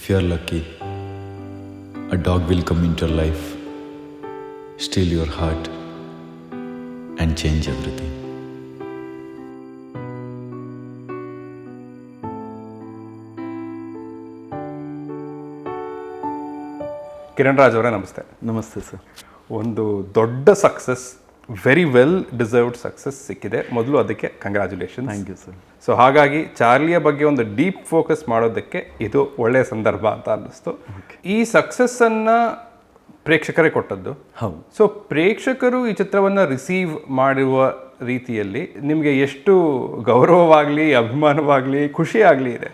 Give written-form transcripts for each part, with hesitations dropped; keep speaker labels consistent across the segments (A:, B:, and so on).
A: If you are lucky, a dog will come into your life, steal your heart, and change everything.
B: ಕಿರಣ್ರಾಜ್ ಅವರೇ ನಮಸ್ತೆ.
C: ನಮಸ್ತೆ sir.
B: ಒಂದು ದೊಡ್ಡ success, very well deserved success ಸಿಕ್ಕಿದೆ. ಮೊದಲು ಅದಕ್ಕೆ congratulation.
C: Thank you sir.
B: So ಹಾಗಾಗಿ ಚಾರ್ಲಿಯ ಬಗ್ಗೆ ಒಂದು ಡೀಪ್ ಫೋಕಸ್ ಮಾಡೋದಕ್ಕೆ ಇದು ಒಳ್ಳೆಯ ಸಂದರ್ಭ ಅಂತ ಅನ್ನಿಸ್ತು. ಈ ಸಕ್ಸಸ್ಸನ್ನು ಪ್ರೇಕ್ಷಕರೇ ಕೊಟ್ಟದ್ದು.
C: ಹೌದು.
B: ಸೊ ಪ್ರೇಕ್ಷಕರು ಈ ಚಿತ್ರವನ್ನು ರಿಸೀವ್ ಮಾಡುವ ರೀತಿಯಲ್ಲಿ ನಿಮಗೆ ಎಷ್ಟು ಗೌರವವಾಗಲಿ, ಅಭಿಮಾನವಾಗಲಿ, ಖುಷಿ ಆಗಲಿ ಇದೆ?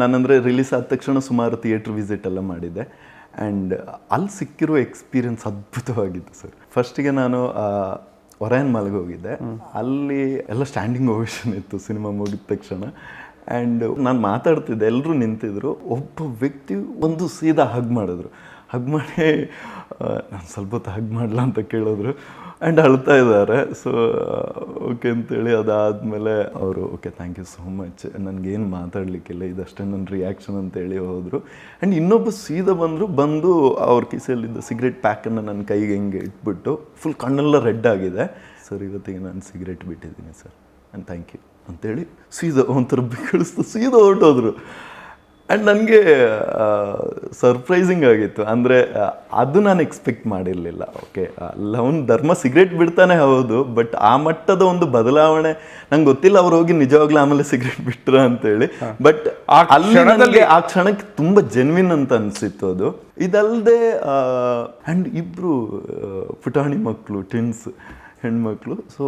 C: ನಾನಂದರೆ ರಿಲೀಸ್ ಆದ ತಕ್ಷಣ ಸುಮಾರು ಥಿಯೇಟ್ರ್ ವಿಸಿಟ್ ಎಲ್ಲ ಮಾಡಿದ್ದೆ. ಆ್ಯಂಡ್ ಅಲ್ಲಿ ಸಿಕ್ಕಿರೋ ಎಕ್ಸ್ಪೀರಿಯನ್ಸ್ ಅದ್ಭುತವಾಗಿತ್ತು ಸರ್. ಫಸ್ಟಿಗೆ ನಾನು ಒರಾಯನ್ ಮಾಲ್ಗೆ ಹೋಗಿದ್ದೆ. ಅಲ್ಲಿ ಎಲ್ಲ ಸ್ಟ್ಯಾಂಡಿಂಗ್ ಓವೇಷನ್ ಇತ್ತು ಸಿನಿಮಾ ಮುಗಿದ ತಕ್ಷಣ. ಆ್ಯಂಡ್ ನಾನು ಮಾತಾಡ್ತಿದ್ದೆ, ಎಲ್ಲರೂ ನಿಂತಿದ್ರು. ಒಬ್ಬ ವ್ಯಕ್ತಿ ಒಂದು ಸೀದಾ ಹಗ್ ಮಾಡಿದ್ರು. ಹಗ್ ಮಾಡಿ ನಾನು ಸ್ವಲ್ಪ ಹೊತ್ತು ಹಗ್ ಮಾಡಲ ಅಂತ ಕೇಳಿದ್ರು. ಆ್ಯಂಡ್ ಅಳ್ತಾ ಇದ್ದಾರೆ. ಸೊ ಓಕೆ ಅಂತೇಳಿ ಅದಾದಮೇಲೆ ಅವರು okay thank you so much, ನನಗೇನು ಮಾತಾಡಲಿಕ್ಕಿಲ್ಲ, ಇದಷ್ಟೇ ನನ್ನ ರಿಯಾಕ್ಷನ್ ಅಂತೇಳಿ ಹೋದರು. ಆ್ಯಂಡ್ ಇನ್ನೊಬ್ಬ ಸೀದಾ ಬಂದು ಅವ್ರ ಕಿಸೆಯಲ್ಲಿದ್ದ ಸಿಗರೇಟ್ ಪ್ಯಾಕನ್ನು ನನ್ನ ಕೈಗೆ ಹಿಂಗೆ ಇಟ್ಬಿಟ್ಟು ಫುಲ್ ಕಣ್ಣೆಲ್ಲ ರೆಡ್ ಆಗಿದೆ. ಸರ್ ಇವತ್ತಿಗೆ ನಾನು ಸಿಗರೇಟ್ ಬಿಟ್ಟಿದ್ದೀನಿ ಸರ್, ಆ್ಯಂಡ್ ಥ್ಯಾಂಕ್ ಯು ಅಂತೇಳಿ ಸೀದಾ ಒಂಥರ ಕಳಿಸ್ತು, ಸೀದಾ ಹೊರಟೋದ್ರು. ಆ್ಯಂಡ್ ನನಗೆ ಸರ್ಪ್ರೈಸಿಂಗ್ ಆಗಿತ್ತು. ಅಂದರೆ ಅದು ನಾನು ಎಕ್ಸ್ಪೆಕ್ಟ್ ಮಾಡಿರಲಿಲ್ಲ. ಓಕೆ ಅಲ್ಲ, ಅವ್ನು ಧರ್ಮ ಸಿಗರೇಟ್ ಬಿಡ್ತಾನೆ ಹೌದು, ಬಟ್ ಆ ಮಟ್ಟದ ಒಂದು ಬದಲಾವಣೆ ನಂಗೆ ಗೊತ್ತಿಲ್ಲ. ಅವ್ರು ಹೋಗಿ ನಿಜವಾಗ್ಲೂ ಆಮೇಲೆ ಸಿಗರೇಟ್ ಬಿಟ್ರ ಅಂತೇಳಿ. ಬಟ್ ಅಲ್ಲಿ ನನಗೆ ಆ ಕ್ಷಣಕ್ಕೆ ತುಂಬ ಜೆನ್ವಿನ್ ಅಂತ ಅನಿಸಿತ್ತು ಅದು. ಇದಲ್ಲದೆ ಆ್ಯಂಡ್ ಇಬ್ಬರು ಪುಟಾಣಿ ಮಕ್ಕಳು, ಟ್ವಿನ್ಸ್ ಹೆಣ್ಮಕ್ಳು. ಸೊ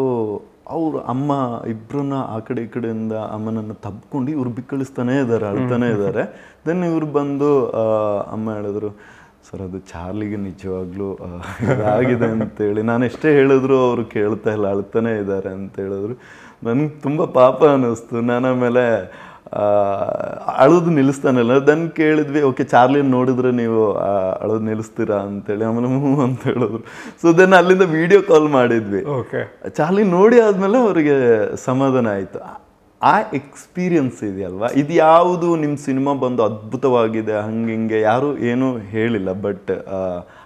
C: ಅವರು ಅಮ್ಮ ಇಬ್ಬರನ್ನ ಆ ಕಡೆ ಈ ಕಡೆಯಿಂದ ಅಮ್ಮನನ್ನು ತಬ್ಕೊಂಡು ಇವ್ರು ಬಿಕ್ಕಳಿಸ್ತಾನೇ ಇದ್ದಾರೆ, ಅಳ್ತಾನೆ ಇದ್ದಾರೆ. ದೆನ್ ಇವ್ರು ಬಂದು ಅಮ್ಮ ಹೇಳಿದ್ರು, ಸರ್ ಅದು ಚಾರ್ಲಿಗೆ ನಿಜವಾಗ್ಲೂ ಆಗಿದೆ ಅಂತೇಳಿ. ನಾನು ಎಷ್ಟೇ ಹೇಳಿದ್ರು ಅವರು ಕೇಳ್ತಾ ಇಲ್ಲ, ಅಳ್ತಾನೆ ಇದ್ದಾರೆ ಅಂತ ಹೇಳಿದ್ರು. ನನಗೆ ತುಂಬ ಪಾಪ ಅನ್ನಿಸ್ತು. ನಾನು ಆಮೇಲೆ ಅಳೋದು ನಿಲ್ಲಿಸ್ತಾನಲ್ಲ. ದೆನ್ ಕೇಳಿದ್ವಿ, ಓಕೆ ಚಾರ್ಲಿನ ನೋಡಿದ್ರೆ ನೀವು ಅಳೋದು ನಿಲ್ಲಿಸ್ತೀರಾ ಅಂತೇಳಿ. ಆಮೇಲೆ ಹ್ಞೂ ಅಂತ ಹೇಳಿದ್ರು. ಸೊ ದೆನ್ ಅಲ್ಲಿಂದ ವಿಡಿಯೋ ಕಾಲ್ ಮಾಡಿದ್ವಿ.
B: ಓಕೆ,
C: ಚಾರ್ಲಿ ನೋಡಿ ಆದಮೇಲೆ ಅವರಿಗೆ ಸಮಾಧಾನ ಆಯಿತು. ಆ ಎಕ್ಸ್ಪೀರಿಯನ್ಸ್ ಇದೆಯಲ್ವಾ, ಇದು ಯಾವುದು ನಿಮ್ಮ ಸಿನಿಮಾ ಬಂದು ಅದ್ಭುತವಾಗಿದೆ ಹಂಗೆ ಯಾರೂ ಏನೂ ಹೇಳಿಲ್ಲ. ಬಟ್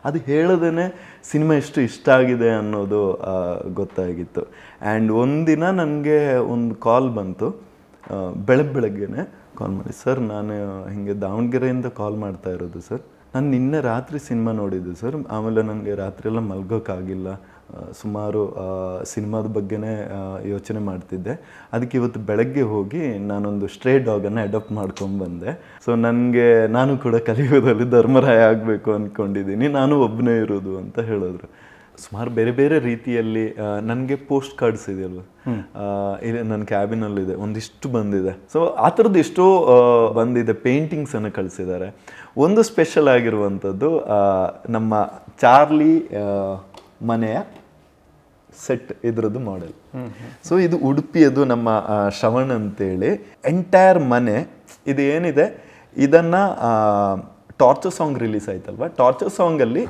C: ಅದು ಹೇಳದೇ ಸಿನಿಮಾ ಎಷ್ಟು ಇಷ್ಟ ಆಗಿದೆ ಅನ್ನೋದು ಗೊತ್ತಾಗಿತ್ತು. ಆ್ಯಂಡ್ ಒಂದಿನ ನನಗೆ ಒಂದು ಕಾಲ್ ಬಂತು, ಬೆಳಗ್ಗೆನೆ ಕಾಲ್ ಮಾಡಿ, ಸರ್ ನಾನು ಹೀಗೆ ದಾವಣಗೆರೆಯಿಂದ ಕಾಲ್ ಮಾಡ್ತಾ ಇರೋದು ಸರ್. ನಾನು ನಿನ್ನೆ ರಾತ್ರಿ ಸಿನಿಮಾ ನೋಡಿದ್ದೆ ಸರ್. ಆಮೇಲೆ ನನಗೆ ರಾತ್ರಿಯೆಲ್ಲ ಮಲ್ಗೋಕ್ಕಾಗಿಲ್ಲ. ಸುಮಾರು ಸಿನಿಮಾದ ಬಗ್ಗೆನೇ ಯೋಚನೆ ಮಾಡ್ತಿದ್ದೆ. ಅದಕ್ಕೆ ಇವತ್ತು ಬೆಳಗ್ಗೆ ಹೋಗಿ ನಾನೊಂದು ಸ್ಟ್ರೇ ಡಾಗನ್ನು ಅಡಾಪ್ಟ್ ಮಾಡ್ಕೊಂಡ್ಬಂದೆ. ಸೊ ನಾನು ಕೂಡ ಕಲಿಯುಗದಲ್ಲಿ ಧರ್ಮರಾಯ ಆಗಬೇಕು ಅಂದ್ಕೊಂಡಿದ್ದೀನಿ, ನಾನು ಒಬ್ಬನೇ ಇರೋದು ಅಂತ ಹೇಳಿದ್ರು. ಸುಮಾರು ಬೇರೆ ಬೇರೆ ರೀತಿಯಲ್ಲಿ ನನಗೆ ಪೋಸ್ಟ್ ಕಾರ್ಡ್ಸ್ ಇದೆಯಲ್ವ, ಇಲ್ಲಿ ನನ್ನ ಕ್ಯಾಬಿನಲ್ಲಿದೆ, ಒಂದಿಷ್ಟು ಬಂದಿದೆ. ಸೊ ಆ ಥರದ್ದು ಎಷ್ಟೋ ಬಂದಿದೆ. ಪೇಂಟಿಂಗ್ಸನ್ನು ಕಳಿಸಿದ್ದಾರೆ. ಒಂದು ಸ್ಪೆಷಲ್ ಆಗಿರುವಂಥದ್ದು ನಮ್ಮ ಚಾರ್ಲಿ ಮನೆಯ ಸೆಟ್, ಇದ್ರದ್ದು ಮಾಡೆಲ್. ಸೊ ಇದು ಉಡುಪಿಯದು, ನಮ್ಮ ಶ್ರವಣ್ ಅಂತೇಳಿ. ಎಂಟೈರ್ ಮನೆ ಇದು ಏನಿದೆ, ಇದನ್ನು ಟಾರ್ಚರ್ ಸಾಂಗ್ ರಿಲೀಸ್ ಆಯ್ತಲ್ವ, ಟಾರ್ಚರ್ ಸಾಂಗಲ್ಲಿ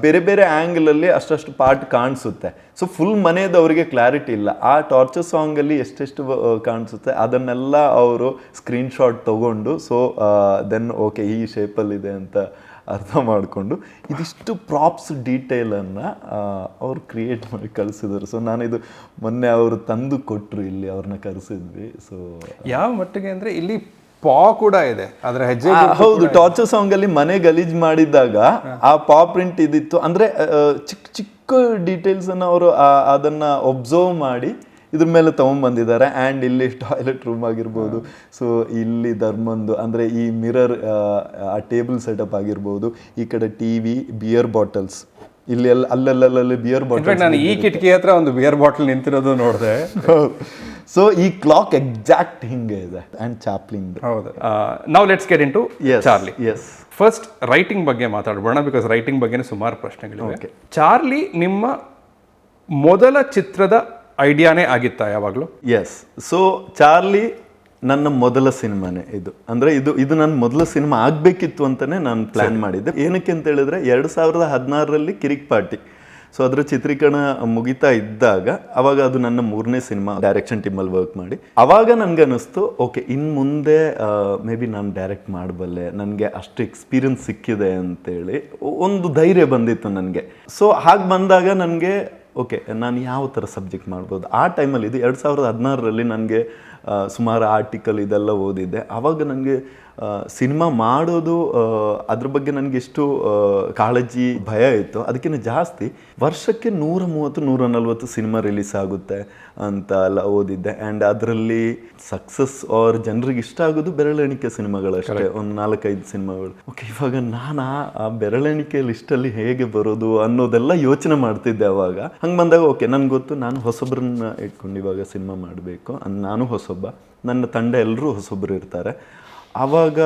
C: ಬೇರೆ ಬೇರೆ ಆ್ಯಂಗಲಲ್ಲಿ ಅಷ್ಟು ಪಾರ್ಟ್ ಕಾಣಿಸುತ್ತೆ. ಸೊ ಫುಲ್ ಮನೆಯದು ಅವರಿಗೆ ಕ್ಲಾರಿಟಿ ಇಲ್ಲ. ಆ ಟಾರ್ಚರ್ ಸಾಂಗಲ್ಲಿ ಎಷ್ಟೆಷ್ಟು ಕಾಣಿಸುತ್ತೆ ಅದನ್ನೆಲ್ಲ ಅವರು ಸ್ಕ್ರೀನ್ಶಾಟ್ ತೊಗೊಂಡು, ಸೊ ದೆನ್ ಓಕೆ ಈ ಶೇಪಲ್ಲಿದೆ ಅಂತ ಅರ್ಥ ಮಾಡಿಕೊಂಡು ಇದಿಷ್ಟು ಪ್ರಾಪ್ಸ್ ಡೀಟೇಲನ್ನು ಅವ್ರು ಕ್ರಿಯೇಟ್ ಮಾಡಿ ಕಳಿಸಿದ್ರು. ಸೊ ನಾನಿದು ಮೊನ್ನೆ ಅವರು ತಂದು ಕೊಟ್ಟರು, ಇಲ್ಲಿ ಅವ್ರನ್ನ ಕರೆಸಿದ್ವಿ. ಸೊ
B: ಯಾವ ಮಟ್ಟಿಗೆ ಅಂದರೆ ಇಲ್ಲಿ ಪಾ ಕೂಡ ಇದೆ ಅದರ ಹೆಜ್ಜೆ.
C: ಹೌದು, ಟಾರ್ಚರ್ ಸಾಂಗ್ ಅಲ್ಲಿ ಮನೆ ಗಲೀಜ್ ಮಾಡಿದಾಗ ಆ ಪಾ ಪ್ರಿಂಟ್ ಇದಿತ್ತು. ಅಂದ್ರೆ ಚಿಕ್ಕ ಚಿಕ್ಕ ಡೀಟೇಲ್ಸ್ ಅನ್ನ ಅವರು ಅದನ್ನ ಒಬ್ಸರ್ವ್ ಮಾಡಿ ಇದ್ರ ಮೇಲೆ ತಗೊಂಡ್ಬಂದಿದ್ದಾರೆ. ಆ್ಯಂಡ್ ಇಲ್ಲಿ ಟಾಯ್ಲೆಟ್ ರೂಮ್ ಆಗಿರ್ಬೋದು, ಸೊ ಇಲ್ಲಿ ಧರ್ಮಂದು ಅಂದರೆ ಈ ಮಿರರ್, ಆ ಟೇಬಲ್ ಸೆಟಪ್ ಆಗಿರ್ಬೋದು, ಈ ಕಡೆ ಟಿವಿ, ಬಿಯರ್ ಬಾಟಲ್ಸ್, ಇಲ್ಲಿ ಅಲ್ಲಲ್ಲಿ ಬಿಯರ್ ಬಾಟಲ್.
B: ನಾನು ಈ ಕಿಟಕಿ ಹತ್ರ ಒಂದು ಬಿಯರ್ ಬಾಟಲ್ ನಿಂತಿರೋದು ನೋಡಿದೆ.
C: ಸೊ ಈ ಕ್ಲಾಕ್ ಎಕ್ಸಾಕ್ಟ್ ಹಿಂಗೆ ಇದೆ. And Chaplin.
B: ಹೌದು. Now let's get into Charlie.
C: Yes.
B: First writing ಬಗ್ಗೆ ಮಾತಾಡೋಣ, ಬಿಕಾಸ್ ರೈಟಿಂಗ್ ಬಗ್ಗೆನೇ ಸುಮಾರು ಪ್ರಶ್ನೆಗಳಿವೆ. ಚಾರ್ಲಿ ನಿಮ್ಮ ಮೊದಲ ಚಿತ್ರದ ಐಡಿಯಾನೇ ಆಗಿತ್ತಾ ಯಾವಾಗಲೂ?
C: ಎಸ್. ಸೊ ಚಾರ್ಲಿ ನನ್ನ ಮೊದಲ ಸಿನಿಮಾನೇ ಇದು. ಅಂದರೆ ಇದು ನನ್ನ ಮೊದಲ ಸಿನಿಮಾ ಆಗಬೇಕಿತ್ತು ಅಂತಲೇ ನಾನು ಪ್ಲ್ಯಾನ್ ಮಾಡಿದ್ದೆ. ಏನಕ್ಕೆ ಅಂತ ಹೇಳಿದ್ರೆ 2016ರಲ್ಲಿ ಕಿರಿಕ್ ಪಾರ್ಟಿ. ಸೊ ಅದರ ಚಿತ್ರೀಕರಣ ಮುಗಿತಾ ಇದ್ದಾಗ ಅವಾಗ ಅದು ನನ್ನ 3ನೇ ಸಿನಿಮಾ ಡೈರೆಕ್ಷನ್ ಟೀಮಲ್ಲಿ ವರ್ಕ್ ಮಾಡಿ ಅವಾಗ ನನಗೆ ಅನ್ನಿಸ್ತು ಓಕೆ ಇನ್ನು ಮುಂದೆ ಮೇ ಬಿ ನಾನು ಡೈರೆಕ್ಟ್ ಮಾಡಬಲ್ಲೆ, ನನಗೆ ಅಷ್ಟು ಎಕ್ಸ್ಪೀರಿಯನ್ಸ್ ಸಿಕ್ಕಿದೆ ಅಂತೇಳಿ ಒಂದು ಧೈರ್ಯ ಬಂದಿತ್ತು ನನಗೆ. ಸೊ ಹಾಗೆ ಬಂದಾಗ ನನಗೆ ಓಕೆ ನಾನು ಯಾವ ಥರ ಸಬ್ಜೆಕ್ಟ್ ಮಾಡ್ಬೋದು. ಆ ಟೈಮಲ್ಲಿ ಇದು 2016ರಲ್ಲಿ ನನಗೆ ಸುಮಾರು ಆರ್ಟಿಕಲ್ ಇದೆಲ್ಲ ಓದಿದ್ದೆ. ಆವಾಗ ನನಗೆ ಸಿನಿಮಾ ಮಾಡೋದು ಅದ್ರ ಬಗ್ಗೆ ನನಗೆ ಎಷ್ಟು ಕಾಳಜಿ ಭಯ ಇತ್ತು ಅದಕ್ಕಿಂತ ಜಾಸ್ತಿ ವರ್ಷಕ್ಕೆ 130-140 ಸಿನಿಮಾ ರಿಲೀಸ್ ಆಗುತ್ತೆ ಅಂತ ಎಲ್ಲ ಓದಿದ್ದೆ. ಆ್ಯಂಡ್ ಅದರಲ್ಲಿ ಸಕ್ಸಸ್ ಆರ್ ಜನರಿಗೆ ಇಷ್ಟ ಆಗೋದು ಬೆರಳೆಣಿಕೆ ಸಿನಿಮಾಗಳಷ್ಟೇ, ಒಂದು 4-5 ಸಿನಿಮಾಗಳು. ಓಕೆ ಇವಾಗ ನಾನು ಆ ಬೆರಳೆಣಿಕೆ ಲಿಸ್ಟಲ್ಲಿ ಹೇಗೆ ಬರೋದು ಅನ್ನೋದೆಲ್ಲ ಯೋಚನೆ ಮಾಡ್ತಿದ್ದೆ ಅವಾಗ. ಹಂಗೆ ಬಂದಾಗ ಓಕೆ ನನಗೆ ಗೊತ್ತು ನಾನು ಹೊಸೊಬ್ಬರನ್ನ ಇಟ್ಕೊಂಡು ಇವಾಗ ಸಿನಿಮಾ ಮಾಡಬೇಕು. ನಾನು ಹೊಸೊಬ್ಬ, ನನ್ನ ತಂಡ ಎಲ್ಲರೂ ಹೊಸೊಬ್ಬರು ಇರ್ತಾರೆ. ಆವಾಗ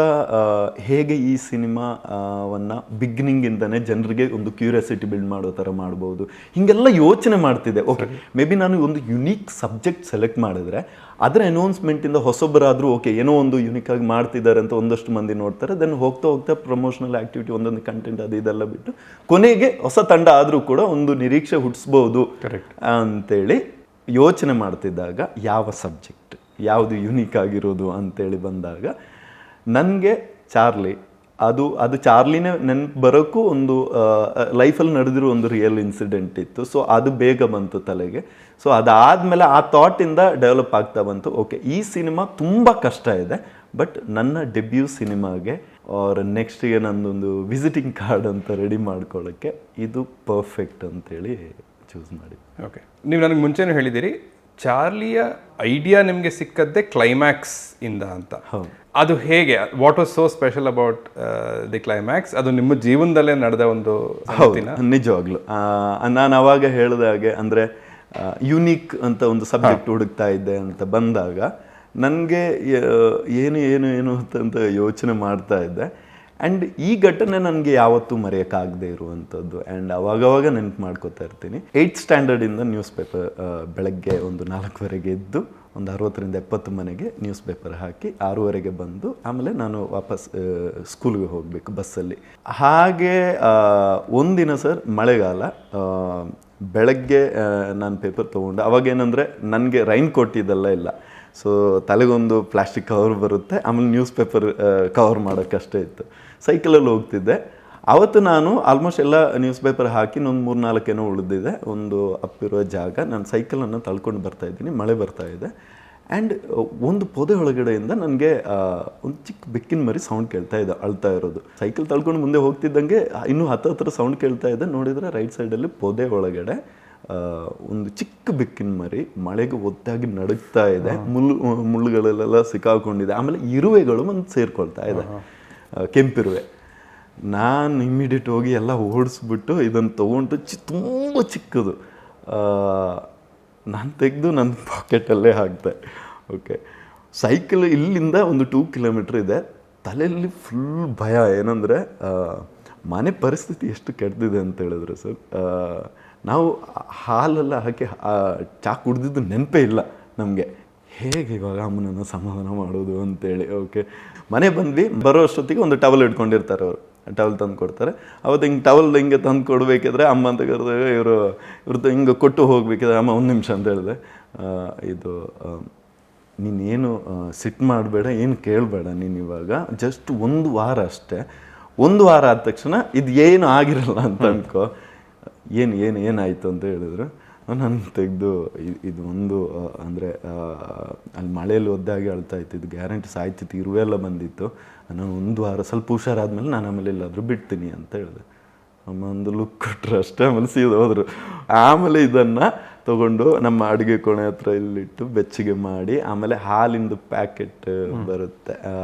C: ಹೇಗೆ ಈ ಸಿನಿಮಾವನ್ನು ಬಿಗಿನಿಂಗಿಂದನೇ ಜನರಿಗೆ ಒಂದು ಕ್ಯೂರಿಯಾಸಿಟಿ ಬಿಲ್ಡ್ ಮಾಡೋ ಥರ ಮಾಡ್ಬೋದು ಹೀಗೆಲ್ಲ ಯೋಚನೆ ಮಾಡ್ತಿದ್ದೆ. ಓಕೆ ಮೇ ಬಿ ನಾನು ಒಂದು ಯುನೀಕ್ ಸಬ್ಜೆಕ್ಟ್ ಸೆಲೆಕ್ಟ್ ಮಾಡಿದ್ರೆ ಅದರ ಅನೌನ್ಸ್ಮೆಂಟಿಂದ ಹೊಸೊಬ್ಬರಾದರೂ ಓಕೆ ಏನೋ ಒಂದು ಯುನೀಕಾಗಿ ಮಾಡ್ತಿದ್ದಾರೆ ಅಂತ ಒಂದಷ್ಟು ಮಂದಿ ನೋಡ್ತಾರೆ. ದೆನ್ ಹೋಗ್ತಾ ಹೋಗ್ತಾ ಪ್ರಮೋಷನಲ್ ಆ್ಯಕ್ಟಿವಿಟಿ ಒಂದೊಂದು ಕಂಟೆಂಟ್ ಅದು ಇದೆಲ್ಲ ಬಿಟ್ಟು ಕೊನೆಗೆ ಹೊಸ ತಂಡ ಆದರೂ ಕೂಡ ಒಂದು ನಿರೀಕ್ಷೆ ಹುಟ್ಟಿಸ್ಬೋದು ಅಂತೇಳಿ ಯೋಚನೆ ಮಾಡ್ತಿದ್ದಾಗ ಯಾವ ಸಬ್ಜೆಕ್ಟ್ ಯಾವುದು ಯುನೀಕ್ ಆಗಿರೋದು ಅಂತೇಳಿ ಬಂದಾಗ ನನಗೆ ಚಾರ್ಲಿ ಅದು ಚಾರ್ಲಿನೇ ನೆನಪು ಬರೋಕ್ಕೂ ಒಂದು ಲೈಫಲ್ಲಿ ನಡೆದಿರೋ ಒಂದು ರಿಯಲ್ ಇನ್ಸಿಡೆಂಟ್ ಇತ್ತು. ಸೊ ಅದು ಬೇಗ ಬಂತು ತಲೆಗೆ. ಸೊ ಅದಾದಮೇಲೆ ಆ ಥಾಟಿಂದ ಡೆವಲಪ್ ಆಗ್ತಾ ಬಂತು. ಓಕೆ ಈ ಸಿನಿಮಾ ತುಂಬ ಕಷ್ಟ ಇದೆ, ಬಟ್ ನನ್ನ ಡೆಬ್ಯೂ ಸಿನಿಮಾಗೆ ಅವ್ರ ನೆಕ್ಸ್ಟಿಗೆ ನನ್ನೊಂದು ವಿಸಿಟಿಂಗ್ ಕಾರ್ಡ್ ಅಂತ ರೆಡಿ ಮಾಡ್ಕೊಳ್ಳೋಕ್ಕೆ ಇದು ಪರ್ಫೆಕ್ಟ್ ಅಂತೇಳಿ ಚೂಸ್ ಮಾಡಿ.
B: ಓಕೆ ನೀವು ನನಗೆ ಮುಂಚೆನೂ ಹೇಳಿದ್ದೀರಿ ಚಾರ್ಲಿಯ ಐಡಿಯಾ ನಿಮಗೆ ಸಿಕ್ಕದ್ದೇ ಕ್ಲೈಮ್ಯಾಕ್ಸ್ ಇಂದ ಅಂತ. ಅದು ಹೇಗೆ, what was so special about the climax? ಅದು ನಿಮ್ಮ ಜೀವನದಲ್ಲೇ ನಡೆದ ಒಂದು
C: ನಿಜವಾಗ್ಲು ನಾನು ಅವಾಗ ಹೇಳಿದಾಗೆ ಅಂದರೆ ಯುನೀಕ್ ಅಂತ ಒಂದು ಸಬ್ಜೆಕ್ಟ್ ಹುಡುಕ್ತಾ ಇದ್ದೆ ಅಂತ ಬಂದಾಗ ನನಗೆ ಏನು ಅಂತ ಯೋಚನೆ ಮಾಡ್ತಾ ಇದ್ದೆ. ಆ್ಯಂಡ್ ಈ ಘಟನೆ ನನಗೆ ಯಾವತ್ತೂ ಮರೆಯೋಕ್ಕಾಗದೇ ಇರುವಂಥದ್ದು. ಆ್ಯಂಡ್ ಅವಾಗವಾಗ ನೆನಪು ಮಾಡ್ಕೋತಾ ಇರ್ತೀನಿ. 8th ಸ್ಟ್ಯಾಂಡರ್ಡಿಂದ ನ್ಯೂಸ್ ಪೇಪರ್ ಬೆಳಗ್ಗೆ ಒಂದು 4:00 ಎದ್ದು ಒಂದು 60-70 ಮನೆಗೆ ನ್ಯೂಸ್ ಪೇಪರ್ ಹಾಕಿ 6:00 ಬಂದು ಆಮೇಲೆ ನಾನು ವಾಪಸ್ ಸ್ಕೂಲ್ಗೆ ಹೋಗಬೇಕು ಬಸ್ಸಲ್ಲಿ. ಹಾಗೆ ಒಂದಿನ ಸರ್ ಮಳೆಗಾಲ, ಬೆಳಗ್ಗೆ ನಾನು ಪೇಪರ್ ತೊಗೊಂಡು ಅವಾಗೇನೆಂದರೆ ನನಗೆ ರೈನ್ ಕೋಟ್ ಇದೆಲ್ಲ ಇಲ್ಲ. ಸೊ ತಲೆಗೊಂದು ಪ್ಲಾಸ್ಟಿಕ್ ಕವರ್ ಬರುತ್ತೆ, ಆಮೇಲೆ ನ್ಯೂಸ್ ಪೇಪರ್ ಕವರ್ ಮಾಡೋಕ್ಕಷ್ಟೇ ಇತ್ತು. ಸೈಕಲಲ್ಲಿ ಹೋಗ್ತಿದ್ದೆ. ಆವತ್ತು ನಾನು ಆಲ್ಮೋಸ್ಟ್ ಎಲ್ಲ ನ್ಯೂಸ್ ಪೇಪರ್ ಹಾಕಿ ಒಂದು 3-4 ಏನೋ ಉಳಿದಿದೆ ಒಂದು ಅಪ್ಪಿರೋ ಜಾಗ. ನಾನು ಸೈಕಲನ್ನು ತಳ್ಕೊಂಡು ಬರ್ತಾಯಿದ್ದೀನಿ, ಮಳೆ ಬರ್ತಾಯಿದೆ. ಆ್ಯಂಡ್ ಒಂದು ಪೊದೆ ಒಳಗಡೆಯಿಂದ ನನಗೆ ಒಂದು ಚಿಕ್ಕ ಬೆಕ್ಕಿನ ಮರಿ ಸೌಂಡ್ ಕೇಳ್ತಾ ಇದೆ, ಅಳ್ತಾ ಇರೋದು. ಸೈಕಲ್ ತಳ್ಕೊಂಡು ಮುಂದೆ ಹೋಗ್ತಿದ್ದಂಗೆ ಇನ್ನೂ ಹತ್ರ ಸೌಂಡ್ ಕೇಳ್ತಾ ಇದೆ. ನೋಡಿದರೆ ರೈಟ್ ಸೈಡಲ್ಲಿ ಪೊದೆ ಒಳಗಡೆ ಒಂದು ಚಿಕ್ಕ ಬೆಕ್ಕಿನ ಮರಿ ಮಳೆಗೆ ಒತ್ತಾಗಿ ನಡುಗ್ತಾ ಇದೆ, ಮುಳ್ಳುಗಳಲ್ಲೆಲ್ಲ ಸಿಕ್ಕಾಕೊಂಡಿದೆ. ಆಮೇಲೆ ಇರುವೆಗಳು ಒಂದು ಸೇರ್ಕೊಳ್ತಾ ಇದೆ, ಕೆಂಪಿರುವೆ. ನಾನು ಇಮ್ಮಿಡಿಯೇಟ್ ಹೋಗಿ ಎಲ್ಲ ಓಡಿಸ್ಬಿಟ್ಟು ಇದನ್ನು ತೊಗೊಂಡು ತುಂಬ ಚಿಕ್ಕದು ನಾನು ತೆಗೆದು ನನ್ನ ಪಾಕೆಟಲ್ಲೇ ಹಾಕ್ತೆ. ಓಕೆ ಸೈಕಲ್ ಇಲ್ಲಿಂದ ಒಂದು 2 ಕಿಲೋಮೀಟ್ರ್ ಇದೆ. ತಲೆಯಲ್ಲಿ ಫುಲ್ ಭಯ. ಏನಂದರೆ ಮನೆ ಪರಿಸ್ಥಿತಿ ಎಷ್ಟು ಕೆಡ್ದಿದೆ ಅಂತ ಹೇಳಿದ್ರೆ ಸರ್, ನಾವು ಹಾಲೆಲ್ಲ ಹಾಕಿ ಚಾ ಕುಡ್ದಿದ್ದು ನೆನಪೇ ಇಲ್ಲ ನಮಗೆ. ಹೇಗೆ ಇವಾಗ ಅಮ್ಮನನ್ನು ಸಮಾಧಾನ ಮಾಡೋದು ಅಂತೇಳಿ. ಓಕೆ ಮನೆ ಬಂದ್ವಿ, ಬರೋ ಅಷ್ಟೊತ್ತಿಗೆ ಒಂದು ಟವಲ್ ಇಟ್ಕೊಂಡಿರ್ತಾರೆ ಅವರು, ಟವಲ್ ತಂದು ಕೊಡ್ತಾರೆ. ಅವತ್ತು ಹಿಂಗೆ ಟವಲ್ ಹಿಂಗೆ ತಂದು ಕೊಡಬೇಕಿದ್ರೆ ಅಮ್ಮ ಅಂತ ಕರೆದಾಗ ಇವ್ರದ್ದು ಹಿಂಗೆ ಕೊಟ್ಟು ಹೋಗ್ಬೇಕಿದ್ರೆ ಅಮ್ಮ 1 ನಿಮಿಷ ಅಂತ ಹೇಳಿದೆ. ಇದು ನೀನೇನು ಸಿಟ್ಟು ಮಾಡಬೇಡ, ಏನು ಕೇಳಬೇಡ, ನೀನು ಇವಾಗ ಜಸ್ಟ್ 1 ವಾರ ಅಷ್ಟೇ. 1 ವಾರ ಆದ ತಕ್ಷಣ ಇದು ಏನು ಆಗಿರಲ್ಲ ಅಂತ ಅನ್ಕೋ. ಏನಾಯಿತು ಅಂತ ಹೇಳಿದ್ರು. ನಾನು ತೆಗೆದು ಇದು ಒಂದು ಅಂದರೆ ಅಲ್ಲಿ ಮಳೆಯಲ್ಲಿ ಒದ್ದಾಗಿ ಅಳ್ತಾ ಇತ್ತು, ಇದು ಗ್ಯಾರಂಟಿ ಸಾಯ್ತಿತ್ತು, ಇರುವೆಲ್ಲ ಬಂದಿತ್ತು. ನಾನು 1 ವಾರ ಸ್ವಲ್ಪ ಹುಷಾರಾದ್ಮೇಲೆ ನಾನು ಆಮೇಲೆ ಎಲ್ಲಾದರೂ ಬಿಡ್ತೀನಿ ಅಂತ ಹೇಳಿದೆ. ಅಮ್ಮ ಒಂದು ಲುಕ್ ಕೊಟ್ಟರು ಅಷ್ಟೇ, ಆಮೇಲೆ ಸೀದಾ ಹೋದರು. ಆಮೇಲೆ ಇದನ್ನು ತೊಗೊಂಡು ನಮ್ಮ ಅಡುಗೆ ಕೋಣೆ ಹತ್ರ ಇಲ್ಲಿಟ್ಟು ಬೆಚ್ಚಗೆ ಮಾಡಿ, ಆಮೇಲೆ ಹಾಲಿಂದು ಪ್ಯಾಕೆಟ್ ಬರುತ್ತೆ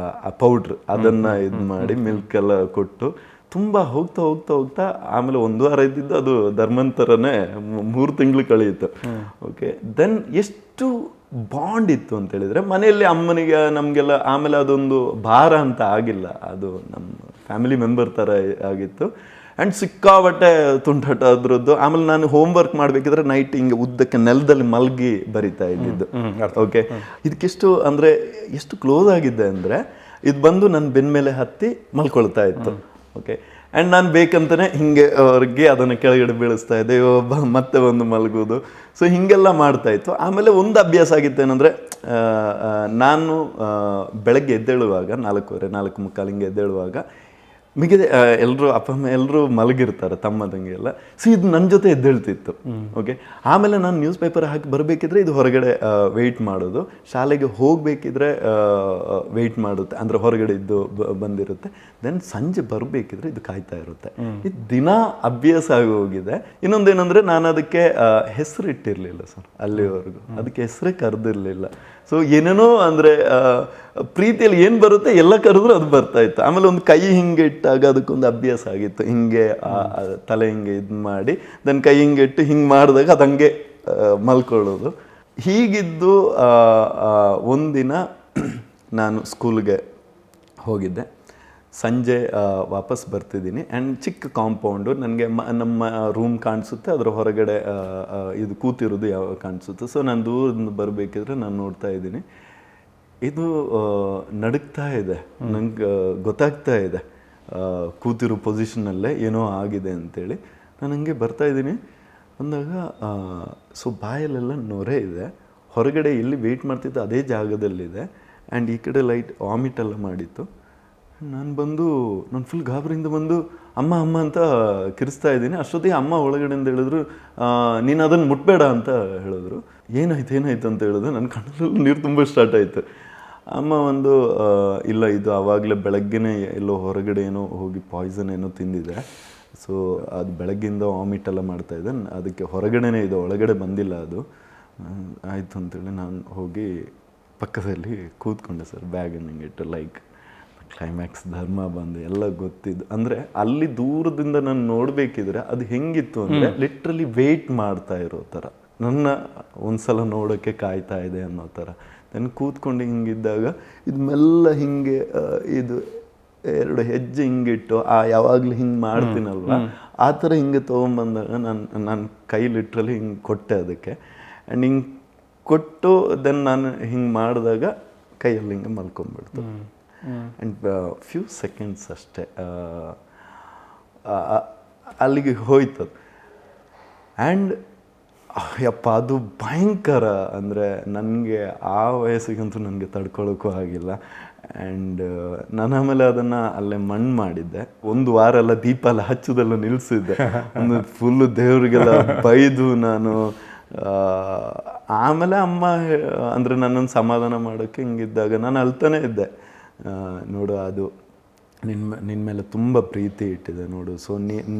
C: ಆ ಪೌಡ್ರ್, ಅದನ್ನು ಇದು ಮಾಡಿ ಮಿಲ್ಕೆಲ್ಲ ಕೊಟ್ಟು ತುಂಬ ಹೋಗ್ತಾ ಆಮೇಲೆ 1 ವಾರ ಇದ್ದಿದ್ದು ಅದು ಧರ್ಮಂತರನೇ 3 ತಿಂಗಳು ಕಳೆಯಿತು. ಓಕೆ ದೆನ್ ಎಷ್ಟು ಬಾಂಡ್ ಇತ್ತು ಅಂತ ಹೇಳಿದರೆ ಮನೆಯಲ್ಲಿ ಅಮ್ಮನಿಗೆ ನಮಗೆಲ್ಲ. ಆಮೇಲೆ ಅದೊಂದು ಭಾರ ಅಂತ ಆಗಿಲ್ಲ, ಅದು ನಮ್ಮ ಫ್ಯಾಮಿಲಿ ಮೆಂಬರ್ ಥರ ಆಗಿತ್ತು. ಆ್ಯಂಡ್ ಸಿಕ್ಕಾಬಟ್ಟೆ ತುಂಟಾಟ ಅದ್ರದ್ದು. ಆಮೇಲೆ ನಾನು ಹೋಮ್ವರ್ಕ್ ಮಾಡಬೇಕಿದ್ರೆ ನೈಟ್ ಹಿಂಗೆ ಉದ್ದಕ್ಕೆ ನೆಲದಲ್ಲಿ ಮಲಗಿ ಬರಿತಾ ಇದ್ದಿದ್ದು. ಓಕೆ ಇದಕ್ಕೆಷ್ಟು ಅಂದರೆ ಎಷ್ಟು ಕ್ಲೋಸ್ ಆಗಿದ್ದೆ ಅಂದರೆ ಇದು ಬಂದು ನನ್ನ ಬೆನ್ನ ಮೇಲೆ ಹತ್ತಿ ಮಲ್ಕೊಳ್ತಾ ಇತ್ತು. ಓಕೆ ಆ್ಯಂಡ್ ನಾನು ಬೇಕಂತಲೇ ಹಿಂಗೆ ಅವ್ರಿಗೆ ಅದನ್ನು ಕೆಳಗಡೆ ಬೀಳಿಸ್ತಾ ಇದ್ದೆ, ಮತ್ತೆ ಒಂದು ಮಲಗೋದು. ಸೊ ಹೀಗೆಲ್ಲ ಮಾಡ್ತಾಯಿತ್ತು. ಆಮೇಲೆ ಒಂದು ಅಭ್ಯಾಸ ಆಗಿತ್ತು ಏನಂದರೆ, ನಾನು ಬೆಳಗ್ಗೆ ಎದ್ದೇಳುವಾಗ 4:45 ಹಿಂಗೆ ಎದ್ದೇಳುವಾಗ ಮಿಗಿದೆ ಎಲ್ಲರೂ ಅಪ್ಪ ಅಮ್ಮ ಎಲ್ಲರೂ ಮಲಗಿರ್ತಾರೆ, ತಮ್ಮ ತಂಗಿ ಎಲ್ಲ. ಸೊ ಇದು ನನ್ನ ಜೊತೆ ಎದ್ದೇಳ್ತಿತ್ತು. ಓಕೆ, ಆಮೇಲೆ ನಾನು ನ್ಯೂಸ್ ಪೇಪರ್ ಹಾಕಿ ಬರಬೇಕಿದ್ರೆ ಇದು ಹೊರಗಡೆ ವೆಯ್ಟ್ ಮಾಡೋದು, ಶಾಲೆಗೆ ಹೋಗಬೇಕಿದ್ರೆ ವೆಯ್ಟ್ ಮಾಡುತ್ತೆ, ಅಂದರೆ ಹೊರಗಡೆ ಇದ್ದು ಬಂದಿರುತ್ತೆ. ದೆನ್ ಸಂಜೆ ಬರಬೇಕಿದ್ರೆ ಇದು ಕಾಯ್ತಾ ಇರುತ್ತೆ. ಇದು ದಿನ ಅಭ್ಯಾಸ ಆಗಿ ಹೋಗಿದೆ. ಇನ್ನೊಂದೇನೆಂದರೆ, ನಾನು ಅದಕ್ಕೆ ಹೆಸರು ಇಟ್ಟಿರಲಿಲ್ಲ ಸರ್ ಅಲ್ಲಿವರೆಗೂ, ಅದಕ್ಕೆ ಹೆಸರೇ ಕರೆದಿರಲಿಲ್ಲ. ಸೊ ಏನೇನೋ ಅಂದರೆ ಪ್ರೀತಿಯಲ್ಲಿ ಏನು ಬರುತ್ತೆ ಎಲ್ಲ ಕರೆದ್ರು ಅದು ಬರ್ತಾ ಇತ್ತು. ಆಮೇಲೆ ಒಂದು ಕೈ ಹಿಂಗೆ ಇಟ್ಟಾಗ ಅದಕ್ಕೊಂದು ಅಭ್ಯಾಸ ಆಗಿತ್ತು, ಹಿಂಗೆ ತಲೆ ಹಿಂಗೆ ಇದು ಮಾಡಿ ದೆನ್ ಕೈ ಹಿಂಗೆ ಇಟ್ಟು ಹಿಂಗೆ ಮಾಡಿದಾಗ ಅದು ಹಂಗೆ ಮಲ್ಕೊಳ್ಳೋದು. ಹೀಗಿದ್ದು ಒಂದಿನ ನಾನು ಸ್ಕೂಲ್ಗೆ ಹೋಗಿದ್ದೆ. ಸಂಜೆ ವಾಪಸ್ ಬರ್ತಿದ್ದೀನಿ ಆ್ಯಂಡ್ ಚಿಕ್ಕ ಕಾಂಪೌಂಡು, ನನಗೆ ನಮ್ಮ ರೂಮ್ ಕಾಣಿಸುತ್ತೆ, ಅದರ ಹೊರಗಡೆ ಇದು ಕೂತಿರೋದು ಯಾವ ಕಾಣಿಸುತ್ತೆ. ಸೊ ನಾನು ದೂರದಿಂದ ಬರಬೇಕಿದ್ರೆ ನಾನು ನೋಡ್ತಾ ಇದ್ದೀನಿ, ಇದು ನಡುಗ್ತಾ ಇದೆ. ನಂಗೆ ಗೊತ್ತಾಗ್ತಾ ಇದೆ ಕೂತಿರೋ ಪೊಸಿಷನಲ್ಲೇ ಏನೋ ಆಗಿದೆ ಅಂತೇಳಿ. ನಾನು ಹಂಗೆ ಬರ್ತಾಯಿದ್ದೀನಿ ಅಂದಾಗ ಸೊ ಬಾಯಲ್ಲೆಲ್ಲ ನೊರೆ ಇದೆ. ಹೊರಗಡೆ ಎಲ್ಲಿ ವೆಯ್ಟ್ ಮಾಡ್ತಿತ್ತು ಅದೇ ಜಾಗದಲ್ಲಿದೆ. ಆ್ಯಂಡ್ ಈ ಕಡೆ ಲೈಟ್ ವಾಮಿಟ್ ಎಲ್ಲ ಮಾಡಿತ್ತು. ನಾನು ಫುಲ್ ಗಾಬರಿಯಿಂದ ಬಂದು ಅಮ್ಮ ಅಮ್ಮ ಅಂತ ಕಿರಿಸ್ತಾ ಇದ್ದೀನಿ. ಅಷ್ಟೊತ್ತಿಗೆ ಅಮ್ಮ ಒಳಗಡೆಯಿಂದ ಹೇಳಿದ್ರು, ನೀನು ಅದನ್ನು ಮುಟ್ಬೇಡ ಅಂತ ಹೇಳಿದ್ರು. ಏನಾಯ್ತು ಅಂತ ಹೇಳಿದ್ರು. ನನ್ನ ಕಣ್ಣಲ್ಲಿ ನೀರು ತುಂಬ ಸ್ಟಾರ್ಟ್ ಆಯಿತು. ಅಮ್ಮ ಇಲ್ಲ, ಇದು ಆವಾಗಲೇ ಬೆಳಗ್ಗೆನೇ ಎಲ್ಲೋ ಹೊರಗಡೆ ಏನೋ ಹೋಗಿ ಪಾಯ್ಸನ್ ಏನೋ ತಿಂದಿದೆ. ಸೊ ಅದು ಬೆಳಗ್ಗಿಂದ ವಾಮಿಟ್ ಎಲ್ಲ ಮಾಡ್ತಾಯಿದ್ದೆ, ಅದಕ್ಕೆ ಹೊರಗಡೆನೇ ಇದೆ, ಒಳಗಡೆ ಬಂದಿಲ್ಲ ಅದು. ಆಯಿತು ಅಂತೇಳಿ ನಾನು ಹೋಗಿ ಪಕ್ಕದಲ್ಲಿ ಕೂತ್ಕೊಂಡೆ ಸರ್, ಬ್ಯಾಗನ್ನು ಹಿಂಗೆ ಇಟ್ಟು. ಲೈಕ್ ಕ್ಲೈಮ್ಯಾಕ್ಸ್ ಧರ್ಮ ಬಂದು ಎಲ್ಲ ಗೊತ್ತಿದ್ದು. ಅಂದರೆ ಅಲ್ಲಿ ದೂರದಿಂದ ನಾನು ನೋಡಬೇಕಿದ್ರೆ ಅದು ಹೆಂಗಿತ್ತು ಅಂದರೆ ಲಿಟ್ರಲಿ ವೆಯ್ಟ್ ಮಾಡ್ತಾ ಇರೋ ಥರ, ನನ್ನ ಒಂದ್ಸಲ ನೋಡೋಕ್ಕೆ ಕಾಯ್ತಾ ಇದೆ ಅನ್ನೋ ಥರ. ನಾನು ಕೂತ್ಕೊಂಡು ಹಿಂಗಿದ್ದಾಗ ಇದು ಮೆಲ್ಲ ಹಿಂಗೆ ಇದು 2 ಹೆಜ್ಜೆ ಹಿಂಗಿಟ್ಟು ಯಾವಾಗಲೂ ಹಿಂಗೆ ಮಾಡ್ತೀನಲ್ವ ಆ ಥರ ಹಿಂಗೆ ತೊಗೊಂಬಂದಾಗ ನಾನು ಕೈ ಲಿಟ್ರಲಿ ಹಿಂಗೆ ಕೊಟ್ಟೆ ಅದಕ್ಕೆ. ಆ್ಯಂಡ್ ಹಿಂಗೆ ಕೊಟ್ಟು ದೆನ್ ನಾನು ಹಿಂಗೆ ಮಾಡಿದಾಗ ಕೈಯಲ್ಲಿ ಹಿಂಗೆ ಮಲ್ಕೊಂಡ್ಬಿಡ್ತು. ಆ್ಯಂಡ್ ಫ್ಯೂ ಸೆಕೆಂಡ್ಸ್ ಅಷ್ಟೇ ಅಲ್ಲಿಗೆ ಹೋಯ್ತು. ಆ್ಯಂಡ್ ಯಪ್ಪ ಅದು ಭಯಂಕರ. ಅಂದರೆ ನನಗೆ ಆ ವಯಸ್ಸಿಗಂತೂ ನನಗೆ ತಡ್ಕೊಳ್ಳೋಕ್ಕೂ ಆಗಿಲ್ಲ. ಆ್ಯಂಡ್ ನಾನು ಆಮೇಲೆ ಅದನ್ನು ಅಲ್ಲೇ ಮಣ್ಣು ಮಾಡಿದ್ದೆ. 1 ವಾರ ಎಲ್ಲ ದೀಪ ಎಲ್ಲ ಹಚ್ಚೋದೆಲ್ಲ ನಿಲ್ಲಿಸಿದ್ದೆ. ಒಂದು ಫುಲ್ಲು ದೇವರಿಗೆಲ್ಲ ಬೈದು ನಾನು. ಆಮೇಲೆ ಅಮ್ಮ ಅಂದರೆ ನನ್ನನ್ನು ಸಮಾಧಾನ ಮಾಡೋಕ್ಕೆ ಹಿಂಗಿದ್ದಾಗ ನಾನು ಅಳ್ತಾನೆ ಇದ್ದೆ. ನೋಡು, ಅದು ನಿನ್ನ ಮೇಲೆ ತುಂಬ ಪ್ರೀತಿ ಇಟ್ಟಿದೆ ನೋಡು. ಸೊ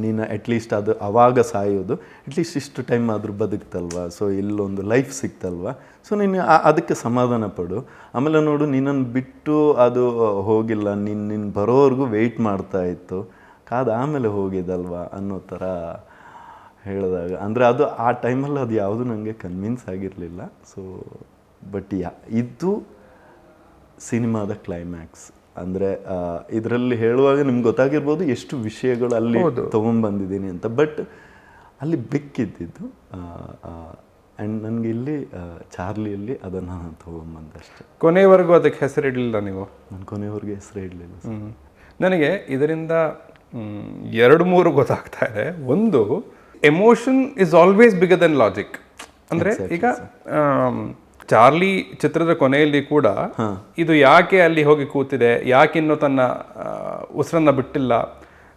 C: ನೀನು ಅಟ್ಲೀಸ್ಟ್ ಅದು ಆವಾಗ ಸಾಯೋದು, ಅಟ್ಲೀಸ್ಟ್ ಇಷ್ಟು ಟೈಮ್ ಆದರೂ ಬದುಕ್ತಲ್ವ. ಸೊ ಇಲ್ಲೊಂದು ಲೈಫ್ ಸಿಕ್ತಲ್ವ. ಸೊ ನೀನು ಅದಕ್ಕೆ ಸಮಾಧಾನ ಪಡು. ಆಮೇಲೆ ನೋಡು, ನಿನ್ನನ್ನು ಬಿಟ್ಟು ಅದು ಹೋಗಿಲ್ಲ, ನಿನ್ನ ಬರೋವರೆಗೂ ವೆಯ್ಟ್ ಮಾಡ್ತಾ ಇತ್ತು, ಕಾದು ಆಮೇಲೆ ಹೋಗಿದ್ದಲ್ವ ಅನ್ನೋ ಥರ ಹೇಳಿದಾಗ. ಅಂದರೆ ಅದು ಆ ಟೈಮಲ್ಲಿ ಅದು ಯಾವುದು ನನಗೆ ಕನ್ವಿನ್ಸ್ ಆಗಿರಲಿಲ್ಲ. ಸೊ ಬಟ್ ಇದು ಸಿನಿಮಾದ ಕ್ಲೈಮ್ಯಾಕ್ಸ್. ಅಂದರೆ ಇದರಲ್ಲಿ ಹೇಳುವಾಗ ನಿಮ್ಗೆ ಗೊತ್ತಾಗಿರ್ಬೋದು ಎಷ್ಟು ವಿಷಯಗಳು ಅಲ್ಲಿ ತೊಗೊಂಡ್ಬಂದಿದ್ದೀನಿ ಅಂತ. ಬಟ್ ಅಲ್ಲಿ ಬೆಕ್ಕಿದ್ದಿದ್ದು ಆ್ಯಂಡ್ ನನಗೆ ಇಲ್ಲಿ ಚಾರ್ಲಿಯಲ್ಲಿ ಅದನ್ನು ನಾನು ತೊಗೊಂಬಂದಷ್ಟೆ.
B: ಕೊನೆಯವರೆಗೂ ಅದಕ್ಕೆ ಹೆಸರಿಡಲಿಲ್ಲ ನೀವು?
C: ನಾನು ಕೊನೆಯವರೆಗೂ ಹೆಸರು ಇಡಲಿಲ್ಲ.
B: ನನಗೆ ಇದರಿಂದ 2-3 ಗೊತ್ತಾಗ್ತಾ ಇದೆ. ಒಂದು, emotion is always bigger then logic. ಅಂದರೆ ಈಗ ಚಾರ್ಲಿ ಚಿತ್ರದ ಕೊನೆಯಲ್ಲಿ ಕೂಡ ಇದು ಯಾಕೆ ಅಲ್ಲಿ ಹೋಗಿ ಕೂತಿದೆ, ಯಾಕೆ ಇನ್ನೂ ತನ್ನ ಉಸಿರನ್ನ ಬಿಟ್ಟಿಲ್ಲ,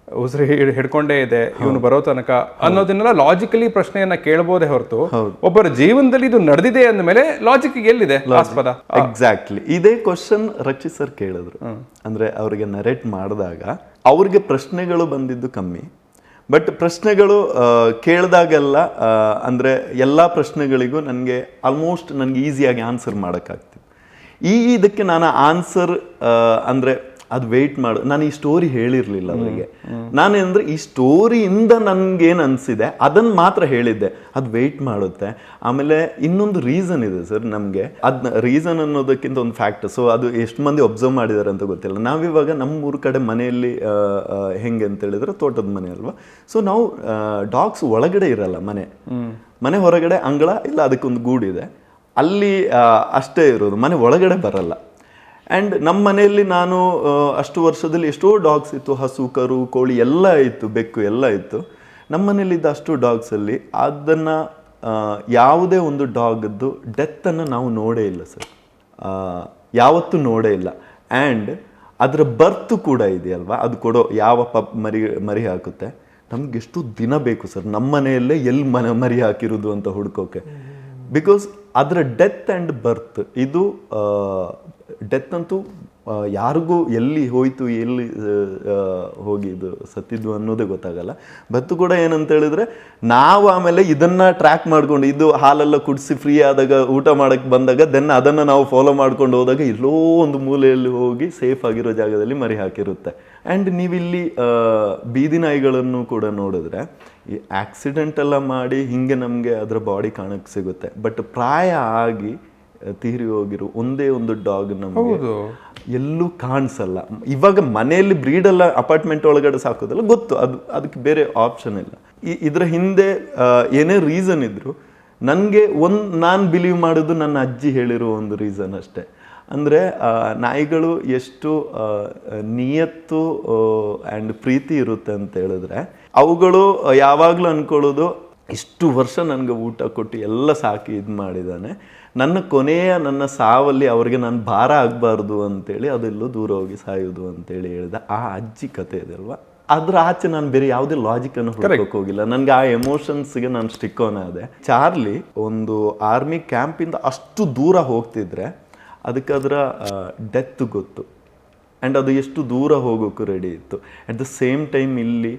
B: ಉಸಿರು ಹಿಡ್ಕೊಂಡೇ ಇದೆ ಇವನು ಬರೋ ತನಕ ಅನ್ನೋದನ್ನೆಲ್ಲ ಲಾಜಿಕಲಿ ಪ್ರಶ್ನೆಯನ್ನ ಕೇಳಬಹುದೇ ಹೊರತು ಒಬ್ಬರ ಜೀವನದಲ್ಲಿ ಇದು ನಡೆದಿದೆ ಅಂದ ಮೇಲೆ ಲಾಜಿಕ್ ಎಲ್ಲಿದೆ ಆಸ್ಪದ?
C: ಎಕ್ಸಾಕ್ಟ್ಲಿ ಇದೇ ಕ್ವಶನ್ ರಕ್ಷಿತ್ ಸರ್ ಕೇಳಿದ್ರು. ಅಂದ್ರೆ ಅವರಿಗೆ ನರೇಟ್ ಮಾಡಿದಾಗ ಅವ್ರಿಗೆ ಪ್ರಶ್ನೆಗಳು ಬಂದಿದ್ದು ಕಮ್ಮಿ, ಬಟ್ ಪ್ರಶ್ನೆಗಳು ಕೇಳಿದಾಗೆಲ್ಲ ಅಂದರೆ ಎಲ್ಲ ಪ್ರಶ್ನೆಗಳಿಗೂ ನನಗೆ ಆಲ್ಮೋಸ್ಟ್ ನನಗೆ ಈಸಿಯಾಗಿ ಆನ್ಸರ್ ಮಾಡೋಕ್ಕಾಗ್ತಿತ್ತು. ಇದಕ್ಕೆ ನಾನು ಆನ್ಸರ್ ಅಂದರೆ ಅದು ವೆಯ್ಟ್ ಮಾಡು, ನಾನು ಈ ಸ್ಟೋರಿ ಹೇಳಿರಲಿಲ್ಲ ಅವರಿಗೆ. ನಾನೇಂದರೆ ಈ ಸ್ಟೋರಿಯಿಂದ ನನಗೇನು ಅನಿಸಿದೆ ಅದನ್ನು ಮಾತ್ರ ಹೇಳಿದ್ದೆ, ಅದು ವೆಯ್ಟ್ ಮಾಡುತ್ತೆ. ಆಮೇಲೆ ಇನ್ನೊಂದು ರೀಸನ್ ಇದೆ ಸರ್ ನಮಗೆ, ಅದನ್ನ ರೀಸನ್ ಅನ್ನೋದಕ್ಕಿಂತ ಒಂದು ಫ್ಯಾಕ್ಟ್. ಸೊ ಅದು ಎಷ್ಟು ಮಂದಿ ಒಬ್ಸರ್ವ್ ಮಾಡಿದ್ದಾರೆ ಅಂತ ಗೊತ್ತಿಲ್ಲ. ನಾವಿವಾಗ ನಮ್ಮೂರ ಕಡೆ ಮನೆಯಲ್ಲಿ ಹೆಂಗೆ ಅಂತ ಹೇಳಿದ್ರೆ ತೋಟದ ಮನೆ ಅಲ್ವಾ. ಸೊ ನಾವು ಡಾಗ್ಸ್ ಒಳಗಡೆ ಇರಲ್ಲ, ಮನೆ ಹೊರಗಡೆ ಅಂಗಳ ಇಲ್ಲ ಅದಕ್ಕೊಂದು ಗೂಡಿದೆ, ಅಲ್ಲಿ ಅಷ್ಟೇ ಇರೋದು, ಮನೆ ಒಳಗಡೆ ಬರಲ್ಲ. ಆ್ಯಂಡ್ ನಮ್ಮ ಮನೆಯಲ್ಲಿ ನಾನು ಅಷ್ಟು ವರ್ಷದಲ್ಲಿ ಎಷ್ಟೋ ಡಾಗ್ಸ್ ಇತ್ತು, ಹಸು, ಕರು, ಕೋಳಿ ಎಲ್ಲ ಇತ್ತು, ಬೆಕ್ಕು ಎಲ್ಲ ಇತ್ತು. ನಮ್ಮ ಮನೇಲಿದ್ದ ಅಷ್ಟು ಡಾಗ್ಸಲ್ಲಿ ಅದನ್ನು ಯಾವುದೇ ಒಂದು ಡಾಗದ್ದು ಡೆತ್ತನ್ನು ನಾವು ನೋಡೇ ಇಲ್ಲ ಸರ್, ಯಾವತ್ತೂ ನೋಡೇ ಇಲ್ಲ. ಆ್ಯಂಡ್ ಅದರ ಬರ್ತು ಕೂಡ ಇದೆಯಲ್ವಾ, ಅದು ಕೊಡೋ ಯಾವ ಮರಿ ಹಾಕುತ್ತೆ, ನಮ್ಗೆ ಎಷ್ಟು ದಿನ ಬೇಕು ಸರ್ ನಮ್ಮ ಮನೆಯಲ್ಲೇ ಎಲ್ಲಿ ಮರಿ ಹಾಕಿರೋದು ಅಂತ ಹುಡ್ಕೋಕೆ. ಬಿಕಾಸ್ ಅದರ ಡೆತ್ ಆ್ಯಂಡ್ ಬರ್ತ್ ಇದು ಡೆತ್ ಅಂತೂ ಯಾರಿಗೂ ಎಲ್ಲಿ ಹೋಯ್ತು ಎಲ್ಲಿ ಹೋಗಿ ಇದು ಸತ್ತಿದ್ದು ಅನ್ನೋದೇ ಗೊತ್ತಾಗಲ್ಲ. ಬರ್ತು ಕೂಡ ಏನಂತ ಹೇಳಿದ್ರೆ ನಾವು ಆಮೇಲೆ ಇದನ್ನು ಟ್ರ್ಯಾಕ್ ಮಾಡ್ಕೊಂಡು ಇದು ಹಾಲೆಲ್ಲ ಕುಡಿಸಿ ಫ್ರೀ ಆದಾಗ ಊಟ ಮಾಡೋಕ್ಕೆ ಬಂದಾಗ ದೆನ್ ಅದನ್ನು ನಾವು ಫಾಲೋ ಮಾಡ್ಕೊಂಡು ಹೋದಾಗ ಎಲ್ಲೋ ಒಂದು ಮೂಲೆಯಲ್ಲಿ ಹೋಗಿ ಸೇಫ್ ಆಗಿರೋ ಜಾಗದಲ್ಲಿ ಮರಿ ಹಾಕಿರುತ್ತೆ. ಆ್ಯಂಡ್ ನೀವಿಲ್ಲಿ ಬೀದಿ ನಾಯಿಗಳನ್ನು ಕೂಡ ನೋಡಿದ್ರೆ ಈ ಆಕ್ಸಿಡೆಂಟ್ ಎಲ್ಲ ಮಾಡಿ ಹಿಂಗೆ ನಮಗೆ ಅದರ ಬಾಡಿ ಕಾಣಕ್ಕೆ ಸಿಗುತ್ತೆ. ಬಟ್ ಪ್ರಾಯ ಆಗಿ ತೀರಿ ಹೋಗಿರೋ ಒಂದೇ ಒಂದು ಡಾಗ್ ನಮಗೆ ಎಲ್ಲೂ ಕಾಣಿಸಲ್ಲ. ಇವಾಗ ಮನೆಯಲ್ಲಿ ಬ್ರೀಡೆಲ್ಲ ಅಪಾರ್ಟ್ಮೆಂಟ್ ಒಳಗಡೆ ಸಾಕೋದಲ್ಲ ಗೊತ್ತು, ಅದಕ್ಕೆ ಬೇರೆ ಆಪ್ಷನ್ ಇಲ್ಲ. ಇದರ ಹಿಂದೆ ಏನೇ ರೀಸನ್ ಇದ್ರು ನನಗೆ ನಾನು ಬಿಲೀವ್ ಮಾಡೋದು ನನ್ನ ಅಜ್ಜಿ ಹೇಳಿರೋ ಒಂದು ರೀಸನ್ ಅಷ್ಟೇ. ಅಂದರೆ ನಾಯಿಗಳು ಎಷ್ಟು ನಿಯತ್ತು ಆ್ಯಂಡ್ ಪ್ರೀತಿ ಇರುತ್ತೆ ಅಂತ ಹೇಳಿದ್ರೆ, ಅವುಗಳು ಯಾವಾಗಲೂ ಅಂದ್ಕೊಳ್ಳೋದು ಇಷ್ಟು ವರ್ಷ ನನಗೆ ಊಟ ಕೊಟ್ಟು ಎಲ್ಲ ಸಾಕಿ ಇದು ಮಾಡಿದ್ದಾನೆ, ನನ್ನ ಸಾವಲ್ಲಿ ಅವ್ರಿಗೆ ನಾನು ಭಾರ ಆಗಬಾರ್ದು ಅಂತೇಳಿ ಅದೆಲ್ಲೋ ದೂರ ಹೋಗಿ ಸಾಯೋದು ಅಂತೇಳಿ ಹೇಳಿದ ಆ ಅಜ್ಜಿ ಕತೆ ಇದೆ ಅಲ್ವಾ, ಅದ್ರ ಆಚೆ ನಾನು ಬೇರೆ ಯಾವುದೇ ಲಾಜಿಕನ್ನು ಹುಡುಕೋಕೆ ಹೋಗಿಲ್ಲ. ನನಗೆ ಆ ಎಮೋಷನ್ಸ್ಗೆ ನಾನು ಸ್ಟಿಕ್ ಆನ್ ಆದೆ. ಚಾರ್ಲಿ ಒಂದು ಆರ್ಮಿ ಕ್ಯಾಂಪಿಂದ ಅಷ್ಟು ದೂರ ಹೋಗ್ತಿದ್ರೆ ಅದಕ್ಕೆ ಅದರ ಡೆತ್ ಗೊತ್ತು ಆ್ಯಂಡ್ ಅದು ಎಷ್ಟು ದೂರ ಹೋಗೋಕ್ಕೂ ರೆಡಿ ಇತ್ತು. ಅಟ್ ದ ಸೇಮ್ ಟೈಮ್ ಇಲ್ಲಿ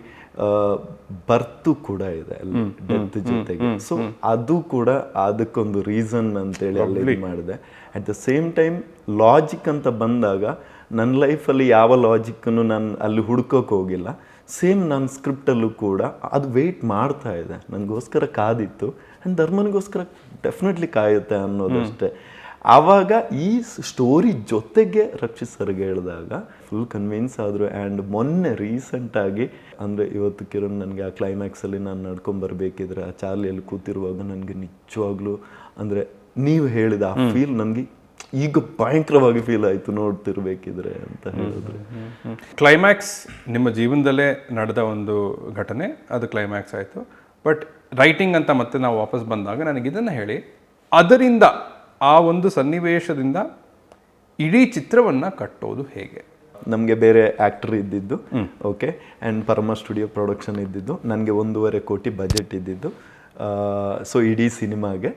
C: ಬರ್ತು ಕೂಡ ಇದೆ ಅಲ್ಲಿ ಡೆತ್ ಜೊತೆಗೆ. ಸೊ ಅದು ಕೂಡ ಅದಕ್ಕೊಂದು ರೀಸನ್ ಅಂತೇಳಿ ಅಲ್ಲಿ ಮಾಡಿದೆ. At the same time logic ಅಂತ ಬಂದಾಗ ನನ್ನ ಲೈಫಲ್ಲಿ ಯಾವ ಲಾಜಿಕ್ಕನ್ನು ನಾನು ಅಲ್ಲಿ ಹುಡ್ಕೋಕೆ ಹೋಗಿಲ್ಲ. ಸೇಮ್ ನನ್ನ ಸ್ಕ್ರಿಪ್ಟಲ್ಲೂ ಕೂಡ ಅದು ವೆಯ್ಟ್ ಮಾಡ್ತಾ ಇದೆ, ನನಗೋಸ್ಕರ ಕಾದಿತ್ತು ಆ್ಯಂಡ್ ಧರ್ಮನಿಗೋಸ್ಕರ ಡೆಫಿನೆಟ್ಲಿ ಕಾಯುತ್ತೆ ಅನ್ನೋದಷ್ಟೇ. ಆವಾಗ ಈ ಸ್ಟೋರಿ ಜೊತೆಗೆ ರಕ್ಷಿತ್ ಸರ್ಗೆ ಹೇಳಿದಾಗ ಫುಲ್ ಕನ್ವಿನ್ಸ್ ಆದರು. ಆ್ಯಂಡ್ ಮೊನ್ನೆ ರೀಸೆಂಟಾಗಿ ಅಂದರೆ ಇವತ್ತು ಕಿರಣ್ ನನಗೆ ಆ ಕ್ಲೈಮ್ಯಾಕ್ಸಲ್ಲಿ ನಾನು ನಡ್ಕೊಂಬರ್ಬೇಕಿದ್ರೆ ಆ ಚಾರ್ಲಿಯಲ್ಲಿ ಕೂತಿರುವಾಗ ನನಗೆ ನಿಜವಾಗ್ಲೂ ಅಂದರೆ ನೀವು ಹೇಳಿದ ಆ ಫೀಲ್ ನನಗೆ ಈಗ ಭಯಂಕರವಾಗಿ ಫೀಲ್ ಆಯಿತು ನೋಡ್ತಿರ್ಬೇಕಿದ್ರೆ ಅಂತ ಹೇಳಿದ್ರೆ.
B: ಕ್ಲೈಮ್ಯಾಕ್ಸ್ ನಿಮ್ಮ ಜೀವನದಲ್ಲೇ ನಡೆದ ಒಂದು ಘಟನೆ, ಅದು ಕ್ಲೈಮ್ಯಾಕ್ಸ್ ಆಯಿತು. ಬಟ್ ರೈಟಿಂಗ್ ಅಂತ ಮತ್ತೆ ನಾವು ವಾಪಸ್ ಬಂದಾಗ ನನಗೆ ಇದನ್ನು ಹೇಳಿ, ಅದರಿಂದ ಆ ಒಂದು ಸನ್ನಿವೇಶದಿಂದ ಇಡೀ ಚಿತ್ರವನ್ನು ಕಟ್ಟೋದು ಹೇಗೆ?
C: ನಮಗೆ ಬೇರೆ ಆ್ಯಕ್ಟರ್ ಇದ್ದಿದ್ದು, ಓಕೆ, ಆ್ಯಂಡ್ ಪರಮ ಸ್ಟುಡಿಯೋ ಪ್ರೊಡಕ್ಷನ್ ಇದ್ದಿದ್ದು, ನನಗೆ 1.5 ಕೋಟಿ ಬಜೆಟ್ ಇದ್ದಿದ್ದು, ಸೊ ಇಡೀ ಸಿನಿಮಾಗೆ.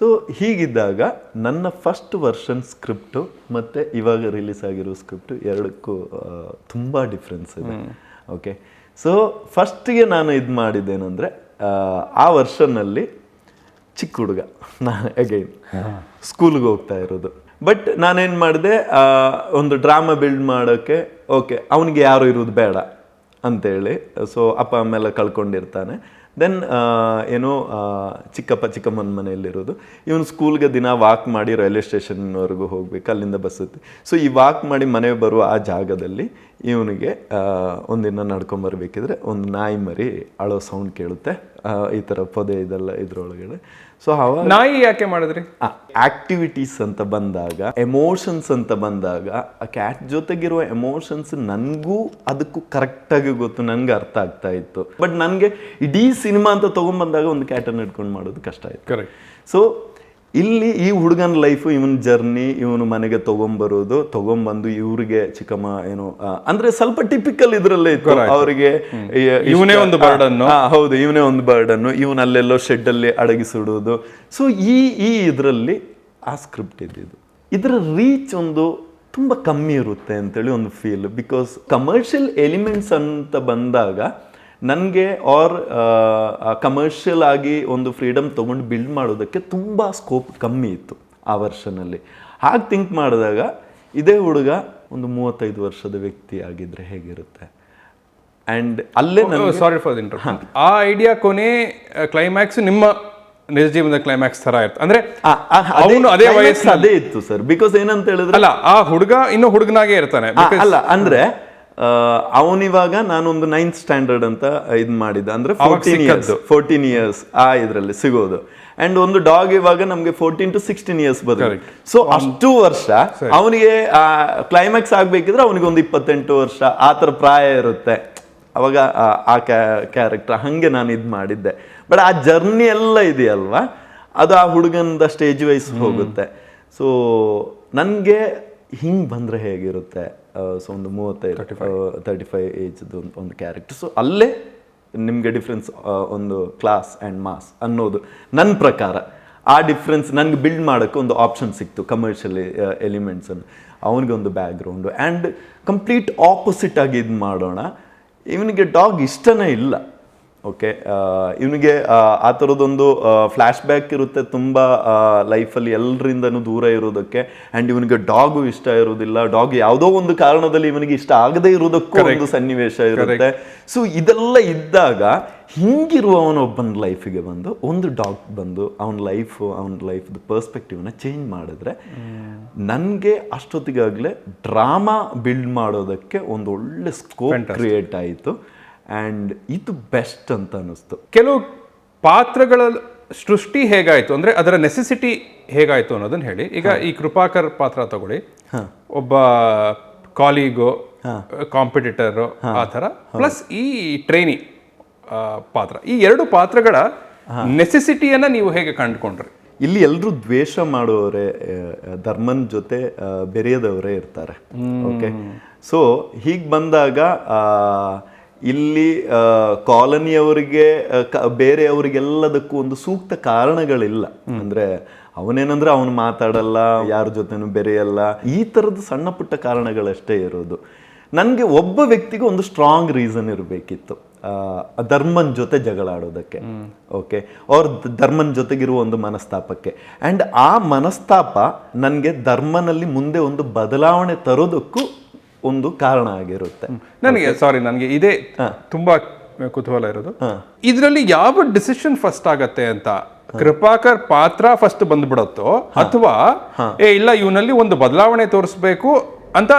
C: ಸೊ ಹೀಗಿದ್ದಾಗ ನನ್ನ ಫಸ್ಟ್ ವರ್ಷನ್ ಸ್ಕ್ರಿಪ್ಟು ಮತ್ತು ಇವಾಗ ರಿಲೀಸ್ ಆಗಿರೋ ಸ್ಕ್ರಿಪ್ಟು ಎರಡಕ್ಕೂ ತುಂಬ ಡಿಫ್ರೆನ್ಸ್ ಇದೆ. ಓಕೆ, ಸೊ ಫಸ್ಟಿಗೆ ನಾನು ಇದು ಮಾಡಿದ್ದೇನೆಂದರೆ ಆ ವರ್ಷನ್ನಲ್ಲಿ ಚಿಕ್ಕ ಹುಡುಗ ನಾನು ಅಗೈನ್ ಸ್ಕೂಲ್ಗೆ ಹೋಗ್ತಾ ಇರೋದು. ಬಟ್ ನಾನೇನು ಮಾಡಿದೆ, ಒಂದು ಡ್ರಾಮಾ ಬಿಲ್ಡ್ ಮಾಡೋಕ್ಕೆ ಓಕೆ ಅವನಿಗೆ ಯಾರು ಇರೋದು ಬೇಡ ಅಂತೇಳಿ, ಸೊ ಅಪ್ಪ ಅಮ್ಮೆಲ್ಲ ಕಳ್ಕೊಂಡಿರ್ತಾನೆ. ದೆನ್ ಏನೋ ಚಿಕ್ಕಮ್ಮನ ಮನೆಯಲ್ಲಿರೋದು, ಇವನು ಸ್ಕೂಲ್ಗೆ ದಿನ ವಾಕ್ ಮಾಡಿ ರೈಲ್ವೆ ಸ್ಟೇಷನ್ವರೆಗೂ ಹೋಗ್ಬೇಕು, ಅಲ್ಲಿಂದ ಬಸ್ ಇತ್ತು. ಸೊ ಈ ವಾಕ್ ಮಾಡಿ ಮನೆಗೆ ಬರುವ ಆ ಜಾಗದಲ್ಲಿ ಇವನಿಗೆ ಒಂದಿನ ನಡ್ಕೊಂಬರ್ಬೇಕಿದ್ರೆ ಒಂದು ನಾಯಿ ಮರಿ ಅಳೋ ಸೌಂಡ್ ಕೇಳುತ್ತೆ, ಈ ಥರ ಪೊದೆ ಇದೆಲ್ಲ ಇದ್ರೊಳಗಡೆ. ಸೊ ಅವಾಗ
B: ನಾಯಿ ಯಾಕೆ ಮಾಡಿದ್ರಿ?
C: ಆಕ್ಟಿವಿಟೀಸ್ ಅಂತ ಬಂದಾಗ, ಎಮೋಷನ್ಸ್ ಅಂತ ಬಂದಾಗ, ಆ ಕ್ಯಾಟ್ ಜೊತೆಗಿರುವ ಎಮೋಷನ್ಸ್ ನನಗೂ ಅದಕ್ಕೂ ಕರೆಕ್ಟಾಗಿ ಗೊತ್ತು, ನನಗೆ ಅರ್ಥ ಆಗ್ತಾ ಇತ್ತು. ಬಟ್ ನನಗೆ ಇಡೀ ಸಿನಿಮಾ ಅಂತ ತೊಗೊಂಡ್ಬಂದಾಗ ಒಂದು ಕ್ಯಾಟನ್ನು ಇಟ್ಕೊಂಡು ಮಾಡೋದು ಕಷ್ಟ ಆಯಿತು.
B: ಕರೆಕ್ಟ್.
C: ಸೊ ಇಲ್ಲಿ ಈ ಹುಡುಗನ ಲೈಫು, ಇವನ್ ಜರ್ನಿ, ಇವನು ಮನೆಗೆ ತಗೊಂಬಂದು ಇವ್ರಿಗೆ ಚಿಕ್ಕಮ್ಮ ಏನು ಅಂದ್ರೆ ಸ್ವಲ್ಪ ಟಿಪಿಕಲ್ ಇದ್ರಲ್ಲೇ ಇತ್ತು. ಅವರಿಗೆ
B: ಇವನೇ ಒಂದು ಬರ್ಡನ್ನು,
C: ಹೌದು ಇವನೇ ಒಂದು ಬರ್ಡನ್ನು, ಇವನಲ್ಲೆಲ್ಲೋ ಶೆಡ್ ಅಲ್ಲಿ ಅಡಗಿಸಿಡುವುದು. ಸೊ ಈ ಇದರಲ್ಲಿ ಆ ಸ್ಕ್ರಿಪ್ಟ್ ಇದ್ದಿದ್ದು, ಇದರ ರೀಚ್ ಒಂದು ತುಂಬ ಕಮ್ಮಿ ಇರುತ್ತೆ ಅಂತೇಳಿ ಒಂದು ಫೀಲ್. ಬಿಕಾಸ್ ಕಮರ್ಷಿಯಲ್ ಎಲಿಮೆಂಟ್ಸ್ ಅಂತ ಬಂದಾಗ ನನಗೆ ಕಮರ್ಷಿಯಲ್ ಆಗಿ ಒಂದು ಫ್ರೀಡಮ್ ತೊಗೊಂಡು ಬಿಲ್ಡ್ ಮಾಡೋದಕ್ಕೆ ತುಂಬ ಸ್ಕೋಪ್ ಕಮ್ಮಿ ಇತ್ತು ಆ ವರ್ಷನಲ್ಲಿ. ಹಾಗೆ ಥಿಂಕ್ ಮಾಡಿದಾಗ ಇದೇ ಹುಡುಗ ಒಂದು 35 ವರ್ಷದ ವ್ಯಕ್ತಿ ಆಗಿದ್ರೆ ಹೇಗಿರುತ್ತೆ. ಆ್ಯಂಡ್ ಅಲ್ಲೇ
B: ಸಾರಿ ಫಾರ್ ದಿ ಇಂಟರಪ್ಷನ್, ಆ ಐಡಿಯಾ ಕೊನೆ ಕ್ಲೈಮ್ಯಾಕ್ಸ್ ನಿಮ್ಮ ನಿಜ ಜೀವನದ ಕ್ಲೈಮ್ಯಾಕ್ಸ್ ತರ ಇತ್ತು. ಅಂದ್ರೆ ಅವನು ಅದೇ ವಯಸ್ಸು
C: ಅದೇ ಇತ್ತು ಸರ್. ಬಿಕಾಸ್ ಏನಂತ ಹೇಳಿದ್ರೆ
B: ಅಲ್ಲ, ಆ ಹುಡುಗ ಇನ್ನೂ ಹುಡುಗನಾಗೆ ಇರ್ತಾನೆ.
C: ಅಲ್ಲ ಅಂದ್ರೆ ಅವನಿವಾಗ ನಾನೊಂದು 9th ಸ್ಟ್ಯಾಂಡರ್ಡ್ ಅಂತ ಇದು ಮಾಡಿದ್ದೆ, ಅಂದ್ರೆ 14 ಇಯರ್ಸ್ ಆ ಇದರಲ್ಲಿ ಸಿಗೋದು. ಅಂಡ್ ಒಂದು ಡಾಗ್ ಇವಾಗ ನಮ್ಗೆ 14 to 16 ಇಯರ್ಸ್ ಬರುತ್ತೆ. ಸೊ ಅಷ್ಟು ವರ್ಷ ಅವನಿಗೆ ಕ್ಲೈಮ್ಯಾಕ್ಸ್ ಆಗ್ಬೇಕಿದ್ರೆ ಅವನಿಗೆ ಒಂದು 28 ವರ್ಷ ಆ ಥರ ಪ್ರಾಯ ಇರುತ್ತೆ ಅವಾಗ ಆ ಕ್ಯಾರೆಕ್ಟರ್. ಹಂಗೆ ನಾನು ಇದು ಮಾಡಿದ್ದೆ. ಬಟ್ ಆ ಜರ್ನಿ ಎಲ್ಲ ಇದೆಯಲ್ವಾ, ಅದು ಆ ಹುಡುಗನ ಸ್ಟೇಜ್ ವೈಸ್ ಹೋಗುತ್ತೆ. ಸೊ ನನಗೆ ಹಿಂಗೆ ಬಂದರೆ ಹೇಗಿರುತ್ತೆ, ಸೊ ಒಂದು 35 ಏಜ್ದು ಒಂದು ಕ್ಯಾರೆಕ್ಟರ್. ಸೊ ಅಲ್ಲೇ ನಿಮಗೆ ಡಿಫ್ರೆನ್ಸ್ ಒಂದು ಕ್ಲಾಸ್ ಆ್ಯಂಡ್ ಮಾಸ್ ಅನ್ನೋದು ನನ್ನ ಪ್ರಕಾರ. ಆ ಡಿಫ್ರೆನ್ಸ್ ನನಗೆ ಬಿಲ್ಡ್ ಮಾಡೋಕ್ಕೆ ಒಂದು ಆಪ್ಷನ್ ಸಿಕ್ತು, ಕಮರ್ಷಿಯಲ್ ಎಲಿಮೆಂಟ್ಸನ್ನು. ಅವನಿಗೆ ಒಂದು ಬ್ಯಾಕ್ಗ್ರೌಂಡು ಆ್ಯಂಡ್ ಕಂಪ್ಲೀಟ್ ಆಪೋಸಿಟ್ ಆಗಿ ಇದು ಮಾಡೋಣ. ಇವನಿಗೆ ಡಾಗ್ ಇಷ್ಟನೇ ಇಲ್ಲ. ಓಕೆ, ಇವನಿಗೆ ಆ ಥರದೊಂದು ಫ್ಲ್ಯಾಶ್ ಬ್ಯಾಕ್ ಇರುತ್ತೆ ತುಂಬ ಲೈಫಲ್ಲಿ ಎಲ್ಲರಿಂದನೂ ದೂರ ಇರೋದಕ್ಕೆ. ಆ್ಯಂಡ್ ಇವನಿಗೆ ಡಾಗು ಇಷ್ಟ ಇರೋದಿಲ್ಲ. ಡಾಗ್ ಯಾವುದೋ ಒಂದು ಕಾರಣದಲ್ಲಿ ಇವನಿಗೆ ಇಷ್ಟ ಆಗದೇ ಇರೋದಕ್ಕೂ ಒಂದು ಸನ್ನಿವೇಶ ಇರುತ್ತೆ. ಸೊ ಇದೆಲ್ಲ ಇದ್ದಾಗ ಹಿಂಗಿರುವವನೊಬ್ಬನ ಲೈಫಿಗೆ ಬಂದು ಒಂದು ಡಾಗ್ ಬಂದು ಅವನ ಲೈಫ್ದು ಪರ್ಸ್ಪೆಕ್ಟಿವ್ನ ಚೇಂಜ್ ಮಾಡಿದ್ರೆ ನನಗೆ ಅಷ್ಟೊತ್ತಿಗಾಗಲೇ ಡ್ರಾಮಾ ಬಿಲ್ಡ್ ಮಾಡೋದಕ್ಕೆ ಒಂದು ಒಳ್ಳೆ ಸ್ಕೋಪ್ ಕ್ರಿಯೇಟ್ ಆಯಿತು. ಆ್ಯಂಡ್ ಇದು ಬೆಸ್ಟ್ ಅಂತ ಅನ್ನಿಸ್ತು.
B: ಕೆಲವು ಪಾತ್ರಗಳ ಸೃಷ್ಟಿ ಹೇಗಾಯಿತು ಅಂದರೆ ಅದರ ನೆಸೆಸಿಟಿ ಹೇಗಾಯಿತು ಅನ್ನೋದನ್ನ ಹೇಳಿ. ಈಗ ಈ ಕೃಪಾಕರ್ ಪಾತ್ರ ತಗೊಳ್ಳಿ, ಒಬ್ಬ ಕಾಲಿಗೋ ಕಾಂಪಿಟೇಟರು ಆ ಥರ, ಪ್ಲಸ್ ಈ ಟ್ರೈನಿ ಪಾತ್ರ, ಈ ಎರಡು ಪಾತ್ರಗಳ ನೆಸೆಸಿಟಿಯನ್ನು ನೀವು ಹೇಗೆ ಕಂಡುಕೊಂಡ್ರಿ?
C: ಇಲ್ಲಿ ಎಲ್ಲರೂ ದ್ವೇಷ ಮಾಡೋರೇ, ಧರ್ಮನ್ ಜೊತೆ ಬೆರೆಯದವರೇ ಇರ್ತಾರೆ. ಓಕೆ, ಸೊ ಹೀಗೆ ಬಂದಾಗ ಇಲ್ಲಿ ಕಾಲನಿಯವರಿಗೆ ಬೇರೆಯವರಿಗೆಲ್ಲದಕ್ಕೂ ಒಂದು ಸೂಕ್ತ ಕಾರಣಗಳಿಲ್ಲ. ಅಂದ್ರೆ ಅವನೇನಂದ್ರೆ ಅವನು ಮಾತಾಡಲ್ಲ, ಯಾರ ಜೊತೆನೂ ಬೆರೆಯಲ್ಲ, ಈ ಥರದ ಸಣ್ಣ ಪುಟ್ಟ ಕಾರಣಗಳಷ್ಟೇ ಇರೋದು. ನನಗೆ ಒಬ್ಬ ವ್ಯಕ್ತಿಗೆ ಒಂದು ಸ್ಟ್ರಾಂಗ್ ರೀಸನ್ ಇರಬೇಕಿತ್ತು ಧರ್ಮನ್ ಜೊತೆ ಜಗಳಾಡೋದಕ್ಕೆ. ಓಕೆ, ಅವ್ರ ಧರ್ಮನ್ ಜೊತೆಗಿರುವ ಒಂದು ಮನಸ್ತಾಪಕ್ಕೆ. ಆ್ಯಂಡ್ ಆ ಮನಸ್ತಾಪ ನನಗೆ ಧರ್ಮನಲ್ಲಿ ಮುಂದೆ ಒಂದು ಬದಲಾವಣೆ ತರೋದಕ್ಕೂ ಒಂದು ಕಾರಣ ಆಗಿರುತ್ತೆ.
B: ನನಗೆ ಇದೇ ತುಂಬಾ ಕುತೂಹಲ ಇರೋದು, ಇದರಲ್ಲಿ ಯಾವ ಡಿಸಿಷನ್ ಫಸ್ಟ್ ಆಗತ್ತೆ ಅಂತ. ಕೃಪಾಕರ್ ಪಾತ್ರ ಫಸ್ಟ್ ಬಂದ್ಬಿಡತ್ತೋ ಅಥವಾ ಇಲ್ಲ ಇವನಲ್ಲಿ ಒಂದು ಬದಲಾವಣೆ ತೋರಿಸ್ಬೇಕು ಅಂತ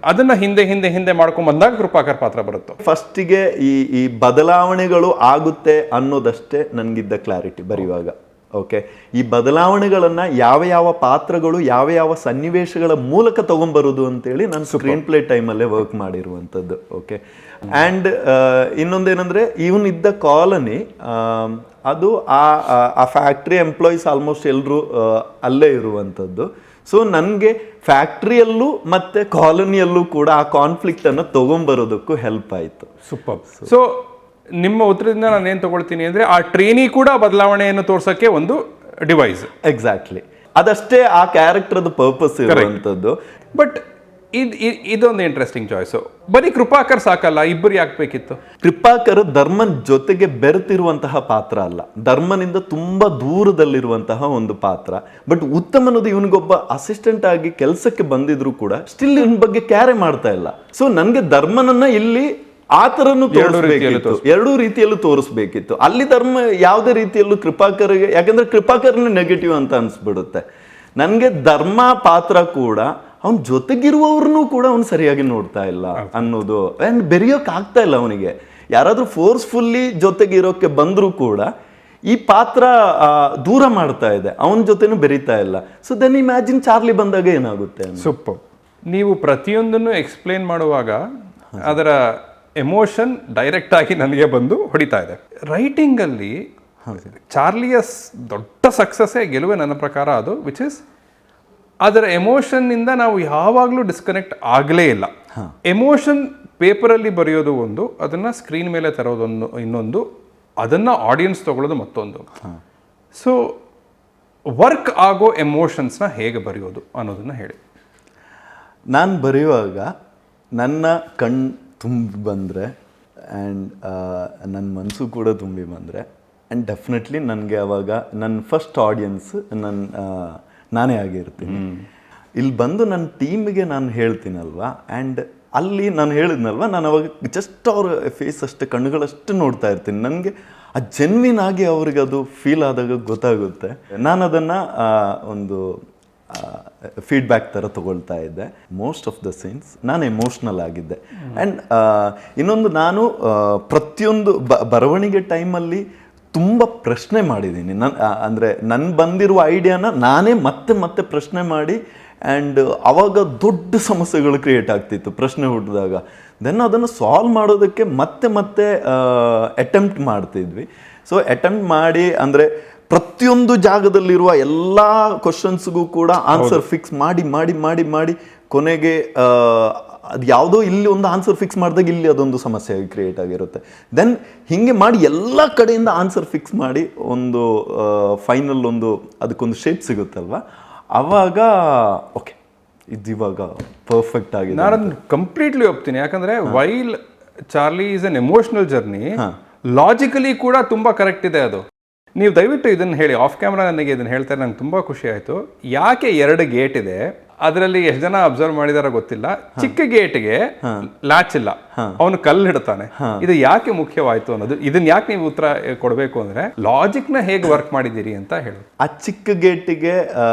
B: ಅದನ್ನ ಹಿಂದೆ ಹಿಂದೆ ಹಿಂದೆ ಮಾಡ್ಕೊಂಡ್ ಬಂದಾಗ ಕೃಪಾಕರ್ ಪಾತ್ರ ಬರುತ್ತೋ?
C: ಫಸ್ಟಿಗೆ ಈ ಬದಲಾವಣೆಗಳು ಆಗುತ್ತೆ ಅನ್ನೋದಷ್ಟೇ ನನಗಿದ್ದ ಕ್ಲಾರಿಟಿ ಬರೆಯುವಾಗ. ಓಕೆ, ಈ ಬದಲಾವಣೆಗಳನ್ನು ಯಾವ ಪಾತ್ರಗಳು ಯಾವ ಸನ್ನಿವೇಶಗಳ ಮೂಲಕ ತಗೊಂಡ್ಬರೋದು ಅಂತೇಳಿ ನಾನು ಸ್ಕ್ರೀನ್ ಪ್ಲೇ ಟೈಮಲ್ಲೇ ವರ್ಕ್ ಮಾಡಿರುವಂಥದ್ದು. ಓಕೆ, ಆ್ಯಂಡ್ ಇನ್ನೊಂದೇನೆಂದರೆ ಇವನಿದ್ದ ಕಾಲನಿ, ಅದು ಆ ಫ್ಯಾಕ್ಟ್ರಿ ಎಂಪ್ಲಾಯೀಸ್ ಆಲ್ಮೋಸ್ಟ್ ಎಲ್ಲರೂ ಅಲ್ಲೇ ಇರುವಂಥದ್ದು. ಸೊ ನನಗೆ ಫ್ಯಾಕ್ಟ್ರಿಯಲ್ಲೂ ಮತ್ತು ಕಾಲೋನಿಯಲ್ಲೂ ಕೂಡ ಆ ಕಾನ್ಫ್ಲಿಕ್ಟನ್ನು ತೊಗೊಂಬರೋದಕ್ಕೂ ಹೆಲ್ಪ್ ಆಯಿತು.
B: ಸೂಪರ್. ಸೊ ನಿಮ್ಮ ಉತ್ತರದಿಂದ ನಾನು ಏನು ತಗೊಳ್ತೀನಿ ಅಂದರೆ ಆ ಟ್ರೈನಿ ಕೂಡ ಬದಲಾವಣೆಯನ್ನು ತೋರ್ಸೋಕ್ಕೆ ಒಂದು ಡಿವೈಸ್.
C: ಎಕ್ಸಾಕ್ಟ್ಲಿ, ಅದಷ್ಟೇ ಆ ಕ್ಯಾರೆಕ್ಟರ್ದು ಪರ್ಪಸ್ ಇರುವಂಥದ್ದು.
B: ಬಟ್ ಇದೊಂದು ಇಂಟ್ರೆಸ್ಟಿಂಗ್ ಚಾಯ್ಸು. ಬರೀ ಕೃಪಾಕರ್ ಸಾಕಲ್ಲ, ಇಬ್ಬರು ಯಾಕೆ ಬೇಕಿತ್ತು?
C: ಕೃಪಾಕರ್ ಧರ್ಮನ್ ಜೊತೆಗೆ ಬೆರೆತಿರುವಂತಹ ಪಾತ್ರ ಅಲ್ಲ, ಧರ್ಮನಿಂದ ತುಂಬಾ ದೂರದಲ್ಲಿರುವಂತಹ ಒಂದು ಪಾತ್ರ. ಬಟ್ ಉತ್ತಮನದು ಇವನಿಗೊಬ್ಬ ಅಸಿಸ್ಟೆಂಟ್ ಆಗಿ ಕೆಲಸಕ್ಕೆ ಬಂದಿದ್ರು ಕೂಡ ಸ್ಟಿಲ್ ಇವನ್ ಬಗ್ಗೆ ಕ್ಯಾರೆ ಮಾಡ್ತಾ ಇಲ್ಲ. ಸೊ ನನಗೆ ಧರ್ಮನನ್ನ ಇಲ್ಲಿ ಆ ಥರನೂ ತೋರಿಸ್ಬೇಕಿತ್ತು, ಎರಡೂ ರೀತಿಯಲ್ಲೂ ತೋರಿಸ್ಬೇಕಿತ್ತು. ಅಲ್ಲಿ ಧರ್ಮ ಯಾವುದೇ ರೀತಿಯಲ್ಲೂ ಕೃಪಾಕರ್ಗೆ, ಯಾಕಂದ್ರೆ ಕೃಪಾಕರ್ನ ನೆಗೆಟಿವ್ ಅಂತ ಅನ್ಸ್ಬಿಡುತ್ತೆ. ನನಗೆ ಧರ್ಮ ಪಾತ್ರ ಕೂಡ ಅವನ ಜೊತೆಗಿರುವವ್ರನ್ನೂ ಕೂಡ ಅವ್ನು ಸರಿಯಾಗಿ ನೋಡ್ತಾ ಇಲ್ಲ ಅನ್ನೋದು, ಆ್ಯಂಡ್ ಬೆರೆಯೋಕೆ ಆಗ್ತಾ ಇಲ್ಲ ಅವನಿಗೆ. ಯಾರಾದರೂ ಫೋರ್ಸ್ಫುಲ್ಲಿ ಜೊತೆಗಿರೋಕ್ಕೆ ಬಂದರೂ ಕೂಡ ಈ ಪಾತ್ರ ದೂರ ಮಾಡ್ತಾ ಇದೆ, ಅವನ ಜೊತೆನೂ ಬೆರೀತಾ ಇಲ್ಲ. ಸೊ ದೆನ್ ಇಮ್ಯಾಜಿನ್ ಚಾರ್ಲಿ ಬಂದಾಗ ಏನಾಗುತ್ತೆ.
B: ಸೂಪರ್. ನೀವು ಪ್ರತಿಯೊಂದನ್ನು ಎಕ್ಸ್ಪ್ಲೇನ್ ಮಾಡುವಾಗ ಅದರ ಎಮೋಷನ್ ಡೈರೆಕ್ಟ್ ಆಗಿ ನನಗೆ ಬಂದು ಹೊಡಿತಾ ಇದೆ. ರೈಟಿಂಗಲ್ಲಿ ಚಾರ್ಲಿಯ ದೊಡ್ಡ ಸಕ್ಸಸ್ಸೇ ಗೆಲುವೆ ನನ್ನ ಪ್ರಕಾರ ಅದು, ವಿಚ್ ಇಸ್ ಅದರ ಎಮೋಷನ್ನಿಂದ ನಾವು ಯಾವಾಗಲೂ ಡಿಸ್ಕನೆಕ್ಟ್ ಆಗಲೇ ಇಲ್ಲ. ಎಮೋಷನ್ ಪೇಪರಲ್ಲಿ ಬರೆಯೋದು ಒಂದು, ಅದನ್ನು ಸ್ಕ್ರೀನ್ ಮೇಲೆ ತರೋದೊಂದು ಇನ್ನೊಂದು, ಅದನ್ನು ಆಡಿಯನ್ಸ್ ತಗೊಳ್ಳೋದು ಮತ್ತೊಂದು. ಸೊ ವರ್ಕ್ ಆಗೋ ಎಮೋಷನ್ಸ್ನ ಹೇಗೆ ಬರೆಯೋದು ಅನ್ನೋದನ್ನು ಹೇಳಿ.
C: ನಾನು ಬರೆಯುವಾಗ ನನ್ನ ಕಣ್ಣು ತುಂಬಿ ಬಂದರೆ ಆ್ಯಂಡ್ ನನ್ನ ಮನಸ್ಸು ಕೂಡ ತುಂಬಿ ಬಂದರೆ, ಆ್ಯಂಡ್ ಡೆಫಿನೆಟ್ಲಿ ನನಗೆ ಅವಾಗ ನನ್ನ ಫಸ್ಟ್ ಆಡಿಯನ್ಸ್ ನಾನೇ ಆಗಿರ್ತೀನಿ. ಇಲ್ಲಿ ಬಂದು ನನ್ನ ಟೀಮಿಗೆ ನಾನು ಹೇಳ್ತೀನಲ್ವ, ಆ್ಯಂಡ್ ಅಲ್ಲಿ ನಾನು ಹೇಳಿದ್ನಲ್ವ, ನಾನು ಅವಾಗ ಜಸ್ಟ್ ಅವ್ರ ಫೇಸ್ ಅಷ್ಟು ಕಣ್ಣುಗಳಷ್ಟು ನೋಡ್ತಾ ಇರ್ತೀನಿ. ನನಗೆ ಆ ಜೆನ್ವಿನ್ ಆಗಿ ಅವ್ರಿಗೆ ಅದು ಫೀಲ್ ಆದಾಗ ಗೊತ್ತಾಗುತ್ತೆ. ನಾನು ಅದನ್ನು ಒಂದು ಫೀಡ್ಬ್ಯಾಕ್ ಥರ ತಗೊಳ್ತಾ ಇದ್ದೆ. ಮೋಸ್ಟ್ ಆಫ್ ದ ಸೀನ್ಸ್ ನಾನು ಎಮೋಷ್ನಲ್ ಆಗಿದ್ದೆ. ಆ್ಯಂಡ್ ಇನ್ನೊಂದು, ನಾನು ಪ್ರತಿಯೊಂದು ಬರವಣಿಗೆ ಟೈಮಲ್ಲಿ ತುಂಬ ಪ್ರಶ್ನೆ ಮಾಡಿದ್ದೀನಿ. ಅಂದರೆ ನನ್ನ ಬಂದಿರುವ ಐಡಿಯಾನ ನಾನೇ ಮತ್ತೆ ಮತ್ತೆ ಪ್ರಶ್ನೆ ಮಾಡಿ, ಆ್ಯಂಡ್ ಅವಾಗ ದೊಡ್ಡ ಸಮಸ್ಯೆಗಳು ಕ್ರಿಯೇಟ್ ಆಗ್ತಿತ್ತು ಪ್ರಶ್ನೆ ಹುಟ್ಟಿದಾಗ. ದೆನ್ ಅದನ್ನು ಸಾಲ್ವ್ ಮಾಡೋದಕ್ಕೆ ಮತ್ತೆ ಮತ್ತೆ ಅಟೆಂಪ್ಟ್ ಮಾಡ್ತಿದ್ವಿ. ಸೊ ಅಟೆಂಪ್ಟ್ ಮಾಡಿ, ಅಂದರೆ ಪ್ರತಿಯೊಂದು ಜಾಗದಲ್ಲಿರುವ ಎಲ್ಲ ಕ್ವಶನ್ಸ್ಗೂ ಕೂಡ ಆನ್ಸರ್ ಫಿಕ್ಸ್ ಮಾಡಿ ಮಾಡಿ ಮಾಡಿ ಮಾಡಿ ಕೊನೆಗೆ ಅದು ಯಾವುದೋ ಇಲ್ಲಿ ಒಂದು ಆನ್ಸರ್ ಫಿಕ್ಸ್ ಮಾಡಿದಾಗ ಇಲ್ಲಿ ಅದೊಂದು ಸಮಸ್ಯೆ ಕ್ರಿಯೇಟ್ ಆಗಿರುತ್ತೆ. ದೆನ್ ಹೀಗೆ ಮಾಡಿ ಎಲ್ಲ ಕಡೆಯಿಂದ ಆನ್ಸರ್ ಫಿಕ್ಸ್ ಮಾಡಿ ಒಂದು ಫೈನಲ್ ಒಂದು ಅದಕ್ಕೊಂದು ಶೇಪ್ ಸಿಗುತ್ತಲ್ವ, ಆವಾಗ ಓಕೆ ಇದು ಇವಾಗ ಪರ್ಫೆಕ್ಟ್ ಆಗಿದೆ.
B: ನಾನು ಅದನ್ನು ಕಂಪ್ಲೀಟ್ಲಿ ಒಪ್ತೀನಿ. ಯಾಕಂದರೆ while Charlie is an emotional journey, logically ಕೂಡ ತುಂಬ ಕರೆಕ್ಟ್ ಇದೆ ಅದು. ನೀವು ದಯವಿಟ್ಟು ಇದನ್ನು ಹೇಳಿ, ಆಫ್ ಕ್ಯಾಮ್ರಾ ನನಗೆ ಇದನ್ನು ಹೇಳ್ತಾರೆ, ನಂಗೆ ತುಂಬ ಖುಷಿ ಆಯಿತು. ಯಾಕೆ 2 ಗೇಟ್ ಇದೆ, ಅದರಲ್ಲಿ ಎಷ್ಟು ಜನ ಅಬ್ಸರ್ವ್ ಮಾಡಿದಾರ ಗೊತ್ತಿಲ್ಲ. ಚಿಕ್ಕ ಗೇಟ್ಗೆ ಲ್ಯಾಚ್ ಇಲ್ಲ, ಅವನು ಕಲ್ಲು ಹಿಡ್ತಾನೆ. ಇದು ಯಾಕೆ ಮುಖ್ಯವಾಯಿತು ಅನ್ನೋದು, ಇದನ್ನ ಯಾಕೆ ನೀವು ಉತ್ತರ ಕೊಡಬೇಕು ಅಂದರೆ ಲಾಜಿಕ್ನ ಹೇಗೆ ವರ್ಕ್ ಮಾಡಿದ್ದೀರಿ ಅಂತ ಹೇಳಿ.
C: ಆ ಚಿಕ್ಕ ಗೇಟಿಗೆ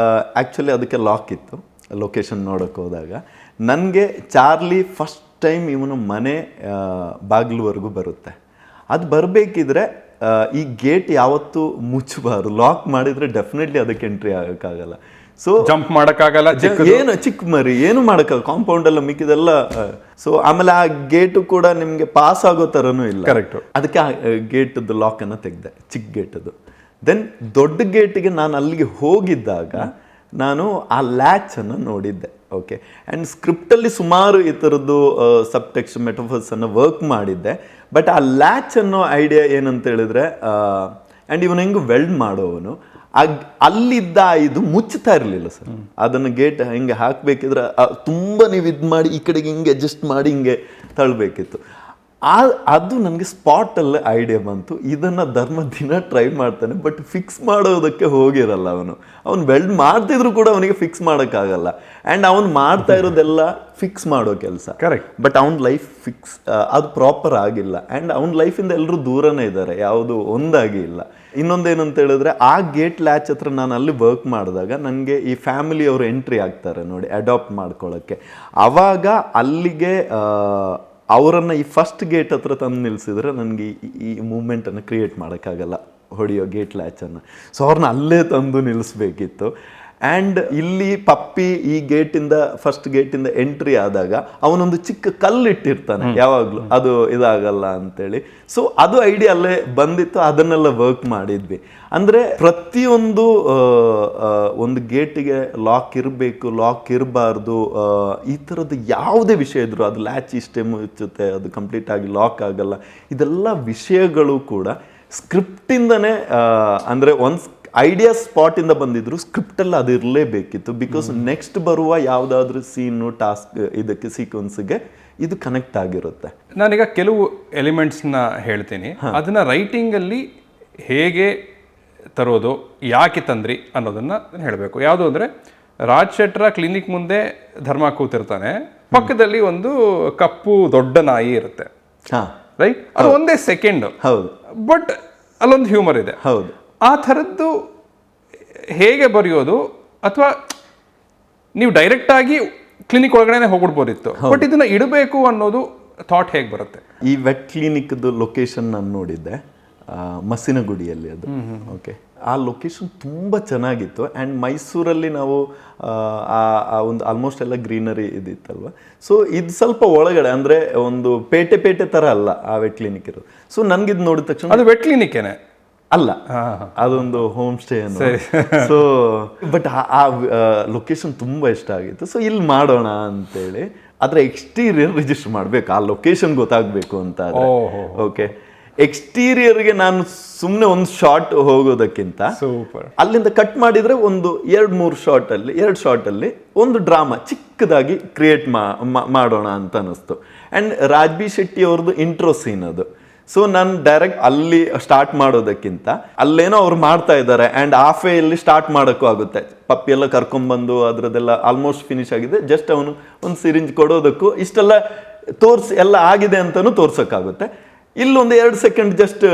C: ಆ್ಯಕ್ಚುಲಿ ಅದಕ್ಕೆ ಲಾಕ್ ಇತ್ತು ಲೊಕೇಶನ್ ನೋಡೋಕೆ ಹೋದಾಗ. ನನಗೆ ಚಾರ್ಲಿ ಫಸ್ಟ್ ಟೈಮ್ ಇವನು ಮನೆ ಬಾಗಿಲುವರೆಗೂ ಬರುತ್ತೆ. ಅದು ಬರಬೇಕಿದ್ರೆ ಈ ಗೇಟ್ ಯಾವತ್ತೂ ಮುಚ್ಚಬಾರ್ದು. ಲಾಕ್ ಮಾಡಿದರೆ ಡೆಫಿನೆಟ್ಲಿ ಅದಕ್ಕೆ ಎಂಟ್ರಿ ಆಗೋಕ್ಕಾಗಲ್ಲ. ಸೊ
B: ಜಂಪ್ ಮಾಡೋಕ್ಕಾಗಲ್ಲ,
C: ಏನು ಚಿಕ್ಕ ಮರಿ ಏನು ಮಾಡೋಕ್ಕಾಗಲ್ಲ, ಕಾಂಪೌಂಡ್ ಎಲ್ಲ ಮಿಕ್ಕಿದೆಲ್ಲ. ಸೊ ಆಮೇಲೆ ಆ ಗೇಟು ಕೂಡ ನಿಮಗೆ ಪಾಸ್ ಆಗೋ ಥರನೂ ಇಲ್ಲ.
B: ಕರೆಕ್ಟು.
C: ಅದಕ್ಕೆ ಆ ಗೇಟದ್ದು ಲಾಕನ್ನು ತೆಗೆದೆ, ಚಿಕ್ಕ ಗೇಟದ್ದು. ದೆನ್ ದೊಡ್ಡ ಗೇಟಿಗೆ ನಾನು ಅಲ್ಲಿಗೆ ಹೋಗಿದ್ದಾಗ ನಾನು ಆ ಲ್ಯಾಚನ್ನು ನೋಡಿದ್ದೆ. ಓಕೆ, ಆ್ಯಂಡ್ ಸ್ಕ್ರಿಪ್ಟಲ್ಲಿ ಸುಮಾರು ಈ ಥರದ್ದು ಸಬ್ಟೆಕ್ಸ್ಟ್ ಮೆಟಫರ್ಸನ್ನು ವರ್ಕ್ ಮಾಡಿದ್ದೆ. ಬಟ್ ಆ ಲ್ಯಾಚ್ ಅನ್ನೋ ಐಡಿಯಾ ಏನಂತ ಹೇಳಿದ್ರೆ, ಆ್ಯಂಡ್ ಇವನು ಹೆಂಗೆ ವೆಲ್ಡ್ ಮಾಡೋವನು, ಅಲ್ಲಿದ್ದ ಇದು ಮುಚ್ಚುತ್ತಾ ಇರಲಿಲ್ಲ ಸರ್. ಅದನ್ನು ಗೇಟ್ ಹಿಂಗೆ ಹಾಕಬೇಕಿದ್ರೆ ತುಂಬ ನೀವು ಇದು ಮಾಡಿ ಈ ಕಡೆಗೆ ಹಿಂಗೆ ಅಡ್ಜಸ್ಟ್ ಮಾಡಿ ಹಿಂಗೆ ತಳ್ಳಬೇಕಿತ್ತು. ಅದು ನನಗೆ ಸ್ಪಾಟಲ್ಲೇ ಐಡಿಯಾ ಬಂತು. ಇದನ್ನು ಧರ್ಮ ದಿನ ಟ್ರೈ ಮಾಡ್ತಾನೆ, ಬಟ್ ಫಿಕ್ಸ್ ಮಾಡೋದಕ್ಕೆ ಹೋಗಿರಲ್ಲ ಅವನು ವೆಲ್ಡ್ ಮಾಡ್ತಿದ್ರು ಕೂಡ ಅವನಿಗೆ ಫಿಕ್ಸ್ ಮಾಡೋಕ್ಕಾಗಲ್ಲ. ಆ್ಯಂಡ್ ಅವನು ಮಾಡ್ತಾ ಇರೋದೆಲ್ಲ ಫಿಕ್ಸ್ ಮಾಡೋ ಕೆಲಸ.
B: ಕರೆಕ್ಟ್.
C: ಬಟ್ ಅವನ ಲೈಫ್ ಫಿಕ್ಸ್ ಅದು ಪ್ರಾಪರ್ ಆಗಿಲ್ಲ. ಆ್ಯಂಡ್ ಅವನ ಲೈಫಿಂದ ಎಲ್ಲರೂ ದೂರನೇ ಇದ್ದಾರೆ, ಯಾವುದು ಒಂದಾಗಿ ಇಲ್ಲ. ಇನ್ನೊಂದೇನಂತ ಹೇಳಿದ್ರೆ, ಆ ಗೇಟ್ ಲ್ಯಾಚ್ ಹತ್ರ ನಾನು ಅಲ್ಲಿ ವರ್ಕ್ ಮಾಡಿದಾಗ ನನಗೆ ಈ ಫ್ಯಾಮಿಲಿಯವರು ಎಂಟ್ರಿ ಆಗ್ತಾರೆ ನೋಡಿ ಅಡಾಪ್ಟ್ ಮಾಡ್ಕೊಳ್ಳೋಕ್ಕೆ. ಆವಾಗ ಅಲ್ಲಿಗೆ ಅವರನ್ನು ಈ ಫಸ್ಟ್ ಗೇಟ್ ಹತ್ರ ತಂದು ನಿಲ್ಲಿಸಿದ್ರೆ ನನಗೆ ಈ ಮೂಮೆಂಟನ್ನು ಕ್ರಿಯೇಟ್ ಮಾಡೋಕ್ಕಾಗಲ್ಲ, ಹೊಡೆಯೋ ಗೇಟ್ ಲ್ಯಾಚನ್ನು. ಸೊ ಅವ್ರನ್ನ ಅಲ್ಲೇ ತಂದು ನಿಲ್ಲಿಸ್ಬೇಕಿತ್ತು. ಆ್ಯಂಡ್ ಇಲ್ಲಿ ಪಪ್ಪಿ ಈ ಗೇಟಿಂದ ಫಸ್ಟ್ ಗೇಟಿಂದ ಎಂಟ್ರಿ ಆದಾಗ ಅವನೊಂದು ಚಿಕ್ಕ ಕಲ್ಲಿಟ್ಟಿರ್ತಾನೆ ಯಾವಾಗಲೂ, ಅದು ಇದಾಗಲ್ಲ ಅಂತೇಳಿ. ಸೊ ಅದು ಐಡಿಯಾ ಅಲ್ಲೇ ಬಂದಿತ್ತು, ಅದನ್ನೆಲ್ಲ ವರ್ಕ್ ಮಾಡಿದ್ವಿ. ಅಂದರೆ ಪ್ರತಿಯೊಂದು ಒಂದು ಗೇಟಿಗೆ ಲಾಕ್ ಇರಬೇಕು, ಲಾಕ್ ಇರಬಾರ್ದು, ಈ ಥರದ್ದು ಯಾವುದೇ ವಿಷಯ ಇದ್ರು, ಅದು ಲ್ಯಾಚ್ ಇಷ್ಟೇ ಮುಚ್ಚುತ್ತೆ, ಅದು ಕಂಪ್ಲೀಟ್ ಆಗಿ ಲಾಕ್ ಆಗಲ್ಲ, ಇದೆಲ್ಲ ವಿಷಯಗಳು ಕೂಡ ಸ್ಕ್ರಿಪ್ಟಿಂದನೇ, ಅಂದರೆ ಒಂದು ಐಡಿಯಾ ಸ್ಪಾಟಿಂದ ಬಂದಿದ್ರು, ಸ್ಕ್ರಿಪ್ಟಲ್ಲಿ ಅದು ಇರಲೇಬೇಕಿತ್ತು. ಬಿಕಾಸ್ ನೆಕ್ಸ್ಟ್ ಬರುವ ಯಾವುದಾದ್ರೂ ಸೀನು, ಟಾಸ್ಕ್, ಇದಕ್ಕೆ ಸೀಕ್ವೆನ್ಸ್ಗೆ ಇದು ಕನೆಕ್ಟ್ ಆಗಿರುತ್ತೆ.
B: ನಾನೀಗ ಕೆಲವು ಎಲಿಮೆಂಟ್ಸ್ನ ಹೇಳ್ತೀನಿ, ಅದನ್ನು ರೈಟಿಂಗಲ್ಲಿ ಹೇಗೆ ತರೋದು, ಯಾಕೆ ತಂದ್ರಿ ಅನ್ನೋದನ್ನು ಹೇಳಬೇಕು. ಯಾವುದು ಅಂದರೆ, ರಾಜ್ ಶೆಟ್ರ ಕ್ಲಿನಿಕ್ ಮುಂದೆ ಧರ್ಮ ಕೂತಿರ್ತಾನೆ, ಪಕ್ಕದಲ್ಲಿ ಒಂದು ಕಪ್ಪು ದೊಡ್ಡ ನಾಯಿ ಇರುತ್ತೆ, ರೈಟ್? ಅದು ಒಂದೇ ಸೆಕೆಂಡ್, ಹೌದು, ಬಟ್ ಅಲ್ಲೊಂದು ಹ್ಯೂಮರ್ ಇದೆ.
C: ಹೌದು.
B: ಆ ಥರದ್ದು ಹೇಗೆ ಬರೆಯೋದು, ಅಥವಾ ನೀವು ಡೈರೆಕ್ಟಾಗಿ ಕ್ಲಿನಿಕ್ ಒಳಗಡೆ ಹೋಗ್ಬಿಡ್ಬೋದಿತ್ತು, ಬಟ್ ಇದನ್ನ ಇಡಬೇಕು ಅನ್ನೋದು ಥಾಟ್ ಹೇಗೆ ಬರುತ್ತೆ?
C: ಈ ವೆಟ್ ಕ್ಲಿನಿಕ್ದು ಲೊಕೇಶನ್ ನಾನು ನೋಡಿದ್ದೆ, ಮಸಿನಗುಡಿಯಲ್ಲಿ ಅದು. ಓಕೆ, ಆ ಲೊಕೇಶನ್ ತುಂಬ ಚೆನ್ನಾಗಿತ್ತು. ಆ್ಯಂಡ್ ಮೈಸೂರಲ್ಲಿ ನಾವು ಒಂದು ಆಲ್ಮೋಸ್ಟ್ ಎಲ್ಲ ಗ್ರೀನರಿ ಇದಿತ್ತಲ್ವ. ಸೊ ಇದು ಸ್ವಲ್ಪ ಒಳಗಡೆ, ಅಂದರೆ ಒಂದು ಪೇಟೆ ಥರ ಅಲ್ಲ ಆ ವೆಟ್ ಕ್ಲಿನಿಕ್ ಇರೋದು. ಸೊ ನನಗಿದು ನೋಡಿದ ತಕ್ಷಣ
B: ಅದು ವೆಟ್ ಕ್ಲಿನಿಕ್ಕೇನೆ
C: ಅಲ್ಲ, ಅದೊಂದು ಹೋಮ್ ಸ್ಟೇ ಅನ್ನೋ. ಸೊ ಬಟ್ ಆ ಲೊಕೇಶನ್ ತುಂಬ ಇಷ್ಟ ಆಗಿತ್ತು. ಸೊ ಇಲ್ಲಿ ಮಾಡೋಣ ಅಂತೇಳಿ, ಅದರ ಎಕ್ಸ್ಟೀರಿಯರ್ ರಿಜಿಸ್ಟರ್ ಮಾಡಬೇಕು, ಆ ಲೊಕೇಶನ್ ಗೊತ್ತಾಗಬೇಕು ಅಂತ. ಓಕೆ, ಎಕ್ಸ್ಟೀರಿಯರ್ಗೆ ನಾನು ಸುಮ್ಮನೆ ಒಂದು ಶಾರ್ಟ್ ಹೋಗೋದಕ್ಕಿಂತ ಅಲ್ಲಿಂದ ಕಟ್ ಮಾಡಿದರೆ ಒಂದು 2 ಶಾರ್ಟಲ್ಲಿ ಒಂದು ಡ್ರಾಮಾ ಚಿಕ್ಕದಾಗಿ ಕ್ರಿಯೇಟ್ ಮಾಡೋಣ ಅಂತ ಅನ್ನಿಸ್ತು. ಆ್ಯಂಡ್ ರಾಜ್ಬಿ ಶೆಟ್ಟಿ ಅವ್ರದ್ದು ಇಂಟ್ರೋ ಸೀನ್ ಅದು. ಸೊ ನಾನು ಡೈರೆಕ್ಟ್ ಅಲ್ಲಿ ಸ್ಟಾರ್ಟ್ ಮಾಡೋದಕ್ಕಿಂತ ಅಲ್ಲೇನೋ ಅವ್ರು ಮಾಡ್ತಾ ಇದ್ದಾರೆ, ಆ್ಯಂಡ್ ಹಾಫೇಯಲ್ಲಿ ಸ್ಟಾರ್ಟ್ ಮಾಡೋಕ್ಕೂ ಆಗುತ್ತೆ. ಪಪ್ಪಿ ಎಲ್ಲ ಕರ್ಕೊಂಡ್ಬಂದು ಅದರದ್ದೆಲ್ಲ ಆಲ್ಮೋಸ್ಟ್ ಫಿನಿಶ್ ಆಗಿದೆ, ಜಸ್ಟ್ ಅವನು ಒಂದು ಸಿರಿಂಜ್ ಕೊಡೋದಕ್ಕೂ ಇಷ್ಟೆಲ್ಲ ತೋರಿಸಿ ಎಲ್ಲ ಆಗಿದೆ ಅಂತಲೂ ತೋರ್ಸೋಕ್ಕಾಗುತ್ತೆ. ಇಲ್ಲೊಂದು 2 ಸೆಕೆಂಡ್ ಜಸ್ಟ್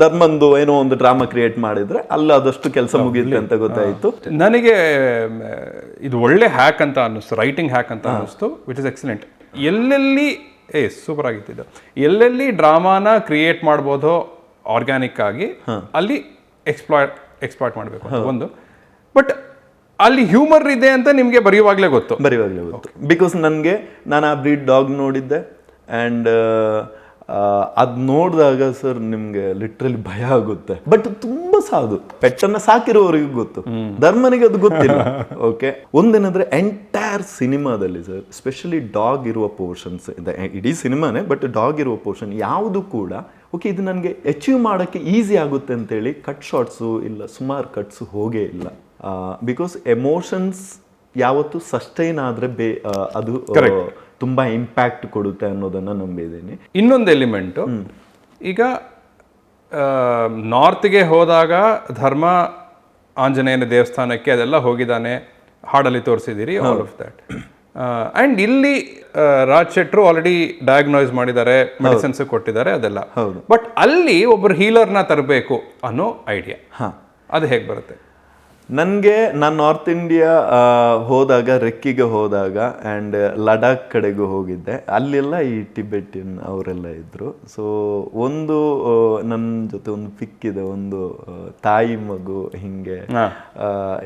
C: ಧರ್ಮಂದು ಏನೋ ಒಂದು ಡ್ರಾಮಾ ಕ್ರಿಯೇಟ್ ಮಾಡಿದ್ರೆ ಅಲ್ಲಿ ಅದಷ್ಟು ಕೆಲಸ ಮುಗಿಯುತ್ತೆ ಅಂತ ಗೊತ್ತಾಯಿತು.
B: ನನಗೆ ಇದು ಒಳ್ಳೆ ಹ್ಯಾಕ್ ಅಂತ ಅನ್ನಿಸ್ತು, ರೈಟಿಂಗ್ ಹ್ಯಾಕ್ ಅಂತ ಅನ್ನಿಸ್ತು, ವಿಚ್ ಇಸ್ ಎಕ್ಸಲೆಂಟ್. ಎಲ್ಲೆಲ್ಲಿ ಸೂಪರ್ ಆಗಿತ್ತು, ಎಲ್ಲೆಲ್ಲಿ ಡ್ರಾಮಾನ ಕ್ರಿಯೇಟ್ ಮಾಡ್ಬೋದೋ ಆರ್ಗ್ಯಾನಿಕ್ ಆಗಿ ಅಲ್ಲಿ ಎಕ್ಸ್ಪ್ಲಾಯ್ಟ್ ಮಾಡಬೇಕು ಅಂತ ಒಂದು. ಬಟ್ ಅಲ್ಲಿ ಹ್ಯೂಮರ್ ಇದೆ ಅಂತ ನಿಮಗೆ ಬರೆಯುವಾಗಲೇ ಗೊತ್ತು.
C: ಬಿಕಾಸ್ ನಾನು ಆ ಬ್ರೀಡ್ ಡಾಗ್ ನೋಡಿದ್ದೆ ಆ್ಯಂಡ್ ಅದು ನೋಡಿದಾಗ ಸರ್ ನಿಮ್ಗೆ ಲಿಟ್ರಲಿ ಭಯ ಆಗುತ್ತೆ. ಬಟ್ ತುಂಬಾ ಸಾಧು, ಪೆಟ್ಟನ್ನ ಸಾಕಿರೋವರಿಗೂ ಗೊತ್ತು, ಧರ್ಮನಿಗೆ ಅದು ಗೊತ್ತಿಲ್ಲ. ಓಕೆ, ಒಂದೇನಂದ್ರೆ ಎಂಟೈರ್ ಸಿನಿಮಾದಲ್ಲಿ ಸರ್ ಸ್ಪೆಷಲಿ ಡಾಗ್ ಇರುವ ಪೋರ್ಷನ್ಸ್, ಇಡೀ ಸಿನಿಮಾನೇ, ಬಟ್ ಡಾಗ್ ಇರುವ ಪೋರ್ಷನ್ ಯಾವುದು ಕೂಡ ಓಕೆ ಇದು ನನಗೆ ಅಚೀವ್ ಮಾಡೋಕ್ಕೆ ಈಸಿ ಆಗುತ್ತೆ ಅಂತೇಳಿ ಕಟ್ ಶಾರ್ಟ್ಸು ಇಲ್ಲ ಸುಮಾರು ಕಟ್ಸು ಹೋಗೇ ಇಲ್ಲ. ಬಿಕಾಸ್ ಎಮೋಷನ್ಸ್ ಯಾವತ್ತು ಸಸ್ಟೈನ್ ಆದರೆ ಅದು ತುಂಬಾ ಇಂಪ್ಯಾಕ್ಟ್ ಕೊಡುತ್ತೆ ಅನ್ನೋದನ್ನ ನಂಬಿದ್ದೀನಿ.
B: ಇನ್ನೊಂದು ಎಲಿಮೆಂಟು, ಈಗ ನಾರ್ತ್ಗೆ ಹೋದಾಗ ಧರ್ಮ ಆಂಜನೇಯನ ದೇವಸ್ಥಾನಕ್ಕೆ ಅದೆಲ್ಲ ಹೋಗಿದ್ದಾನೆ, ಹಾಡಲ್ಲಿ ತೋರಿಸಿದ್ದೀರಿ, ಆಲ್ ಆಫ್ ದ್ಯಾಟ್. ಆ್ಯಂಡ್ ಇಲ್ಲಿ ರಾಜ್ ಶೆಟ್ರು ಆಲ್ರೆಡಿ ಡಯಾಗ್ನೋಸ್ ಮಾಡಿದ್ದಾರೆ, ಮೆಡಿಸಿನ್ಸ್ ಕೊಟ್ಟಿದ್ದಾರೆ, ಅದೆಲ್ಲ. ಬಟ್ ಅಲ್ಲಿ ಒಬ್ಬರು ಹೀಲರ್ನ ತರಬೇಕು ಅನ್ನೋ ಐಡಿಯಾ, ಅದು ಹೇಗೆ ಬರುತ್ತೆ?
C: ನಾನು ನಾರ್ತ್ ಇಂಡಿಯಾ ಹೋದಾಗ, ರೆಕ್ಕಿಗೆ ಹೋದಾಗ ಆ್ಯಂಡ್ ಲಡಾಖ್ ಕಡೆಗೂ ಹೋಗಿದ್ದೆ. ಅಲ್ಲೆಲ್ಲ ಈ ಟಿಬೆಟಿಯನ್ ಅವರೆಲ್ಲ ಇದ್ದರು. ಸೊ ಒಂದು ನನ್ನ ಜೊತೆ ಒಂದು ಪಿಕ್ ಇದೆ, ಒಂದು ತಾಯಿ ಮಗು ಹಿಂಗೆ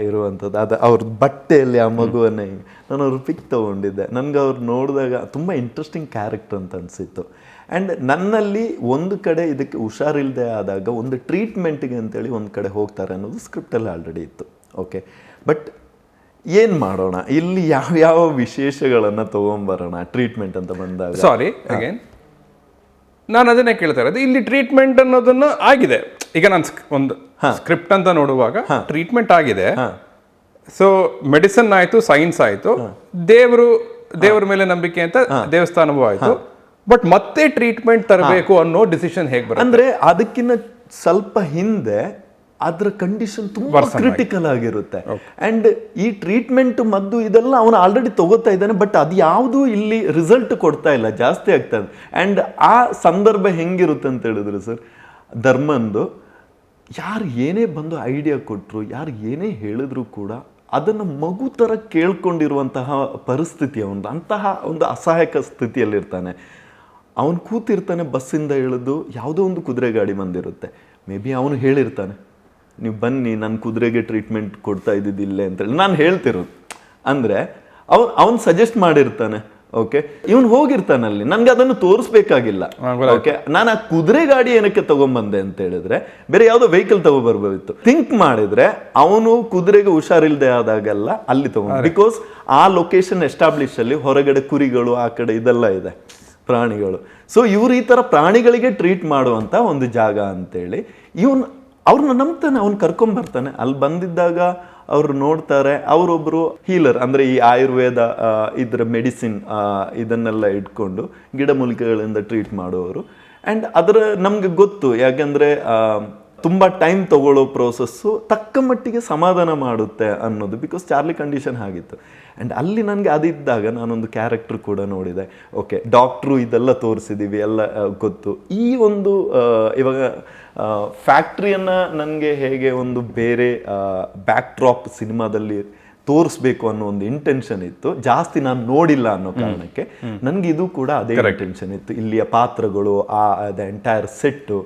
C: ಇರುವಂಥದ್ದು, ಅದು ಅವ್ರ ಬಟ್ಟೆಯಲ್ಲಿ ಆ ಮಗುವನ್ನೇ ನಾನು ಅವ್ರ ಪಿಕ್ ತೊಗೊಂಡಿದ್ದೆ. ನನಗೆ ಅವ್ರು ನೋಡಿದಾಗ ತುಂಬ ಇಂಟ್ರೆಸ್ಟಿಂಗ್ ಕ್ಯಾರೆಕ್ಟರ್ ಅಂತ ಅನಿಸಿತ್ತು. ಆ್ಯಂಡ್ ನನ್ನಲ್ಲಿ ಒಂದು ಕಡೆ ಇದಕ್ಕೆ ಹುಷಾರಿಲ್ಲದೆ ಆದಾಗ ಒಂದು ಟ್ರೀಟ್ಮೆಂಟ್ಗೆ ಅಂತೇಳಿ ಒಂದು ಕಡೆ ಹೋಗ್ತಾರೆ ಅನ್ನೋದು ಸ್ಕ್ರಿಪ್ಟಲ್ಲಿ ಆಲ್ರೆಡಿ ಇತ್ತು. ಓಕೆ, ಬಟ್ ಏನು ಮಾಡೋಣ, ಇಲ್ಲಿ ಯಾವ ವಿಶೇಷಗಳನ್ನು ತೊಗೊಂಬರೋಣ ಟ್ರೀಟ್ಮೆಂಟ್ ಅಂತ ಬಂದಾಗ?
B: ಸಾರಿ ಅಗೇನ್, ನಾನು ಅದನ್ನೇ ಕೇಳ್ತಾ ಇರೋದು. ಇಲ್ಲಿ ಟ್ರೀಟ್ಮೆಂಟ್ ಅನ್ನೋದನ್ನು ಆಗಿದೆ, ಈಗ ನಾನು ಒಂದು ಸ್ಕ್ರಿಪ್ಟ್ ಅಂತ ನೋಡುವಾಗ ಟ್ರೀಟ್ಮೆಂಟ್ ಆಗಿದೆ. ಸೊ ಮೆಡಿಸಿನ್ ಆಯಿತು, ಸೈನ್ಸ್ ಆಯಿತು, ದೇವ್ರ ಮೇಲೆ ನಂಬಿಕೆ ಅಂತ ದೇವಸ್ಥಾನವೂ ಆಯಿತು. ಬಟ್ ಮತ್ತೆ ಟ್ರೀಟ್ಮೆಂಟ್ ತರಬೇಕು ಅನ್ನೋ ಡಿಸಿಷನ್ ಹೇಗೆ ಬರುತ್ತೆ?
C: ಅಂದ್ರೆ ಅದಕ್ಕಿಂತ ಸ್ವಲ್ಪ ಹಿಂದೆ ಅದರ ಕಂಡೀಷನ್ ತುಂಬಾ ಕ್ರಿಟಿಕಲ್ ಆಗಿರುತ್ತೆ. ಅಂಡ್ ಈ ಟ್ರೀಟ್ಮೆಂಟ್ ಮದ್ದು ಇದೆಲ್ಲ ಅವನು ಆಲ್ರೆಡಿ ತಗೋತಾ ಇದ್ದಾನೆ, ಬಟ್ ಅದು ಯಾವುದು ಇಲ್ಲಿ ರಿಸಲ್ಟ್ ಕೊಡ್ತಾ ಇಲ್ಲ, ಜಾಸ್ತಿ ಆಗ್ತಾ ಇದೆ. ಅಂಡ್ ಆ ಸಂದರ್ಭ ಹೆಂಗಿರುತ್ತೆ ಅಂತ ಹೇಳಿದ್ರು ಸರ್, ಧರ್ಮಂದು ಯಾರು ಏನೇ ಬಂದು ಐಡಿಯಾ ಕೊಟ್ಟರು, ಯಾರು ಏನೇ ಹೇಳಿದ್ರು ಕೂಡ ಅದನ್ನು ಮಗು ಥರ ಕೇಳ್ಕೊಂಡಿರುವಂತಹ ಪರಿಸ್ಥಿತಿ ಅವನು, ಅಂತಹ ಒಂದು ಅಸಹಾಯಕ ಸ್ಥಿತಿಯಲ್ಲಿರ್ತಾನೆ. ಅವನು ಕೂತಿರ್ತಾನೆ, ಬಸ್ಸಿಂದ ಇಳಿದು ಯಾವುದೋ ಒಂದು ಕುದುರೆ ಗಾಡಿ ಬಂದಿರುತ್ತೆ, ಮೇ ಬಿ ಅವನು ಹೇಳಿರ್ತಾನೆ, ನೀವು ಬನ್ನಿ ನನ್ನ ಕುದುರೆಗೆ ಟ್ರೀಟ್ಮೆಂಟ್ ಕೊಡ್ತಾ ಇದ್ದಿದ್ದಿಲ್ಲೇ ಅಂತೇಳಿ ನಾನು ಹೇಳ್ತಿರೋದು. ಅಂದರೆ ಅವನು ಸಜೆಸ್ಟ್ ಮಾಡಿರ್ತಾನೆ. ಓಕೆ, ಇವನು ಹೋಗಿರ್ತಾನಲ್ಲಿ, ನನಗೆ ಅದನ್ನು ತೋರಿಸ್ಬೇಕಾಗಿಲ್ಲ. ಓಕೆ, ನಾನು ಆ ಕುದುರೆ ಗಾಡಿ ಏನಕ್ಕೆ ತಗೊಂಬಂದೆ ಅಂತ ಹೇಳಿದ್ರೆ ಬೇರೆ ಯಾವುದೋ ವೆಹಿಕಲ್ ತಗೋಬರ್ಬೋದಿತ್ತು. ಥಿಂಕ್ ಮಾಡಿದ್ರೆ ಅವನು ಕುದುರೆಗೆ ಹುಷಾರಿಲ್ಲದೆ ಆದಾಗೆಲ್ಲ ಅಲ್ಲಿ ತಗೊಂಡು, ಬಿಕಾಸ್ ಆ ಲೊಕೇಶನ್ ಎಸ್ಟಾಬ್ಲಿಷ್ ಅಲ್ಲಿ ಹೊರಗಡೆ ಕುರಿಗಳು ಆ ಕಡೆ ಇದೆಲ್ಲ ಇದೆ, ಪ್ರಾಣಿಗಳು. ಸೊ ಇವ್ರು ಈ ಥರ ಪ್ರಾಣಿಗಳಿಗೆ ಟ್ರೀಟ್ ಮಾಡುವಂಥ ಒಂದು ಜಾಗ ಅಂತೇಳಿ ಅವ್ರನ್ನ ನಂಬ್ತಾನೆ, ಅವ್ನು ಕರ್ಕೊಂಬರ್ತಾನೆ. ಅಲ್ಲಿ ಬಂದಿದ್ದಾಗ ಅವರು ನೋಡ್ತಾರೆ, ಅವರೊಬ್ಬರು ಹೀಲರ್, ಅಂದರೆ ಈ ಆಯುರ್ವೇದ ಇದರ ಮೆಡಿಸಿನ್ ಇದನ್ನೆಲ್ಲ ಇಟ್ಕೊಂಡು ಗಿಡಮೂಲಿಕೆಗಳಿಂದ ಟ್ರೀಟ್ ಮಾಡುವವರು. ಆ್ಯಂಡ್ ಅದರ ನಮಗೆ ಗೊತ್ತು, ಯಾಕಂದರೆ ತುಂಬ ಟೈಮ್ ತಗೊಳ್ಳೋ ಪ್ರೋಸೆಸ್ಸು ತಕ್ಕ ಮಟ್ಟಿಗೆ ಸಮಾಧಾನ ಮಾಡುತ್ತೆ ಅನ್ನೋದು, ಬಿಕಾಸ್ ಚಾರ್ಲಿ ಕಂಡೀಷನ್ ಆಗಿತ್ತು. ಆ್ಯಂಡ್ ಅಲ್ಲಿ ನನಗೆ ಅದಿದ್ದಾಗ ನಾನೊಂದು ಕ್ಯಾರೆಕ್ಟರ್ ಕೂಡ ನೋಡಿದೆ. ಓಕೆ, ಡಾಕ್ಟ್ರು ಇದೆಲ್ಲ ತೋರಿಸಿದ್ದೀವಿ, ಎಲ್ಲ ಗೊತ್ತು. ಈ ಒಂದು ಇವಾಗ ಫ್ಯಾಕ್ಟ್ರಿಯನ್ನು ನನಗೆ ಹೇಗೆ ಒಂದು ಬೇರೆ ಬ್ಯಾಕ್ ಡ್ರಾಪ್ ಸಿನಿಮಾದಲ್ಲಿ ತೋರಿಸ್ಬೇಕು ಅನ್ನೋ ಒಂದು ಇಂಟೆನ್ಷನ್ ಇತ್ತು, ಜಾಸ್ತಿ ನಾನು ನೋಡಿಲ್ಲ ಅನ್ನೋ ಕಾರಣಕ್ಕೆ. ನನಗೆ ಇದು ಕೂಡ ಅದೇ ಇಂಟೆನ್ಷನ್ ಇತ್ತು, ಇಲ್ಲಿಯ ಪಾತ್ರಗಳು, ಎಂಟೈರ್ ಸೆಟ್ಟು.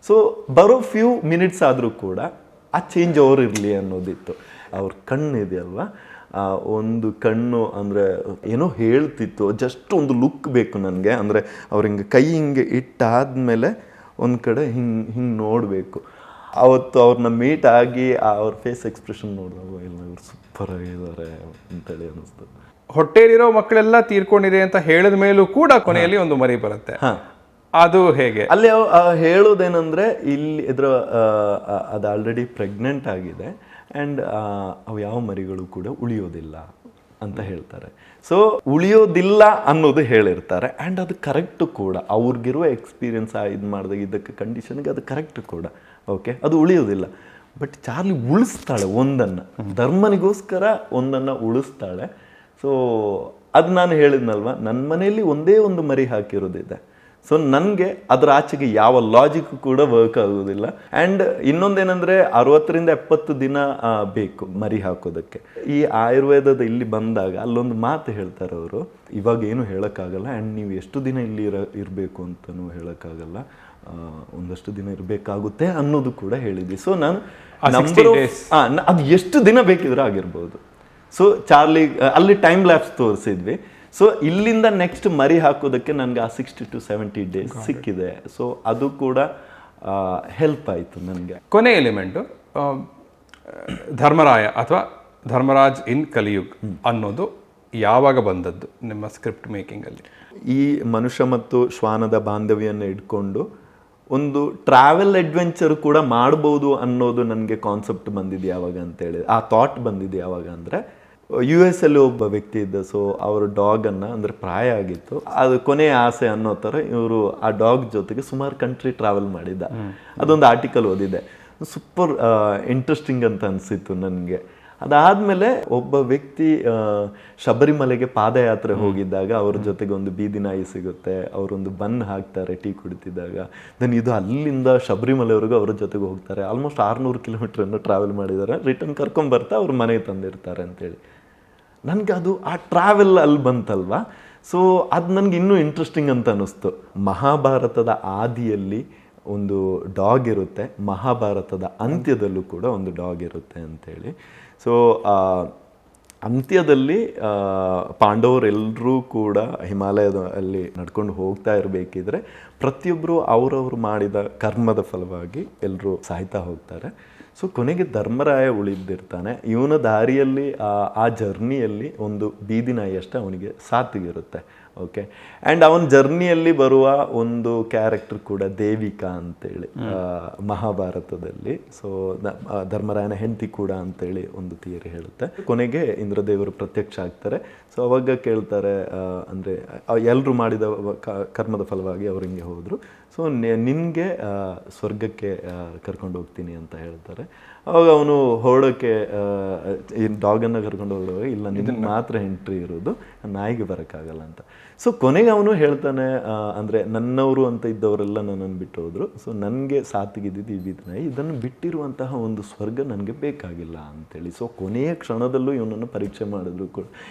C: ಸೊ ಬರೋ ಫ್ಯೂ ಮಿನಿಟ್ಸ್ ಆದರೂ ಕೂಡ ಆ ಚೇಂಜ್ ಓವರ್ ಇರಲಿ ಅನ್ನೋದಿತ್ತು. ಅವ್ರ ಕಣ್ಣು ಇದೆಯಲ್ವ, ಒಂದು ಕಣ್ಣು ಅಂದರೆ ಏನೋ ಹೇಳ್ತಿತ್ತು, ಜಸ್ಟ್ ಒಂದು ಲುಕ್ ಬೇಕು ನನಗೆ. ಅಂದರೆ ಅವ್ರ ಹಿಂಗೆ ಕೈ ಹಿಂಗೆ ಇಟ್ಟಾದ್ಮೇಲೆ ಒಂದು ಕಡೆ ಹಿಂಗೆ ನೋಡಬೇಕು. ಅವತ್ತು ಅವ್ರನ್ನ ಮೀಟ್ ಆಗಿ ಅವ್ರ ಫೇಸ್ ಎಕ್ಸ್ಪ್ರೆಷನ್ ನೋಡಿದಾಗ ಇಲ್ಲ ಇವ್ರು ಸೂಪರ್ ಆಗಿದ್ದಾರೆ ಅಂತೇಳಿ ಅನ್ನಿಸ್ತು.
B: ಹೊಟ್ಟೆಲಿರೋ ಮಕ್ಕಳೆಲ್ಲ ತೀರ್ಕೊಂಡಿದೆ ಅಂತ ಹೇಳಿದ ಮೇಲೂ ಕೂಡ ಕೊನೆಯಲ್ಲಿ ಒಂದು ಮರಿ ಬರುತ್ತೆ. ಅದು ಹೇಗೆ?
C: ಅಲ್ಲಿ ಹೇಳೋದೇನೆಂದರೆ, ಇಲ್ಲಿ ಅದು ಆಲ್ರೆಡಿ ಪ್ರೆಗ್ನೆಂಟ್ ಆಗಿದೆ ಆ್ಯಂಡ್ ಅವು ಯಾವ ಮರಿಗಳು ಕೂಡ ಉಳಿಯೋದಿಲ್ಲ ಅಂತ ಹೇಳ್ತಾರೆ. ಸೊ ಉಳಿಯೋದಿಲ್ಲ ಅನ್ನೋದು ಹೇಳಿರ್ತಾರೆ. ಆ್ಯಂಡ್ ಅದು ಕರೆಕ್ಟು ಕೂಡ, ಅವ್ರಿಗಿರುವ ಎಕ್ಸ್ಪೀರಿಯನ್ಸ್ ಇದು ಮಾಡಿದಾಗ ಇದಕ್ಕೆ ಕಂಡೀಷನ್ಗೆ ಅದು ಕರೆಕ್ಟ್ ಕೂಡ. ಓಕೆ, ಅದು ಉಳಿಯೋದಿಲ್ಲ. ಬಟ್ ಚಾರ್ಲಿ ಉಳಿಸ್ತಾಳೆ ಒಂದನ್ನು, ಧರ್ಮನಿಗೋಸ್ಕರ ಒಂದನ್ನು ಉಳಿಸ್ತಾಳೆ. ಸೊ ಅದು ನಾನು ಹೇಳಿದ್ನಲ್ವ, ನನ್ನ ಮನೆಯಲ್ಲಿ ಒಂದೇ ಒಂದು ಮರಿ ಹಾಕಿರೋದಿದೆ. ಸೊ ನನಗೆ ಅದರ ಆಚೆಗೆ ಯಾವ ಲಾಜಿಕ್ ಕೂಡ ವರ್ಕ್ ಆಗೋದಿಲ್ಲ. ಆ್ಯಂಡ್ ಇನ್ನೊಂದೇನೆಂದರೆ 60-70 ದಿನ ಬೇಕು ಮರಿ ಹಾಕೋದಕ್ಕೆ. ಈ ಆಯುರ್ವೇದದ ಇಲ್ಲಿ ಬಂದಾಗ ಅಲ್ಲೊಂದು ಮಾತು ಹೇಳ್ತಾರೆ ಅವರು, ಇವಾಗ ಏನು ಹೇಳೋಕ್ಕಾಗಲ್ಲ ಆ್ಯಂಡ್ ನೀವು ಎಷ್ಟು ದಿನ ಇಲ್ಲಿ ಇರಬೇಕು ಅಂತಲೂ ಹೇಳೋಕ್ಕಾಗಲ್ಲ, ಒಂದಷ್ಟು ದಿನ ಇರಬೇಕಾಗುತ್ತೆ ಅನ್ನೋದು ಕೂಡ ಹೇಳಿದ್ವಿ. ಸೊ ನಾನು ಅದು ಎಷ್ಟು ದಿನ ಬೇಕಿದ್ರೂ ಆಗಿರ್ಬೋದು. ಸೊ ಚಾರ್ಲಿ ಅಲ್ಲಿ ಟೈಮ್ ಲ್ಯಾಪ್ಸ್ ತೋರಿಸಿದ್ವಿ. ಸೊ ಇಲ್ಲಿಂದ ನೆಕ್ಸ್ಟ್ ಮರಿ ಹಾಕೋದಕ್ಕೆ ನನಗೆ ಆ 60 to 70 ಡೇಸ್ ಸಿಕ್ಕಿದೆ. ಸೊ ಅದು ಕೂಡ ಹೆಲ್ಪ್ ಆಯಿತು ನನಗೆ.
B: ಕೊನೆ ಎಲಿಮೆಂಟು ಧರ್ಮರಾಯ ಅಥವಾ ಧರ್ಮರಾಜ್ ಇನ್ ಕಲಿಯುಗ್ ಅನ್ನೋದು ಯಾವಾಗ ಬಂದದ್ದು ನಿಮ್ಮ ಸ್ಕ್ರಿಪ್ಟ್ ಮೇಕಿಂಗಲ್ಲಿ?
C: ಈ ಮನುಷ್ಯ ಮತ್ತು ಶ್ವಾನದ ಬಾಂಧವ್ಯವನ್ನು ಇಟ್ಕೊಂಡು ಒಂದು ಟ್ರಾವೆಲ್ ಅಡ್ವೆಂಚರ್ ಕೂಡ ಮಾಡ್ಬೋದು ಅನ್ನೋದು ನನಗೆ ಕಾನ್ಸೆಪ್ಟ್ ಬಂದಿದೆ ಯಾವಾಗ ಅಂತೇಳಿ, ಆ ಥಾಟ್ ಬಂದಿದೆ ಯಾವಾಗ ಅಂದರೆ US ಅಲ್ಲಿ ಒಬ್ಬ ವ್ಯಕ್ತಿ ಇದ್ದ. ಸೊ ಅವ್ರ ಡಾಗನ್ನು ಅಂದರೆ ಪ್ರಾಯ ಆಗಿತ್ತು, ಅದು ಕೊನೆಯ ಆಸೆ ಅನ್ನೋ ಥರ ಇವರು ಆ ಡಾಗ್ ಜೊತೆಗೆ ಸುಮಾರು ಕಂಟ್ರಿ ಟ್ರಾವೆಲ್ ಮಾಡಿದ್ದ. ಅದೊಂದು ಆರ್ಟಿಕಲ್ ಓದಿದೆ, ಸೂಪರ್ ಇಂಟ್ರೆಸ್ಟಿಂಗ್ ಅಂತ ಅನಿಸಿತ್ತು ನನಗೆ. ಅದಾದಮೇಲೆ ಒಬ್ಬ ವ್ಯಕ್ತಿ ಶಬರಿಮಲೆಗೆ ಪಾದಯಾತ್ರೆ ಹೋಗಿದ್ದಾಗ ಅವ್ರ ಜೊತೆಗೆ ಒಂದು ಬೀದಿ ನಾಯಿ ಸಿಗುತ್ತೆ, ಅವರೊಂದು ಬನ್ ಹಾಕ್ತಾರೆ ಟೀ ಕುಡಿತಿದ್ದಾಗ. ದೆನ್ ಇದು ಅಲ್ಲಿಂದ ಶಬರಿಮಲೆವರೆಗೂ ಅವ್ರ ಜೊತೆಗೆ ಹೋಗ್ತಾರೆ, ಆಲ್ಮೋಸ್ಟ್ 600 ಕಿಲೋಮೀಟ್ರನ್ನು ಟ್ರಾವೆಲ್ ಮಾಡಿದ್ದಾರೆ, ರಿಟರ್ನ್ ಕರ್ಕೊಂಬರ್ತಾ ಅವ್ರ ಮನೆಗೆ ತಂದಿರ್ತಾರೆ ಅಂತೇಳಿ. ನನಗೆ ಅದು ಆ ಟ್ರಾವೆಲ್ ಅಲ್ಲಿ ಬಂತಲ್ವಾ, ಸೊ ಅದು ನನಗೆ ಇನ್ನೂ ಇಂಟ್ರೆಸ್ಟಿಂಗ್ ಅಂತ ಅನ್ನಿಸ್ತು. ಮಹಾಭಾರತದ ಆದಿಯಲ್ಲಿ ಒಂದು ಡಾಗ್ ಇರುತ್ತೆ, ಮಹಾಭಾರತದ ಅಂತ್ಯದಲ್ಲೂ ಕೂಡ ಒಂದು ಡಾಗ್ ಇರುತ್ತೆ ಅಂತೇಳಿ. ಸೊ ಅಂತ್ಯದಲ್ಲಿ ಪಾಂಡವರೆಲ್ಲರೂ ಕೂಡ ಹಿಮಾಲಯದಲ್ಲಿ ನಡ್ಕೊಂಡು ಹೋಗ್ತಾ ಇರಬೇಕಿದ್ರೆ ಪ್ರತಿಯೊಬ್ಬರು ಅವರವರು ಮಾಡಿದ ಕರ್ಮದ ಫಲವಾಗಿ ಎಲ್ಲರೂ ಸಾಯ್ತಾ ಹೋಗ್ತಾರೆ. ಸೊ ಕೊನೆಗೆ ಧರ್ಮರಾಯ ಉಳಿದಿರ್ತಾನೆ. ಇವನ ದಾರಿಯಲ್ಲಿ ಆ ಜರ್ನಿಯಲ್ಲಿ ಒಂದು ಬೀದಿ ನಾಯಿ ಅಷ್ಟೇ ಅವನಿಗೆ ಸಾಥಿಗಿರುತ್ತೆ. ಓಕೆ, ಆ್ಯಂಡ್ ಅವನ ಜರ್ನಿಯಲ್ಲಿ ಬರುವ ಒಂದು ಕ್ಯಾರೆಕ್ಟರ್ ಕೂಡ ದೇವಿಕಾ ಅಂತೇಳಿ ಮಹಾಭಾರತದಲ್ಲಿ. ಸೊ ಧರ್ಮರಾಯನ ಹೆಂಡತಿ ಕೂಡ ಅಂತೇಳಿ ಒಂದು ಥಿಯರಿ ಹೇಳುತ್ತೆ. ಕೊನೆಗೆ ಇಂದ್ರದೇವರು ಪ್ರತ್ಯಕ್ಷ ಆಗ್ತಾರೆ. ಸೊ ಅವಾಗ ಕೇಳ್ತಾರೆ, ಅಂದರೆ ಎಲ್ಲರೂ ಮಾಡಿದ ಕರ್ಮದ ಫಲವಾಗಿ ಅವ್ರು ಹಿಂಗೆ ಹೋದರು, ಸೊ ನಿನಗೆ ಸ್ವರ್ಗಕ್ಕೆ ಕರ್ಕೊಂಡು ಹೋಗ್ತೀನಿ ಅಂತ ಹೇಳ್ತಾರೆ. ಅವಾಗ ಅವನು ಹೊರಡೋಕ್ಕೆ ಈ ಡಾಗನ್ನು ಕರ್ಕೊಂಡು ಹೊರಡುವಾಗ, ಇಲ್ಲ ನಿನಗೆ ಮಾತ್ರ ಎಂಟ್ರಿ ಇರೋದು, ನಾಯಿಗೆ ಬರೋಕ್ಕಾಗಲ್ಲ ಅಂತ. ಸೊ ಕೊನೆಗೆ ಅವನು ಹೇಳ್ತಾನೆ, ಅಂದರೆ ನನ್ನವರು ಅಂತ ಇದ್ದವರೆಲ್ಲ ನನ್ನನ್ನು ಬಿಟ್ಟು ಹೋದರು, ಸೊ ನನಗೆ ಸಾತಿಗಿದ್ದಿದ್ದು ಈ ಬೀದಿ ನಾಯಿ, ಇದನ್ನು ಬಿಟ್ಟಿರುವಂತಹ ಒಂದು ಸ್ವರ್ಗ ನನಗೆ ಬೇಕಾಗಿಲ್ಲ ಅಂತೇಳಿ. ಸೊ ಕೊನೆಯ ಕ್ಷಣದಲ್ಲೂ ಇವನನ್ನು ಪರೀಕ್ಷೆ ಮಾಡಿದ್ರು ಕೂಡ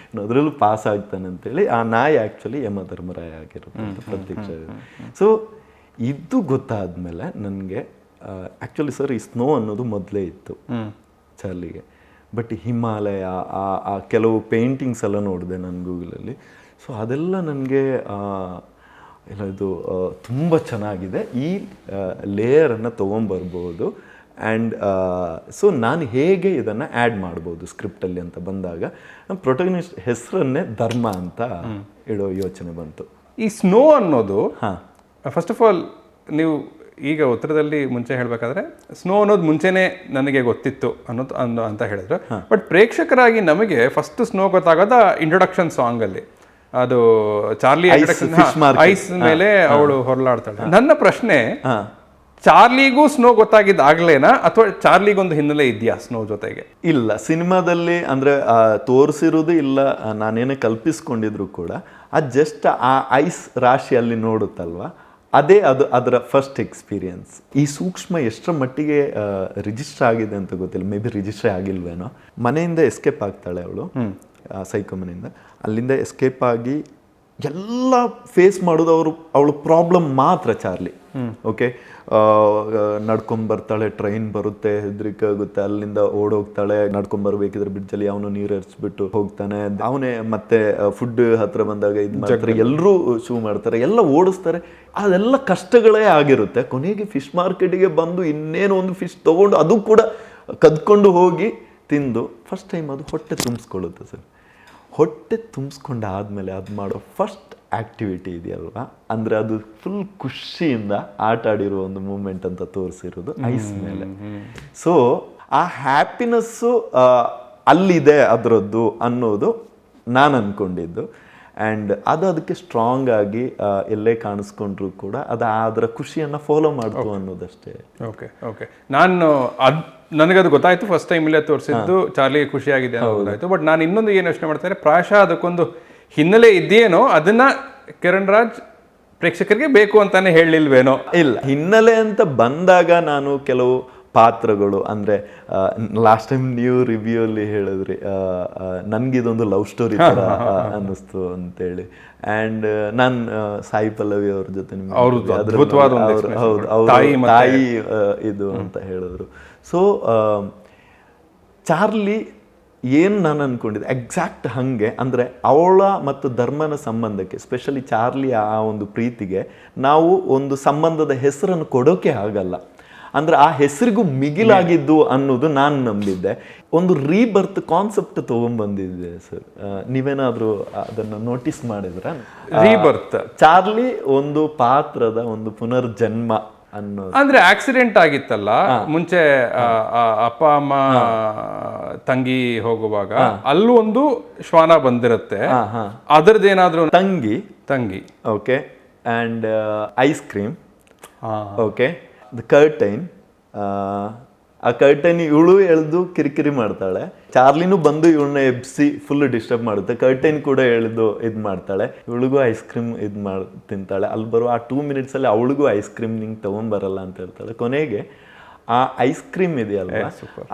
C: ಅದರಲ್ಲೂ ಪಾಸ್ ಆಗ್ತಾನೆ ಅಂತೇಳಿ. ಆ ನಾಯಿ ಆ್ಯಕ್ಚುಲಿ ಯಮಧರ್ಮರಾಯ ಆಗಿರುತ್ತೆ ಅಂತ ಪ್ರತ್ಯಕ್ಷ. ಸೊ ಇದು ಗೊತ್ತಾದ್ಮೇಲೆ ನನಗೆ ಆ್ಯಕ್ಚುಲಿ ಸರ್ ಈ ಸ್ನೋ ಅನ್ನೋದು ಮೊದಲೇ ಇತ್ತು ಚಾರ್ಲಿಗೆ, ಬಟ್ ಹಿಮಾಲಯ ಆ ಕೆಲವು ಪೇಂಟಿಂಗ್ಸ್ ಎಲ್ಲ ನೋಡಿದೆ ನಾನು ಗೂಗಲಲ್ಲಿ. ಸೊ ಅದೆಲ್ಲ ನನಗೆ ಎಲ್ಲ ಇದು ತುಂಬ ಚೆನ್ನಾಗಿದೆ, ಈ ಲೇಯರನ್ನು ತೊಗೊಂಬರ್ಬೋದು. ಆ್ಯಂಡ್ ಸೊ ನಾನು ಹೇಗೆ ಇದನ್ನು ಆ್ಯಡ್ ಮಾಡ್ಬೋದು ಸ್ಕ್ರಿಪ್ಟಲ್ಲಿ ಅಂತ ಬಂದಾಗ ಪ್ರೊಟಗನಿಸ್ಟ್ ಹೆಸರನ್ನೇ ಧರ್ಮ ಅಂತ ಇಡೋ ಯೋಚನೆ ಬಂತು.
B: ಈ ಸ್ನೋ ಅನ್ನೋದು ಫಸ್ಟ್ ಆಫ್ ಆಲ್ ನೀವು ಈಗ ಉತ್ತರದಲ್ಲಿ ಮುಂಚೆ ಹೇಳಬೇಕಾದ್ರೆ ಸ್ನೋ ಅನ್ನೋದು ಮುಂಚೆನೇ ನನಗೆ ಗೊತ್ತಿತ್ತು ಅನ್ನೋದು ಅಂತ ಹೇಳಿದ್ರು. ಬಟ್ ಪ್ರೇಕ್ಷಕರಾಗಿ ನಮಗೆ ಫಸ್ಟ್ ಸ್ನೋ ಗೊತ್ತಾಗೋದ ಇಂಟ್ರೊಡಕ್ಷನ್ ಸಾಂಗ್ ಅಲ್ಲಿ, ಅದು ಚಾರ್ಲಿ ಐಸ್ ಮೇಲೆ ಅವಳು ಹೊರಲಾಡ್ತಾಳೆ. ನನ್ನ ಪ್ರಶ್ನೆ, ಚಾರ್ಲಿಗೂ ಸ್ನೋ ಗೊತ್ತಾಗಿದ್ದು ಆಗ್ಲೇನಾ ಅಥವಾ ಚಾರ್ಲಿಗೊಂದು ಹಿನ್ನೆಲೆ ಇದೆಯಾ ಸ್ನೋ ಜೊತೆಗೆ?
C: ಇಲ್ಲ, ಸಿನಿಮಾದಲ್ಲಿ ಅಂದರೆ ತೋರಿಸಿರೋದು ಇಲ್ಲ, ನಾನೇನೇ ಕಲ್ಪಿಸ್ಕೊಂಡಿದ್ರು ಕೂಡ ಅದು ಜಸ್ಟ್ ಆ ಐಸ್ ರಾಶಿ ಅಲ್ಲಿ ನೋಡುತ್ತಲ್ವಾ, ಅದೇ ಅದರ ಫಸ್ಟ್ ಎಕ್ಸ್ಪೀರಿಯನ್ಸ್. ಈ ಸೂಕ್ಷ್ಮ ಎಷ್ಟರ ಮಟ್ಟಿಗೆ ರಿಜಿಸ್ಟರ್ ಆಗಿದೆ ಅಂತ ಗೊತ್ತಿಲ್ಲ, ಮೇ ಬಿ ರಿಜಿಸ್ಟರ್ ಆಗಿಲ್ವೇನೋ. ಮನೆಯಿಂದ ಎಸ್ಕೇಪ್ ಆಗ್ತಾಳೆ ಅವಳು, ಸೈಕೋ ಮನೆಯಿಂದ. ಅಲ್ಲಿಂದ ಎಸ್ಕೇಪ್ ಆಗಿ ಎಲ್ಲ ಫೇಸ್ ಮಾಡೋದು ಅವಳು ಪ್ರಾಬ್ಲಮ್ ಮಾತ್ರ ಚಾರ್ಲಿ. ಓಕೆ, ನಡ್ಕೊಂಬರ್ತಾಳೆ, ಟ್ರೈನ್ ಬರುತ್ತೆ, ಹೆದರಿಕೆ ಆಗುತ್ತೆ, ಅಲ್ಲಿಂದ ಓಡೋಗ್ತಾಳೆ, ನಡ್ಕೊಂಬರ್ಬೇಕಿದ್ರೆ ಬ್ರಿಡ್ಜಲ್ಲಿ ಅವನು ನೀರು ಹರಿಸ್ಬಿಟ್ಟು ಹೋಗ್ತಾನೆ, ಅವನೇ ಮತ್ತೆ ಫುಡ್ ಹತ್ರ ಬಂದಾಗ ಇದು ಮಾಡ್ತಾರೆ, ಎಲ್ಲರೂ ಶೂ ಮಾಡ್ತಾರೆ, ಎಲ್ಲ ಓಡಿಸ್ತಾರೆ, ಅದೆಲ್ಲ ಕಷ್ಟಗಳೇ ಆಗಿರುತ್ತೆ. ಕೊನೆಗೆ ಫಿಶ್ ಮಾರ್ಕೆಟಿಗೆ ಬಂದು ಇನ್ನೇನು ಒಂದು ಫಿಶ್ ತೊಗೊಂಡು ಅದು ಕೂಡ ಕದ್ಕೊಂಡು ಹೋಗಿ ತಿಂದು ಫಸ್ಟ್ ಟೈಮ್ ಅದು ಹೊಟ್ಟೆ ತುಂಬಿಸ್ಕೊಳ್ಳುತ್ತೆ ಸರ್. ಹೊಟ್ಟೆ ತುಂಬಿಸ್ಕೊಂಡಾದ್ಮೇಲೆ ಅದು ಮಾಡೋ ಫಸ್ಟ್ ಆ್ಯಕ್ಟಿವಿಟಿ ಇದೆಯಲ್ವಾ, ಅಂದರೆ ಅದು ಫುಲ್ ಖುಷಿಯಿಂದ ಆಟ ಆಡಿರೋ ಒಂದು ಮೂಮೆಂಟ್ ಅಂತ ತೋರಿಸಿರೋದು ಐಸ್ ಮೇಲೆ. ಸೊ ಆ ಹ್ಯಾಪಿನೆಸ್ಸು ಅಲ್ಲಿದೆ ಅದರದ್ದು ಅನ್ನೋದು ನಾನು ಅಂದ್ಕೊಂಡಿದ್ದು. ಆ್ಯಂಡ್ ಅದು ಅದಕ್ಕೆ ಸ್ಟ್ರಾಂಗ್ ಆಗಿ ಎಲ್ಲೇ ಕಾಣಿಸ್ಕೊಂಡ್ರು ಕೂಡ ಅದರ ಖುಷಿಯನ್ನು ಫಾಲೋ ಮಾಡ್ತು ಅನ್ನೋದಷ್ಟೇ.
B: ಓಕೆ ಓಕೆ, ನನಗದು ಗೊತ್ತಾಯ್ತು, ಫಸ್ಟ್ ಟೈಮ್ ಇಲ್ಲೇ ತೋರಿಸಿದ್ದು ಚಾರ್ಲಿಗೆ ಖುಷಿಯಾಗಿದೆ ಅಂತ ಗೊತ್ತಾಯ್ತು. ಬಟ್ ನಾನು ಇನ್ನೊಂದು ಏನು ಯೋಚನೆ ಮಾಡ್ತಾರೆ, ಪ್ರಾಯಶಃ ಅದಕ್ಕೊಂದು ಹಿನ್ನೆಲೆ ಇದೆಯೇನೋ, ಅದನ್ನ ಕಿರಣ್ ರಾಜ್ ಪ್ರೇಕ್ಷಕರಿಗೆ ಬೇಕು ಅಂತಾನೆ ಹೇಳಿಲ್ವೇನೋ?
C: ಇಲ್ಲ, ಹಿನ್ನೆಲೆ ಅಂತ ಬಂದಾಗ ನಾನು ಕೆಲವು ಪಾತ್ರಗಳು ಅಂದರೆ ಲಾಸ್ಟ್ ಟೈಮ್ ನೀವು ರಿವ್ಯೂ ಅಲ್ಲಿ ಹೇಳಿದ್ರಿ ನನ್ಗಿದೊಂದು ಲವ್ ಸ್ಟೋರಿ ಥರ ಅನ್ನಿಸ್ತು ಅಂತೇಳಿ. ಆ್ಯಂಡ್ ನಾನು ಸಾಯಿ ಪಲ್ಲವಿ ಅವ್ರ ಜೊತೆ ತಾಯಿ ಇದು ಅಂತ ಹೇಳಿದ್ರು. ಸೊ ಚಾರ್ಲಿ ಏನು ನಾನು ಅಂದ್ಕೊಂಡಿದ್ದೆ ಎಕ್ಸಾಕ್ಟ್ ಹಾಗೆ, ಅಂದರೆ ಅವಳ ಮತ್ತು ಧರ್ಮನ ಸಂಬಂಧಕ್ಕೆ, ಸ್ಪೆಷಲಿ ಚಾರ್ಲಿ ಆ ಒಂದು ಪ್ರೀತಿಗೆ ನಾವು ಒಂದು ಸಂಬಂಧದ ಹೆಸರನ್ನು ಕೊಡೋಕೆ ಆಗಲ್ಲ. ಅಂದರೆ ಆ ಹೆಸರಿಗೂ ಮಿಗಿಲಾಗಿದ್ದು ಅನ್ನೋದು ನಾನು ನಂಬಿದ್ದೆ. ಒಂದು ರೀಬರ್ತ್ ಕಾನ್ಸೆಪ್ಟ್ ತೊಗೊಂಡ್ಬಂದಿದ್ದೆ ಸರ್. ನೀವೇನಾದರೂ ಅದನ್ನು ನೋಟಿಸ್ ಮಾಡಿದ್ರ?
B: ರೀಬರ್ತ್
C: ಚಾರ್ಲಿ ಒಂದು ಪಾತ್ರದ ಒಂದು ಪುನರ್ಜನ್ಮ ಅನ್ನೋದು.
B: ಅಂದ್ರೆ ಆಕ್ಸಿಡೆಂಟ್ ಆಗಿತ್ತಲ್ಲ ಮುಂಚೆ, ಅಪ್ಪ ಅಮ್ಮ ತಂಗಿ ಹೋಗುವಾಗ ಅಲ್ಲೂ ಒಂದು ಶ್ವಾನ ಬಂದಿರುತ್ತೆ, ಅದರದ್ದೇನಾದ್ರೂ ತಂಗಿ
C: okay. And ice cream okay. The curtain, ಆ ಕರ್ಟೈನ್ ಇವಳು ಎಳೆದು ಕಿರಿಕಿರಿ ಮಾಡ್ತಾಳೆ, ಚಾರ್ಲಿನೂ ಬಂದು ಇವಳನ್ನ ಎಬ್ಸಿ ಫುಲ್ ಡಿಸ್ಟರ್ಬ್ ಮಾಡುತ್ತೆ. ಕರ್ಟೈನ್ ಕೂಡ ಎಳೆದು ಇದು ಮಾಡ್ತಾಳೆ, ಇವಳಿಗೂ ಐಸ್ ಕ್ರೀಮ್ ಇದು ತಿಂತಾಳೆ. ಅಲ್ಲಿ ಬರೋ ಆ 2 minutesಲ್ಲಿ ಅವಳಿಗೂ ಐಸ್ ಕ್ರೀಮ್ ನಿಂಗೆ ತೊಗೊಂಬರಲ್ಲ ಅಂತ ಹೇಳ್ತಾಳೆ. ಕೊನೆಗೆ ಆ ಐಸ್ ಕ್ರೀಮ್ ಇದೆಯಲ್ವ,